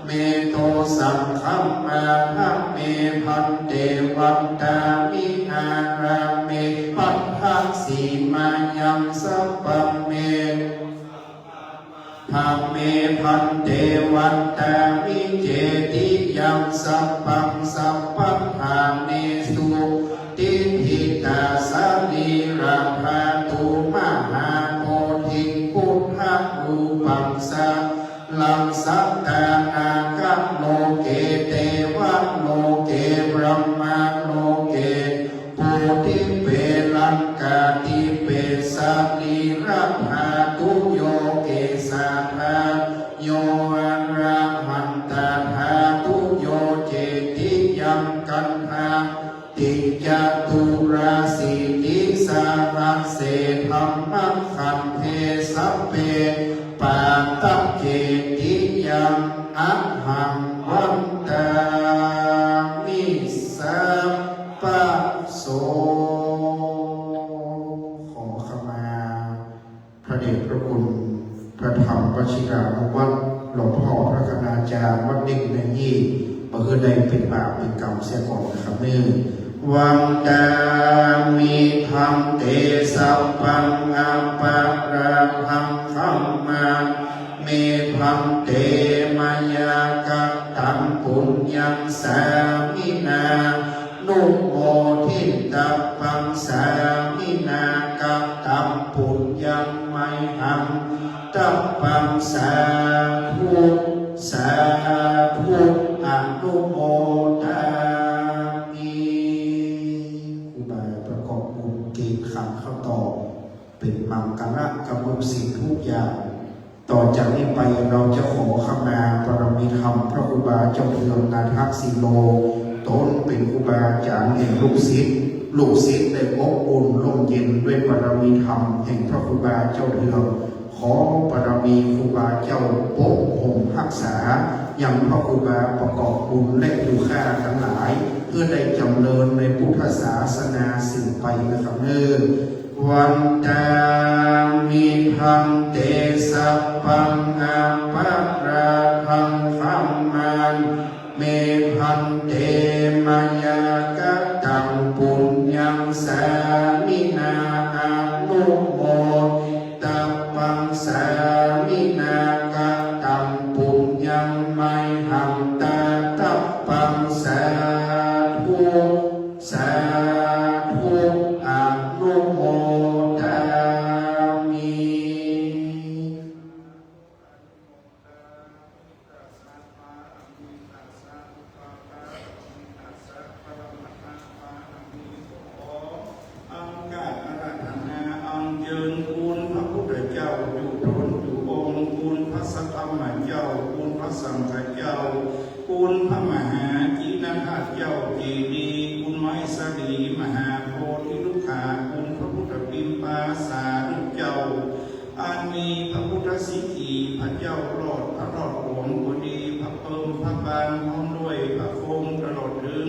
เมโตสังฆมาธัมเมพันเตวันตามิอาราเมปัฏฐังสีมายังสัพพเมธัมเมพันเตวันตามิเจติยังสัพพังสัพพัทธาเนสุติหิตาสาลีราภาตุมหาโพธิพุทธรูปังสังลังสัตตานาคัมโลเกเตวะโลเกบรมมาโลเกปุถิเปลังกาติเปสาลีราภาตุโยเกสาภาโยอาราหันตาภาตุโยเจติยังกันหาติจตุราสีติสารังเสธรรมังขันเทสัพเพปาตะเจติยังอัฏหังวันตามิสัพพะโสขอขมาพระเดชพระคุณพระธรรมวชิรานุวัตรหลวงพ่อพระคณาจารย์วัดเด็กในยี่เพื่อได้เป็นบาปเป็นกรรมเสียก่อนนะครับเนื่องวังตามิธรรมเตสัพพังอาปาราพังคัมมาเมพังเตมายากตังปุญญังสามินานุโมทิตัพพังสามินากัตตัมปุญญังไมหังตัพพังสาธุสาธุอนุโมทามิครูบาประกอบบุญเก่งขันเข้าต่อเป็นมังกรกับบุญสิ่งทุกอย่างต่อจากนี้ไปเราจะขอขมาปรมีธรรมพระครูบาเจ้าเทืองนาทักษิโลต้นเป็นครูบาอาจารย์แห่งลูกศิษย์ได้อบอุ่นร่มเย็นด้วยปรมีธรรมแห่งพระครูบาเจ้าเทืองขอปรมีครูบาเจ้าปกห่มรักษายังพระครูบาประกอบบุญและดูค่าทั้งหลายเพื่อได้จำเริญในพุทธศาสนาสืบไปนะครับวันตามิพังเตสัพพังอาปาราพังคัมมันเมพันเตมายากตังปุญญังสามินาอานุโมตัพพังสามินากตังปุญญังไมหังตาตัพพังสาธุสาธุอนุโมทามิ สังฆเจ้าคุณพระมหาจีนันทเจ้าเจดีคุณไม้สรีมหาโพธิลูกขาคุณพระพุทธปิมปาสาธุเจ้าอันมีพระพุทธสิทธิพระเจ้ารอดพระรอดหลวงพอดีพระเพิ่มพระบางพร้อมด้วยพระโคมตลอดถึง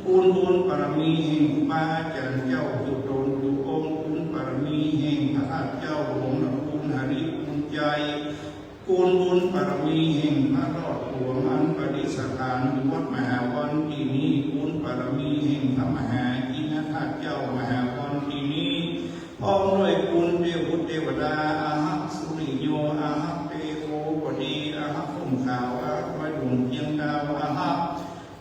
คุณบุญปรมีแห่งบาจันเจ้าจุดนจุองคุณปรมีแห่งพระธาตุเจ้าหลวงคุณหริคุณใจคุณบุญปรมีแห่งพระรอดหลวงอันประดิษฐานวัดมหาวันที่นี้คุณปรมีแห่งพระมหาอินทราชเจ้ามหาวันที่นี้พร้อมด้วยคุณเทวบุตรเทวดาอาหักสุริโยอาหักเตโกบดีอาหักพุ่มขาวอาหักไว้หลวงเพียงดาวอาหัก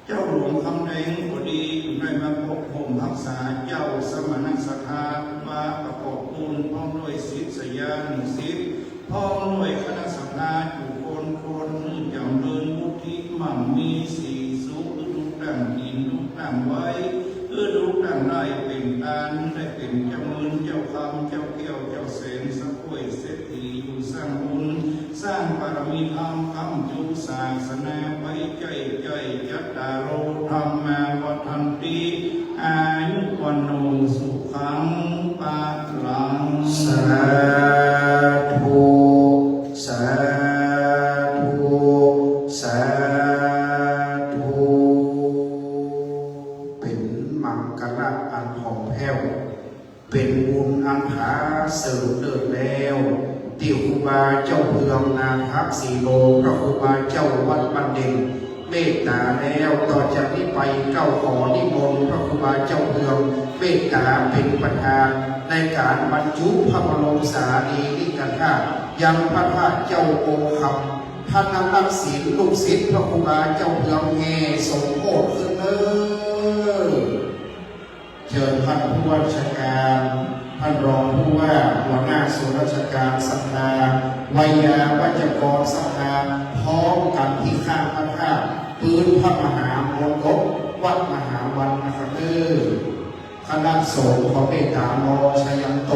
เจ้าหลวงคำแดงบดีอยู่ในมาพบผมหัก ษาเจ้าสมณศักดิ์มาประกอบบุญพร้อมด้วยศิษยานุศิษย์พร้อมด้วยคณะสังฆาจุคนจำเริญมุทิมั่งมีสีสุขทุกดังกินทุกดังไว้ทุกดังได้เป็นการได้เป็นเจ้าเงินเจ้าคำเจ้าเกี้ยวเจ้าเสนสักวยเศรษฐีอยู่สร้างบุญสร้างบารมีธรรมคำจุศาสนาไว้ใจยัตตาโรธรรมาวัฏันติอายุวันโนสุขังปาลังสาธุสาธุสาธุเป็นมังกรอันหอมแผ้วเป็นบุญอันหาเสริมเดินแล้วที่ครูบาเจ้าเพืองนาคักสีโลพระครูบาเจ้าวัดบันเด่นเมตตาแล้วต่อจากนี้ไปเก้าขอนิมนต์พระครูบาเจ้าเพืองเมตตาเป็นประธานในการบรรจุพระบรมสารีริกธาตุยังพระธาตุเจ้าโอคำท่านนำนักศีลลูกศิษย์พระครูบาเจ้าเพืองแง่สมโภชขึ้นเลยเชิญท่านผู้ว่าราชการท่านรองผู้ว่าหัวหน้าส่วนราชการสัปดาห์วิยาวัจกรสัปดาห์พร้อมกันที่ข้างพระธาตุปืนพระมหามงคลวัดมหาวันนะครับคณะสงฆ์ของเมตตามอชยันโต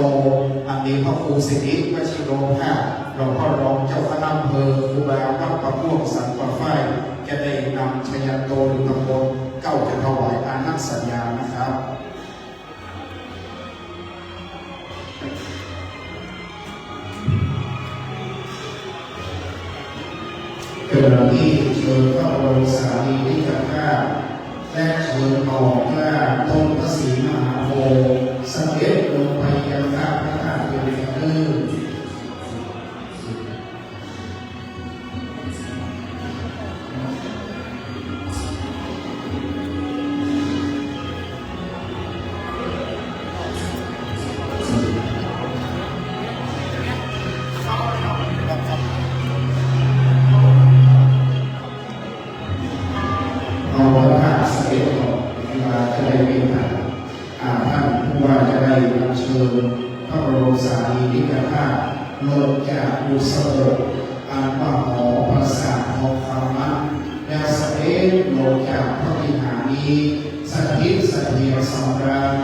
อันนี้พระครูสิริวชิโรภาสหลวงพ่อรองเจ้าคณะอำเภอครูบาวัดประม่วงสันป่าฝ้ายจะได้นำชยันโตหรือตำบลเก้าจะถวายอานักสัญญานะครับเกิดที่เชิญพระบรมสารีริกธาตุและเชิญออกหน้าต้นพระศรีมหาโพธิ์เสด็จลงไปยังพระธาตุเป็นเรื่อง เลิกจากอุสโลอันว่าหอประสาททองคำนั้นแล้วเสด็จลงจากพระวิหารนี้สถิตเสถียรสำราญ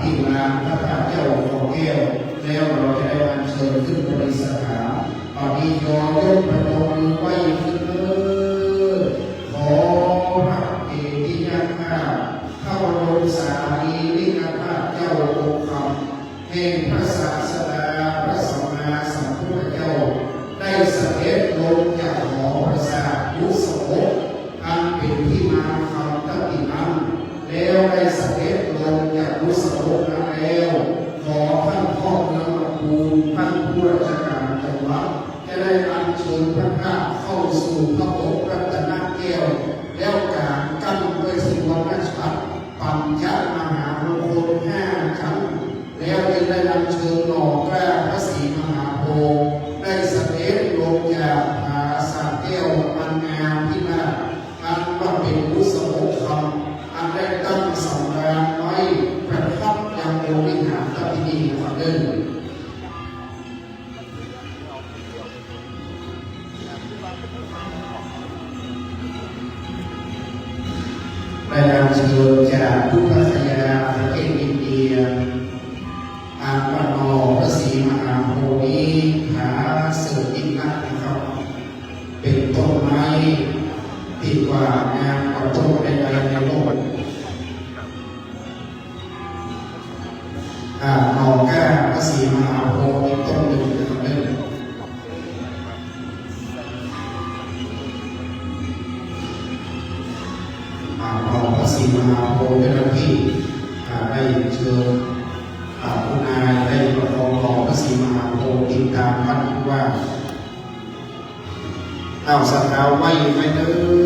ที่ลานพระธาตุเจ้าขอแก้วแล้วเราจะได้อัญเชิญขึ้นประดิษฐานตอนนี้ยอยกพระนมมือไหว้ขึ้นเลยขอพระเอติยะข้าพระบรมสารีริกธาตุเจ้าองค์คำแห่งพระศาสดาพระสัมมาสัมพุทธเจ้าได้เสด็จลงจากหอประสาทยุสภพอันเป็นที่มาคำตั้งที่นั้นแล้วได้เสด็จลงจากยุสภพนั้นแล้วขอท่านพ่อเมืองลำพูนท่านผู้ราชการจังหวัดจะได้อัญเชิญพระธาตุเข้าสู่พระองค์รัตนแก้วแล้วการกั้นด้วยสิวรชัดปัญญมหามงคล5 ชั้นแล้วจึงได้นำเชิญหน่อกล้าพระศรีมหาโพธิ์ได้เสด็จลงจากผาสาแก้วอันงามที่น่าอันว่าเป็นบุษบกคำอันได้ตั้งสำราญไว้ประทับยังบริหารที่นี่ครับเดินได้นำเชิญจากพุทธคยาประเทศอินเดียอันว่านอพระศรีมหาโพธิ์นี้หาเสืออินนักนะครับเป็นต้นไม้ที่กว่างามกว่าต้นใดๆในโลกหน่อแก้พระศรีมหาโพธิ์อีกต้นหนึ่งนะครับหน่อพระศรีมหาโพธิ์เป็นที่ได้เชิญคุณนายได้ประคองหล่อพระศรีมหาโพธิ์ติดตามท่านว่าเอาสัตว์เอาไว้ไม่เด้อ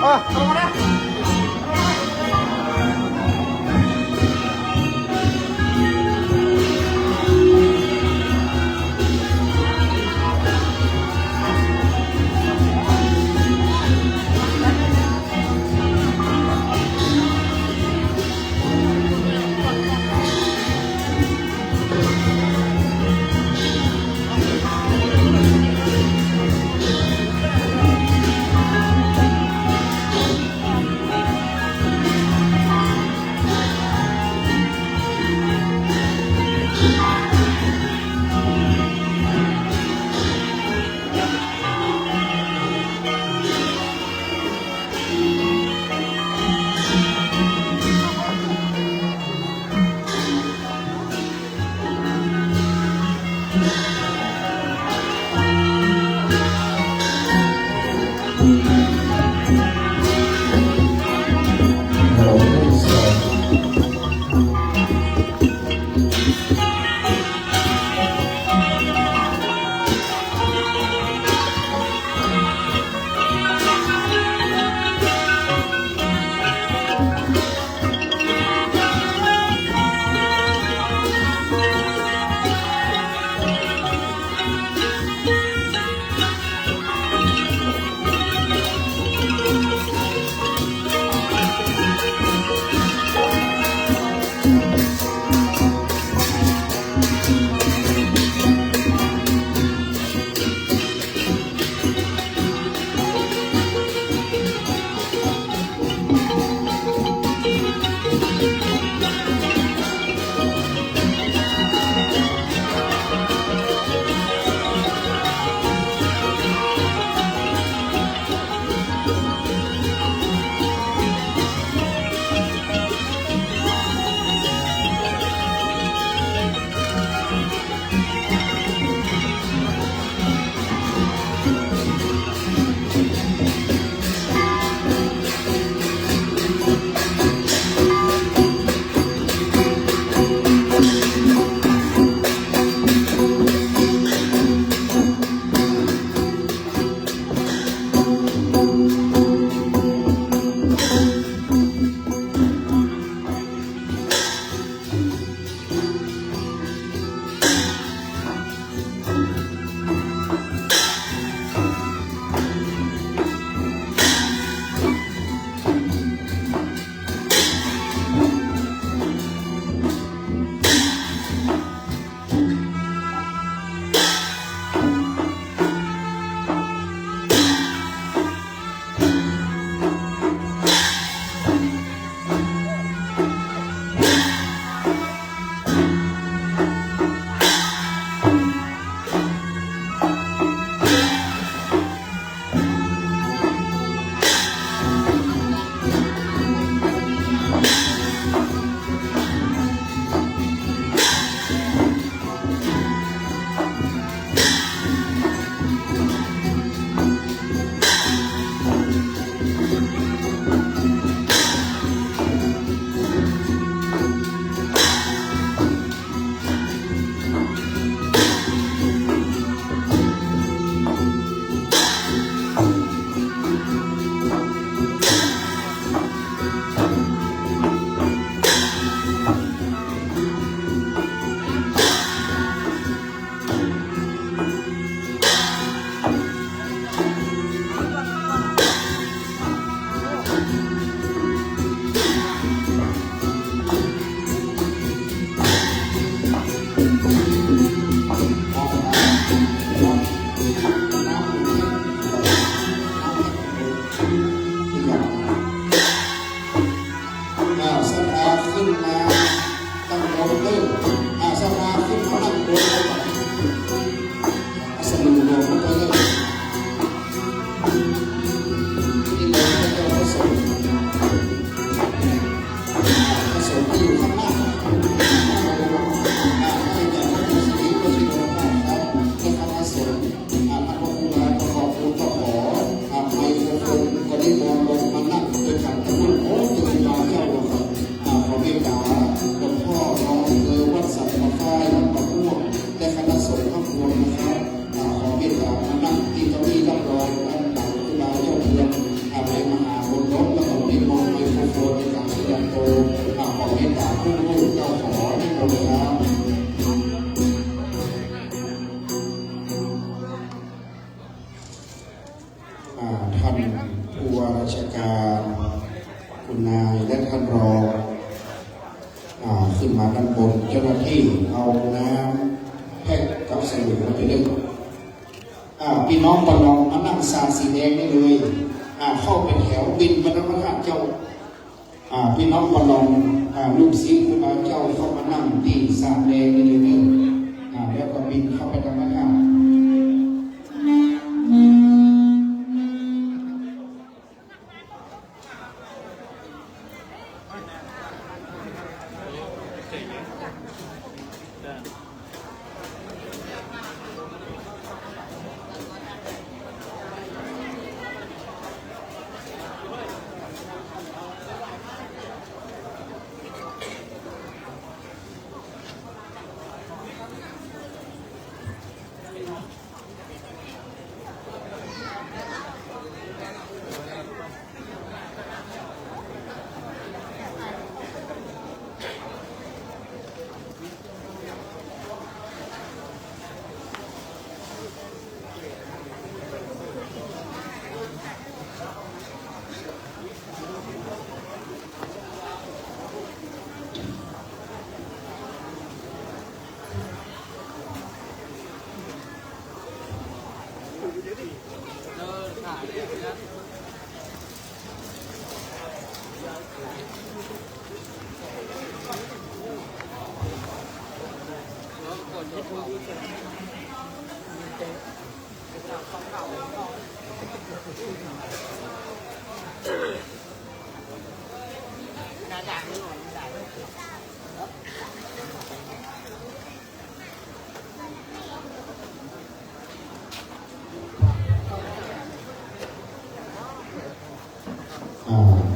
Thank านรองขึ้นมาด้านบนเจ้าหน้าที่เอาน้ำแพ็กกับสบู่ไปเลยพี่น้องปนองมานั่งสาดสีแดงนี่เลยเข้าเป็นแถวบินบรรพชาเจ้าพี่น้องปนองลูกศิษย์ครูบาเจ้าเข้ามานั่งที่สาดแดงนี่เลยแล้วก็บินเข้าไปธรรมชาติ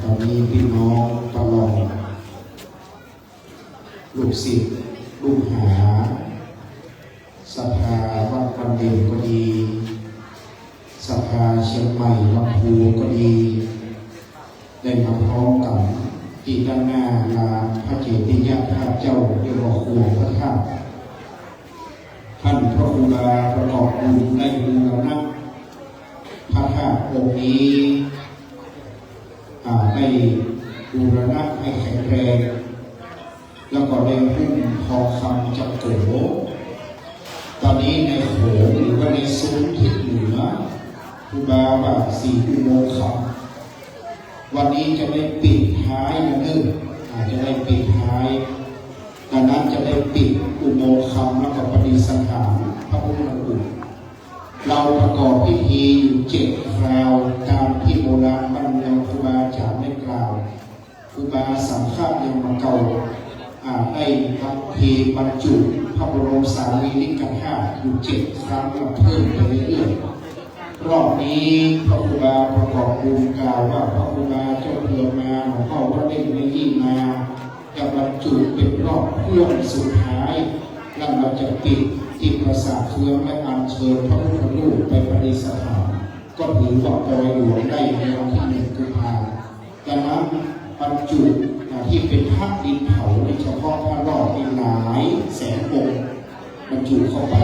ตอนนี้พี่น้องตลอดลูกศิษย์ลูกหาสภาวัดบันเด่นก็ดีสภาเชียงใหม่ลำพูก็ดีได้มาพร้อมกับที่ด้านหน้าลานพระเจดีย์พระเจ้าเรียกว่าครัวพระธาตุท่านพระครูบาประกอบบุญได้บูรณะพระธาตุองค์นี้ให้บูรณะให้แข็งแรงแล้วก็ได้หุ้มทองคำจักโกตอนนี้ในโขงหรือว่าในซุ้มทิศเหนือครูบาว่า4 อุโมงค์คำวันนี้จะได้ปิดท้ายนะเด้อจะได้ปิดท้ายดังนั้นจะได้ปิดอุโมงค์คำแล้วก็ปฏิสังขารพระพุทธรูปเราประกอบพิธีอยู่7 คราวตามที่โบราณบรรยายครูบาอาจารย์ได้กล่าวครูบาสังฆายังมาเก่าได้ทำพิธีบรรจุพระบรมสารีริกธาตุอยู่7 ครั้งและเพิ่มไปเรื่อยๆรอบนี้พระครูบาประกอบบุญกล่าวว่าพระครูบาเจ้าเพื่อมาหลวงพ่อวัดเล่นไม่ยิ่งมาจะบรรจุเป็นรอบเพื่อนสุดท้ายแล้วเราจะปิดที่ปราสาทเฟืองและอัญเชิญพระพุทธรูปไปประดิษฐานก็ถือว่าปล่อยหลวงได้ในวันที่1 กุมภาพันธ์ดังนั้นบรรจุที่เป็นธาตุดินเผาในเฉพาะพระรอดในหลายแสนองค์บรรจุเข้าไป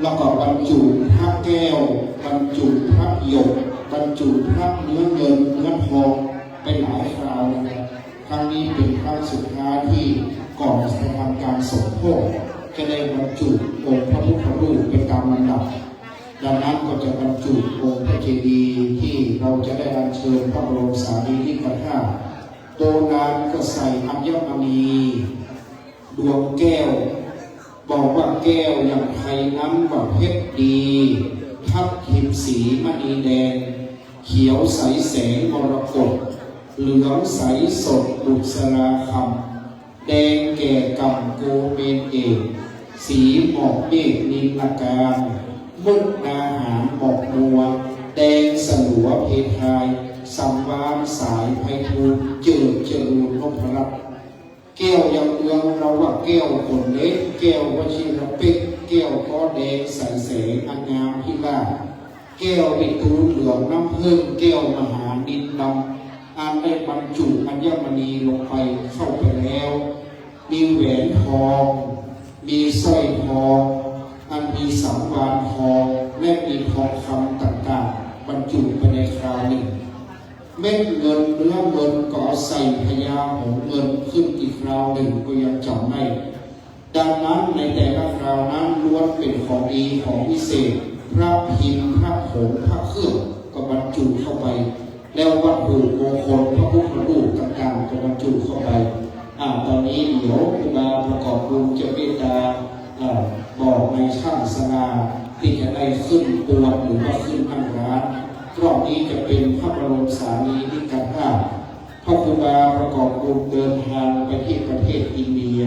แล้วก็บรรจุพระแก้วบรรจุพระหยกบรรจุพระเนื้อเงินเนื้อทองไปหลายคราวนะครับครั้งนี้เป็นครั้งสุดท้ายที่ก่อนจะทำการสมโภชจะได้บรรจุองค์พระพุทธรูปเป็นตามลำดับดังนั้นก็จะบรรจุองค์พระเจดีย์ที่เราจะได้อัญเชิญพระบรมสารีริกธาตุโบราณก็ใส่อัญมณีดวงแก้วบอกว่าแก้วอย่างไทยน้ำว่าเพชรดีทับทิมสีมณีแดงเขียวใสแสงมรกตเหลืองใสสดบุษราคำแดงแก่กำโกเมนเอกสีหมอกเมฆนิลการมุกนาหารหมอกมัวแดงสลัวเพทายสัมวานสายไพทูลเจิดจรูนพรัตน์แก้วยังเมืองเราว่าแก้วคนเล็กแก้ววชิรเป็กแก้วก้อแดงใสแสงอันงามพิลาแก้ววิทูลเหลืองน้ำผึ้งแก้วมหาดินดำอันได้บรรจุอัญมณีลงไปเข้าไปแล้วมีแหวนทองมีสร้อยทองอันมีสังวานทองและมีทองคำต่างๆบรรจุไปในคราวหนึ่ง เม็ดเงินเนื้อเงินก็ใส่พญาหงเงินขึ้นอีกคราวหนึ่งก็ยังจำไม่ดังนั้นในแต่ละคราวนั้นล้วนเป็นของดีของวิเศษพระพิมพ์พระผงพระเครื่องก็บรรจุเข้าไปแล้ววัตถุมงคลพระพุทธรูปต่างๆก็บรรจุเข้าไปตอนนี้เดี๋ยวครูบาประกอบบุญจะเมตตาบอกในช่างสนาที่จะได้ขึ้นปวดหรือว่าขึ้นนั่งร้านรอบนี้จะเป็นพระบรมสารีริกธาตุพระครูบาประกอบบุญเดินทางไปที่ประเทศอินเดีย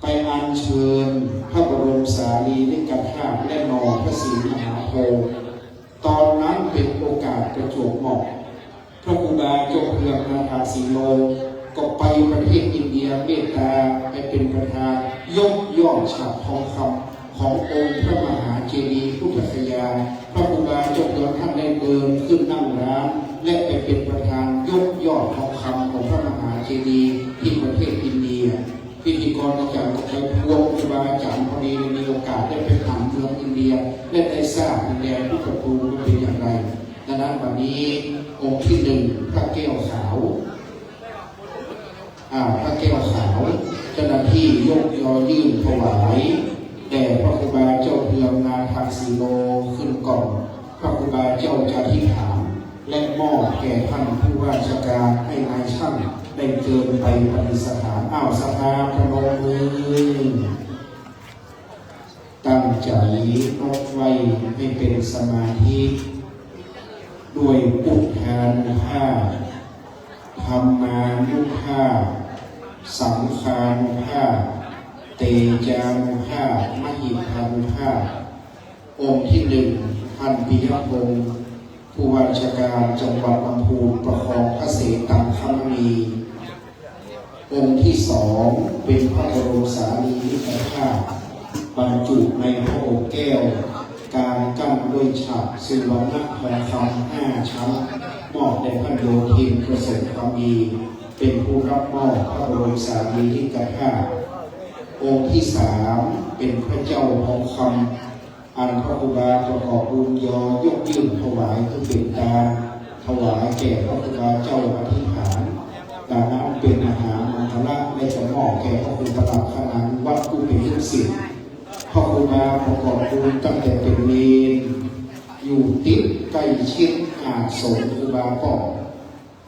ไปอัญเชิญพระบรมสารีริกธาตุและนอพระศรีมหาโพธิ์ตอนนั้นเป็นโอกาสประจวบเหมาะพระครูบาเจ้าเพื่อนนาถาสีโลก็ไปประเทศอินเดียเมตตาไปเป็นประธานยกย่อฉาบทองคำขององค์พระมหาเจดีย์พุทธคยาพระครูบาเจ้าเพื่อนท่านได้เดินขึ้นนั่งร้านและไปเป็นประธานยกย่อทองคำของพระมหาเจดีย์ที่ประเทศอินเดียพิธีกรอาจารย์ก็ไปพวงครูบาอาจารย์พอดีมีโอกาสได้ไปถามเมืองอินเดียและได้ทราบดินแดนพุทธภูมิเป็นอย่างไรดังนั้นวันนี้องค์ที่หนึ่งพระแก้วขาวพระแก้วขาวเจ้าหน้าที่ยกยอยื่นถวายแด่พระครูบาเจ้าเพื่อนนาถาสีโลขึ้นก่อนพระครูบาเจ้าจะที่ถามและมอบแก่ท่านผู้ว่าราชการให้นายช่างได้เกินไปปฏิสถานสภาพนมมือตั้งใจนกไว้ให้เป็นสมาธิด้วยปุถานุภาพธรรมานุภาพสังฆานุภาพเตจานุภาพมหิทานุภาพองค์ที่หนึ่งท่านปิยพงศ์ผู้ว่าราชการจังหวัดลำพูนประคองพระเศษตังคมณีองค์ที่สองเป็นพระบรมสารีริกธาตุบรรจุในพระโอษฐ์แก้วการกั้นด้วยฉากสุวรรณทองคำ5 ชั้นมอบแด่พระโยธินประสงค์ความดีเป็นผู้รับมอบพระบรมสารีริกธาตุองค์ที่สามเป็นพระเจ้าทองคำอันพระครูบาประกอบบุญยอยกยื่นถวายคือเป็นการถวายแก่พระครูบาเจ้าอธิษฐานการนั้นเป็นมหามงคลและจะมอบแก่พระครูประหลัดคณะวัดผู้เป็นลูกศิษย์พระครูบาประกอบบุญตั้งแต่เป็นเนรอยู่ติดใกล้ชิดอาสมครูบาพ่อ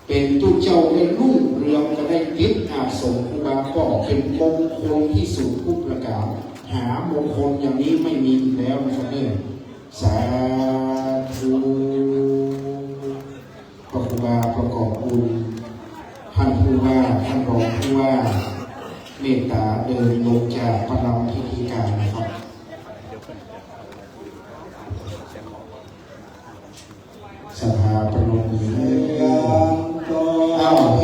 เป็นตู้เจ้าได้รุ่งเรืองก็ได้ติดอาสมครูบาพ่อเป็นมงคลที่สุดทุกประการหามงคลอย่างนี้ไม่มีอีกแล้วนะครับเนี่ยสาธุพระครูบาประกอบบุญท่านผู้ว่าท่านรองผู้ว่าเมตตาเดินลงจากประลำพิธีการนะครับสภาปนมมือเฮก้องเฮ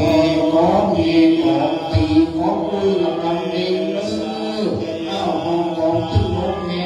ก้องตีก้องมือละกันเองห้องกองขึ้นรถแห่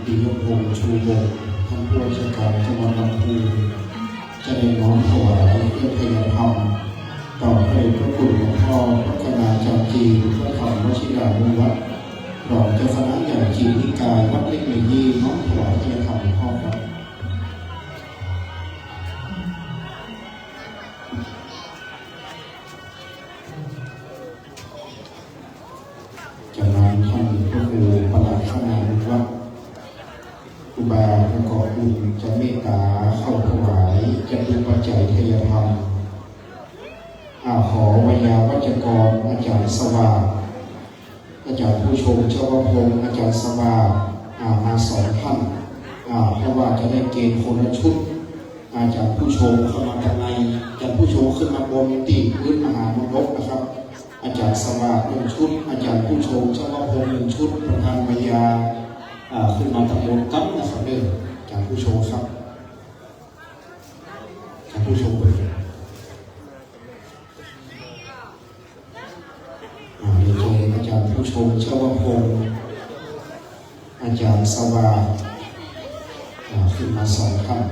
ปิยพงษ์ชูวงศ์ท่านผู้ว่าราชการจังหวัดลำพูนจะได้น้อมถวายเพื่อพยธรรมต่อพระพระคุณหลวงพ่อพระคณาจารย์จีนพระธรรมวชิรานุวัตรรองเจ้าคณะใหญ่จีนนิกายวัดเล็กในยี่น้อมถวายพยธรรมหลวงพ่อครับจากนั้นท่านพระครูประหลัดคณะวัดครูบาประกอบบุญจะเมตตาเข้าถวายจะดูปัจจัยทายธรรมขอวิญญาวัจกรอาจารย์สว่างอาจารย์ผู้ชมเจ้าพงศ์อาจารย์สว่างมาสอนท่านเพราะว่าจะได้เกณฑ์คนละชุดอาจารย์ผู้ชมเข้ามาด้านในอาจารย์ผู้ชมขึ้นมาบนตีพื้นมหามรดกนะครับอาจารย์สว่าง1 ชุดอาจารย์ผู้ชมเจ้าพงศ์1 ชุดประธานวิญญาขึ้นมาตำบลกั๊บนะครับเด้ออาจารย์ผู้ชมครับอาจารย์ผู้ชมเลยอาจารย์ผู้ชมเจ้าพงศ์อาจารย์สว่างขึ้นมาสอนครับ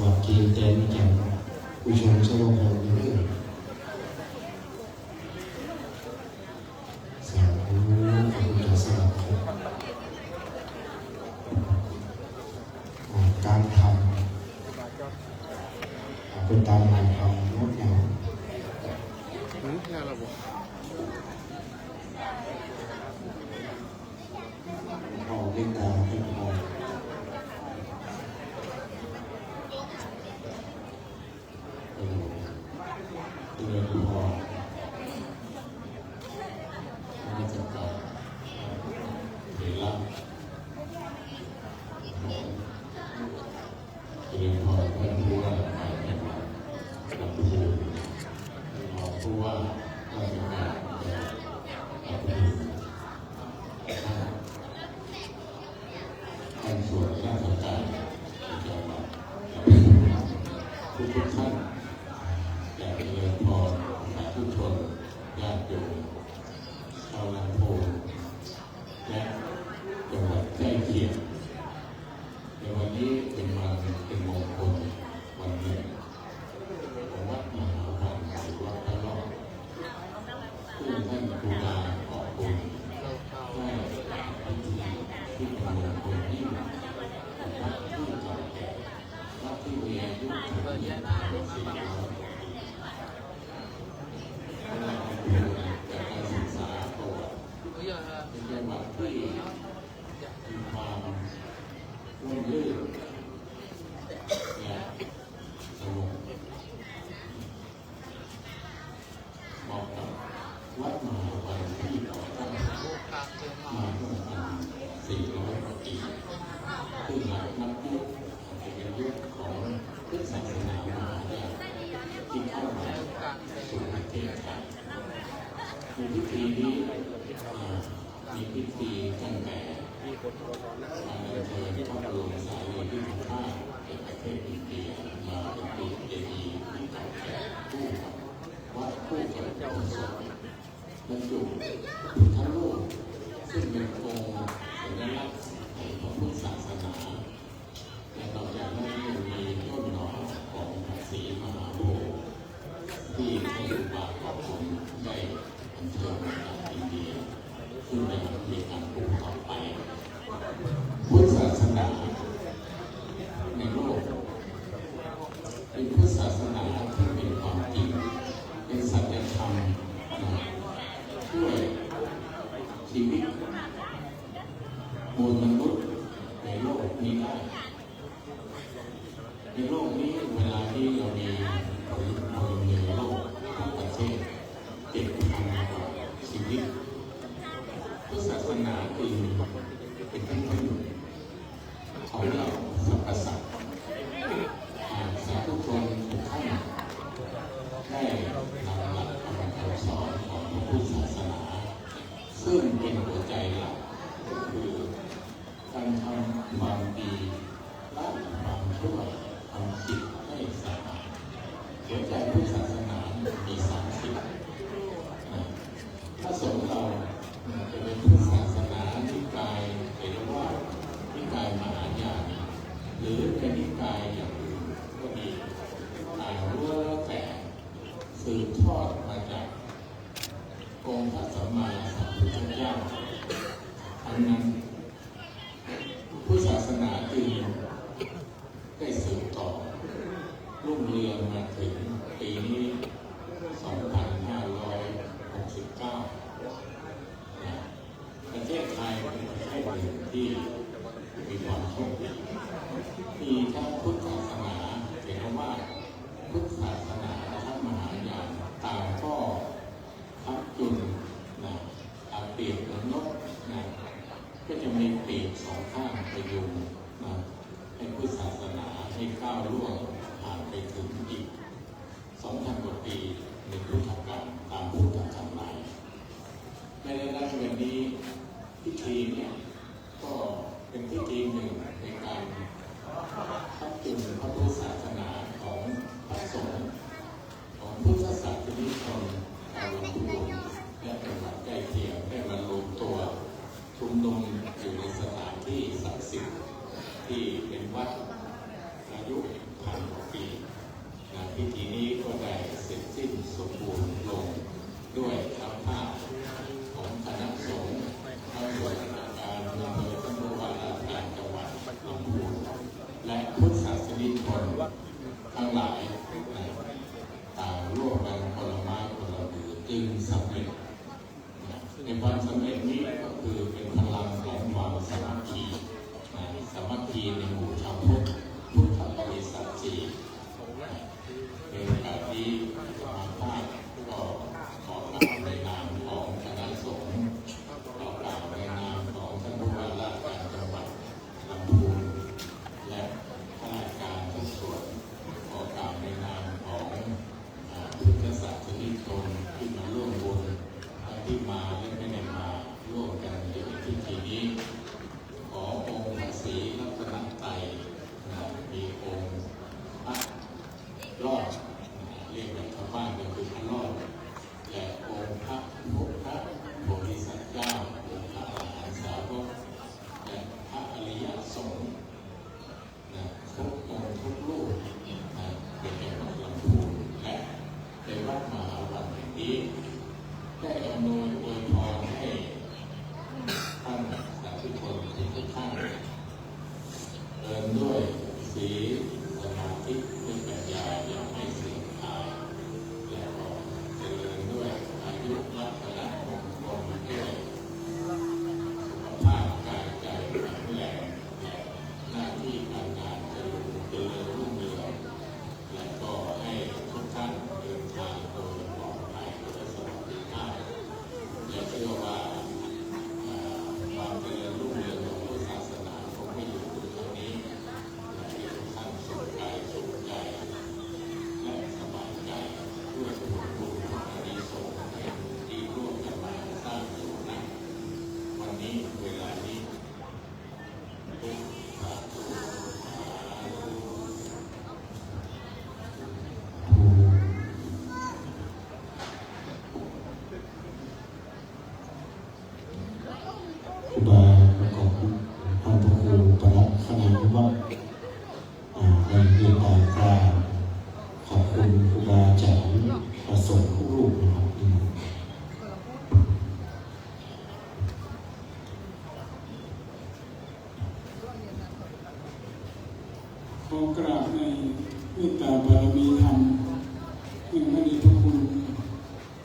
วัสดีแดนแก่ผู้ชมชมพงศ์นี่สาธุขอบคุณสำหรับการทำเป็นตามงานทำงดงามพอเล่นตามให้พอเรียนพอไม่จำกัดเวลาเรียนพอเพื่อนผู้ว่าลำพูนผู้ว่าราชการลำพูนท่านส่วนราชการจังหวัดทุกท่านอยากเรียนพอสาธุชนญาติโยมชาวลำพูนและจังหวัดใกล้เคียงในวันนี้เป็นวันเป็นมงคลวันหนึ่งของวัดมหาวันหรือวัดพระรอดซึ่งท่านครูบาขอบคุณได้พิธีที่เป็นมงคลยิ่งวัดที่เก่าแก่วัดที่มีอายุถึง400 ปีจากการศึกษาประวัติเป็นจังหวัดที่มีความร่มรื่นและสงบเหมาะกับวัดมหาวันที่ก่อตั้งมาเมื่อ400 กว่าปีซึ่งหลักนับยุคเป็นยุคของพุทธศาสนามหายานที่เข้ามาสู่ประเทศไทยในพิธีนี้มีพิธีตั้งแต่การเดินเชิญพระบรมสารีริกธาตุในประเทศอินเดียมาเป็นตัวเจดีย์ที่เก่าแก่คู่กับวัดคู่กับโบสถ์บรรจุพุทธรูปซึ่งเป็นองค์สัญลักษณ์ของพุทธศาสนาและต่อจากนั้นยังมีต้นหน่อของพระศรีมหาโพธิ์ที่ท่านครูบาขอบคุณได้อัญเชิญมาจากอินเดียซึ่งยังมีการปลูกต่อไปพุทธศาสนาในโลกเป็นพุทธศาสนาที่เป็นความจริงเป็นสัจธรรมช่วยชีวิตมวลมนุษย์ในโลกนี้ได้ในโลกนี้เวลาที่เรามีพลเมืองโลกทั้งประเทศ7,000 กว่าชีวิตพุทธศาสนาคือเป็นที่พึ่งของเราสรรพสัตว์สาธุชนทุกท่านได้นำหลักคำสอนของพระพุทธศาสนาซึ่งเป็นหัวใจหลักก็คือการทำความดีละความชั่วทำจิตให้สะอาดหัวใจพุทธศาสนามี30ถ้าสงฆ์เราจะเป็นพุทธศาสนานิกายเถรวาทนิกายมหายานหรือเป็นนิกายอย่างอื่นก็ดีล้วนแล้วแต่สืบทอดมาจากองค์พระสัมมาสัมพุทธเจ้าทั้งนั้นพุทธศาสนาจึงได้สืบต่อรุ่งเรืองมาถึงปีนี้ 2569 ประเทศไทยเป็นประเทศหนึ่งที่มีความโชคดีมีทั้งพุทธศาสนาเถรวาทพุทธศาสนาและมหายานต่างก็ พิธีนี้ก็ได้เสร็จสิ้นสมบูรณ์ลงด้วยทั้งภาพของคณะสงฆ์ทั้งส่วนราชการโดยท่านผู้ว่าราชการจังหวัดลำพูนและพุทธศาสนิกชนทั้งหลายต่างร่วมกันคนละไม้คนละมือจึงสำเร็จในความสำเร็จนี้ก็คือเป็นพลังของความสามัคคีสามัคคีในหมู่ชาวพุทธบริษัทสี่ในโอกาสนี้มาภาคก็ขอกล่าวในนามของคณะสงฆ์ขอกล่าวในนามของท่านผู้ว่าราชการจังหวัดลำพูนและข้าราชการทุกส่วนขอกล่าวในนามของพุทธศาสนิกชนที่มาร่วมบุญที่มาและไม่ได้มาร่วมกันในพิธีนี้ขอองค์พระศรีรัตนตรัยมีองค์พระรอดเรียกแบบชาวบ้านก็คือพระรอดและองค์พระพุทธโพธิสัตว์เจ้าองค์พระอรหันตสาวกและพระอริยสงฆ์ทุกองค์ทุกรูปเป็นจังหวัดลำพูนและในวัดมหาวันแห่งนี้ได้อำนวยอวยพรให้ท่านสาธุชนทุกท่านเดินด้วยศีลสมาธิด้วยปัญญาอย่างไม่เสื่อมคลายและก็เจริญด้วยอายุวัฒนะมงคลด้วยสุขภาพกายใจแข็งแรงและหน้าที่การงานเจริญรุ่งเรืองและก็ให้ทุกท่านเดินทางโดยปลอดภัยและสวัสดิภาพและเชื่อว่าความเจริญรุ่งเรืองของพุทธศาสนาคงไม่อยู่ตรงนี้และให้ทุกท่านสุขกายสุขใจและสบายใจด้วยบุญบุญอานิสงส์ที่ร่วมกันมาสร้างอยู่นะวันนี้เวลานี้ทุกสาธุครูบาของท่านพระครูประหลัดคณะวิวัฒน์ได้เรียนการกล่าวขอบคุณครูบาจากประสงค์ทุกรูปนะครับขอกราบในเมตตาบารมีธรรมแห่งพระเดชพระคุณ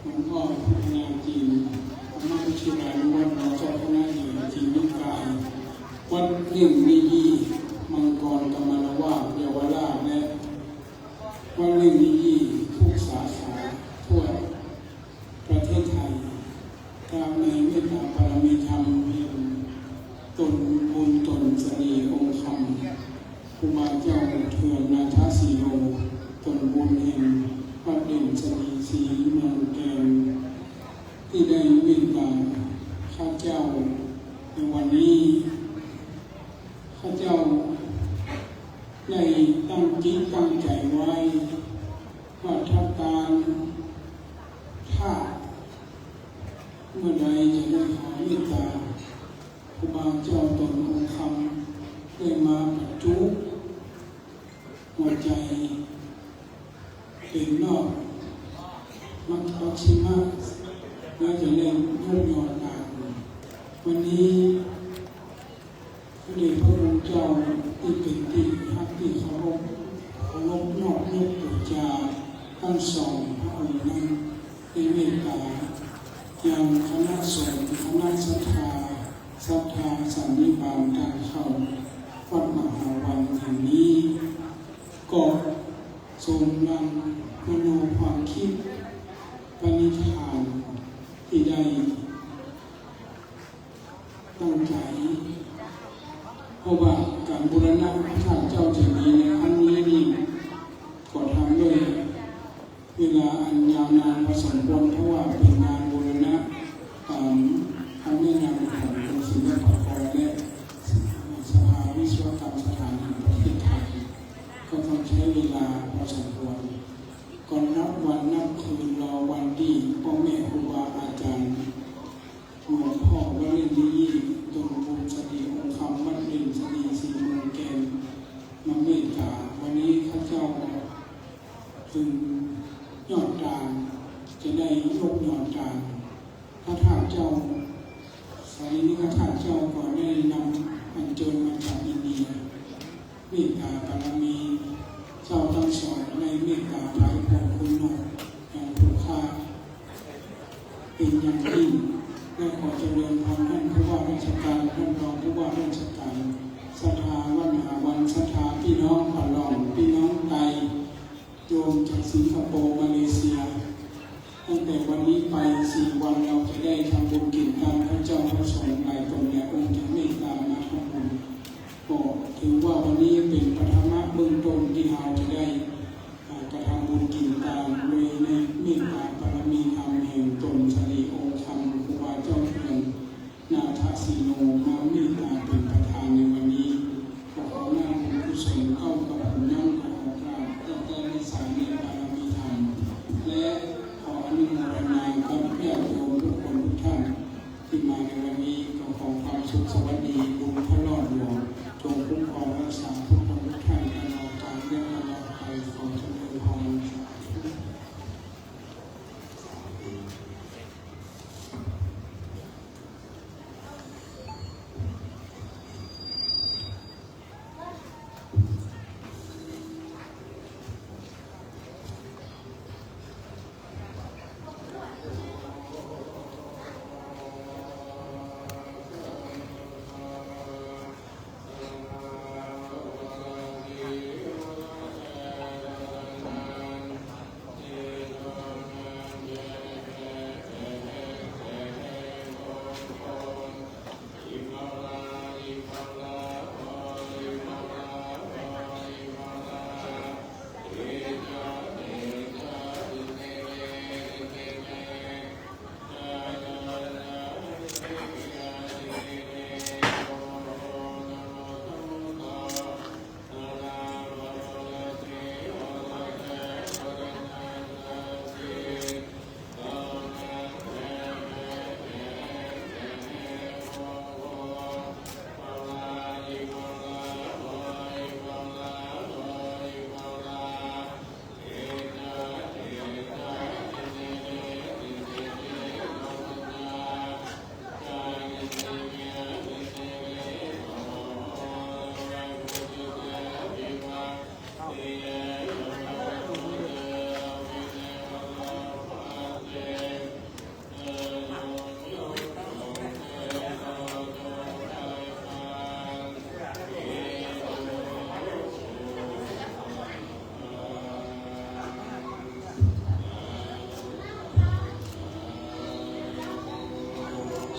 หลวงพ่อพัฒนาจีนธรรมวิชิรานุวัฒน์เจ้าคณะใหญ่จีนนิกายวัดเลี่ยงมียีมังกรกมลวาสเยาวราชและวัดเลี่ยงมียีทุกสาขาทั่วประเทศไทยตามในเมตตาบารมีธรรมเพียงตนบุญตนเสน่ห์องค์คำครูบาเจ้าเถื่อนนาทสีโลตนบุญเห็นวัดเด่นสรีศรีเมืองแกนที่ได้เมตตาข้าเจ้าในวันนี้ข้าเจ้าได้ตั้งจิตตั้งใจไว้ว่าถ้าการถ้าเมื่อใดจะได้ขอเมตตาครูบาเจ้าตนองค์คำได้มาบรรจุหัวใจเป็นนอกมัคคัชิมะและจะเล่นยกยอดตามวันนี้พระเดชพระคุณเจ้าที่เป็นที่ฮักที่เคารพนอกยกตัวจาทั้งสองพระองค์นั้นได้เมตตาอย่างคณะสงฆ์คณะศรัทธาสันนิบาตทางเข้าวัดมหาวันแห่งนี้ก็ทรงนำมโนความคิดปณิธานที่ได้ตั้งใจเพราะว่าการบูรณะพระธาตุเจ้าเจดีย์ในครั้งนี้นี่ก็ทำด้วยเวลาอันยาวนานพอสมควรเพราะว่าเป็นงานบูรณะตามคำแนะนำของกรมศิลปากรและสภาวิศวกรรมสถานแห่งประเทศไทยก็ต้องใช้เวลาพอสมควรก่อนนับวันนับคืนรอวันที่พ่อแม่ครูบาอาจารย์หลวงพ่อวัดเล่นดีตนบุญสติองค์คำวัดเล่นสติสีเมืองแกนมาเมตตาวันนี้ข้าเจ้า โด ถึงยอดตาลจะได้ยกยอดตาลพระธาตุเจ้าสายนี้พระธาตุเจ้าก็ได้นำอัญเชิญมาจากอินเดียเมตตาบารมีเจ้าทั้งสองในเมตตาภายผลคุณนกอย่างถูกค่าเป็นอย่างยิ่งและขอเจริญพรท่านผู้ว่าราชการท่านรองผู้ว่าราชการศรัทธาวันหาวันศรัทธาพี่น้องผ่าลองพี่น้องไทยโยมจากสิงคโปร์มาเลเซียตั้งแต่วันนี้ไป4 วันเราจะได้ทำบุญกินตามพระเจ้าพระสงฆ์หลายตนและองค์จะเมตตามาทำบุญก็ถือว่าวันนี้เป็นปฐมเบื้องต้นที่เราจะได้กระทำบุญกินตามโดยในเมตตาบารมีธรรมแห่งตนสรีองค์ธรรมครูบาเจ้าเพื่อนนาทสีโนมาเมตตาเป็นประธานในวันนี้ขอหน้าบุญกุศลเข้ากับผลนั่งของเราตั้งแต่ในสายในบารมีธรรมและขออนุโมทนากับญาติโยมทุกคนทุกท่านที่มาในวันนี้ขอความสุขสวัสดีบุญพระรอดหลวงจงคุ้มครองรักษาทุกคนทุกท่านตลอดกาลและตลอดไปขอเจริญพร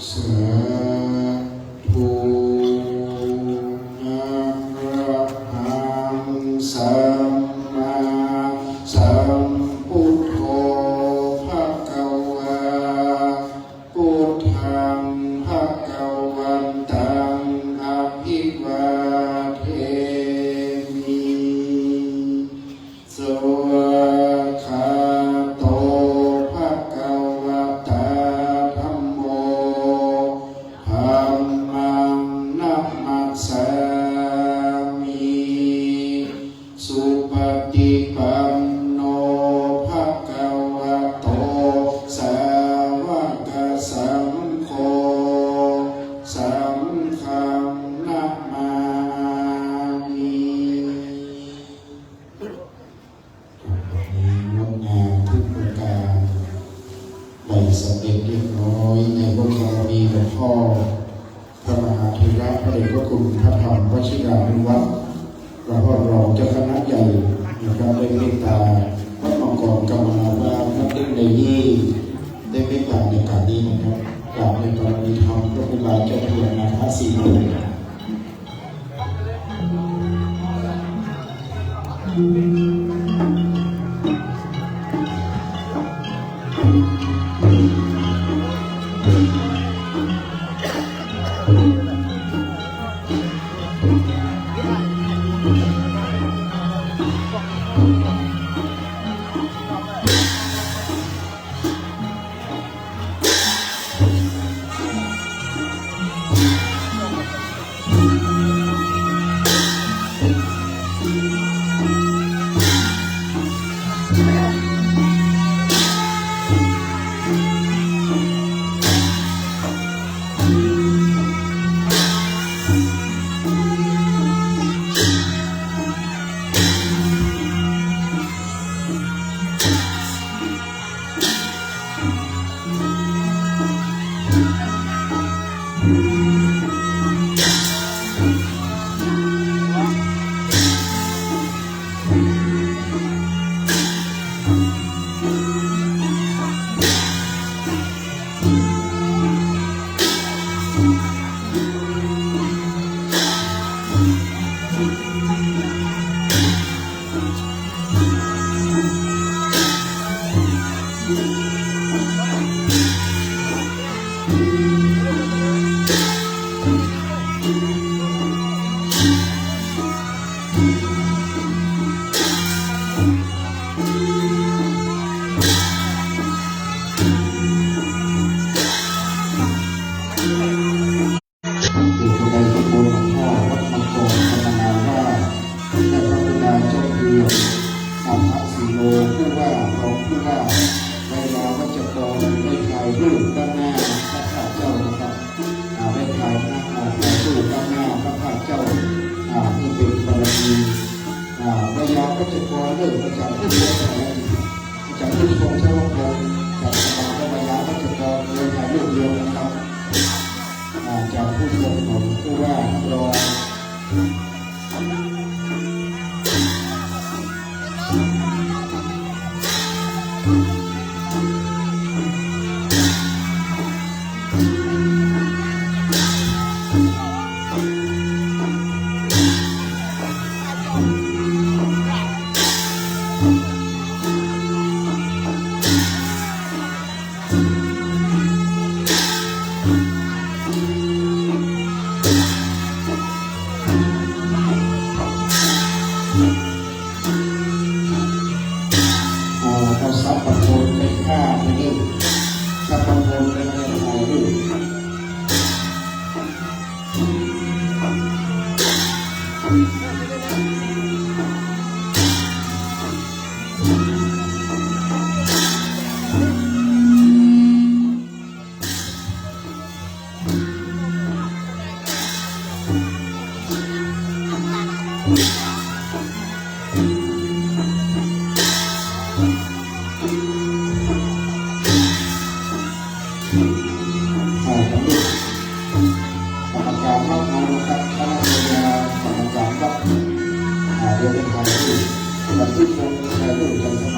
สาธุอะระหังสัมมาสัมพุทโธภะคะวาพุทธังภะคะวันตังอะภิวาเทมิสวากขาโตภะคะวะตาธัมโมธัมมังนัมมัสสามิสุปฏิปันโนภะคะวะโตสาวกสังโฆสังฆังนัมมามิ งดงามทุกประการได้สำเร็จเรียบร้อยในพระบารมีหลวงพ่อพระมหาเถระพระเดชพระคุณพระธรรมวชิรานุวัตรพระพ่อรองเจ้าคณะใหญ่นะครับได้เมตตาพระมังกรกรรมนาว่านักเล่นในยี่ได้เมตตาในการนี้นะครับกราบในบารมีธรรมพระครูบาเจ้าเพื่อนนาถสีโน โลผู้ว่าของผู้ว่าเวลาวัชกรได้ถ่ายรูปด้านหน้าพระพุทธเจ้านะครับได้ถ่ายรูปด้านหน้าพระพุทธเจ้าเพื่อเป็นบารมีเวลาวัชกรเริ่มมาจากผู้เลี้ยงจากผู้ทรงเจ้าพงจากสภาพเวลาวัชกรเลยถ่ายรูปเดียวนะครับจากผู้ทรงของผู้ว่าท่านรองเอาซับปังโคนไปฆ่าไปนึ่งซับปังโคนไปเลี้ยงหายด้วยกรรมการรอบน้องนะครับคณะกรรมการวัดเดียวกันไทยที่วันที่ทรงถ่ายรูปจากสมา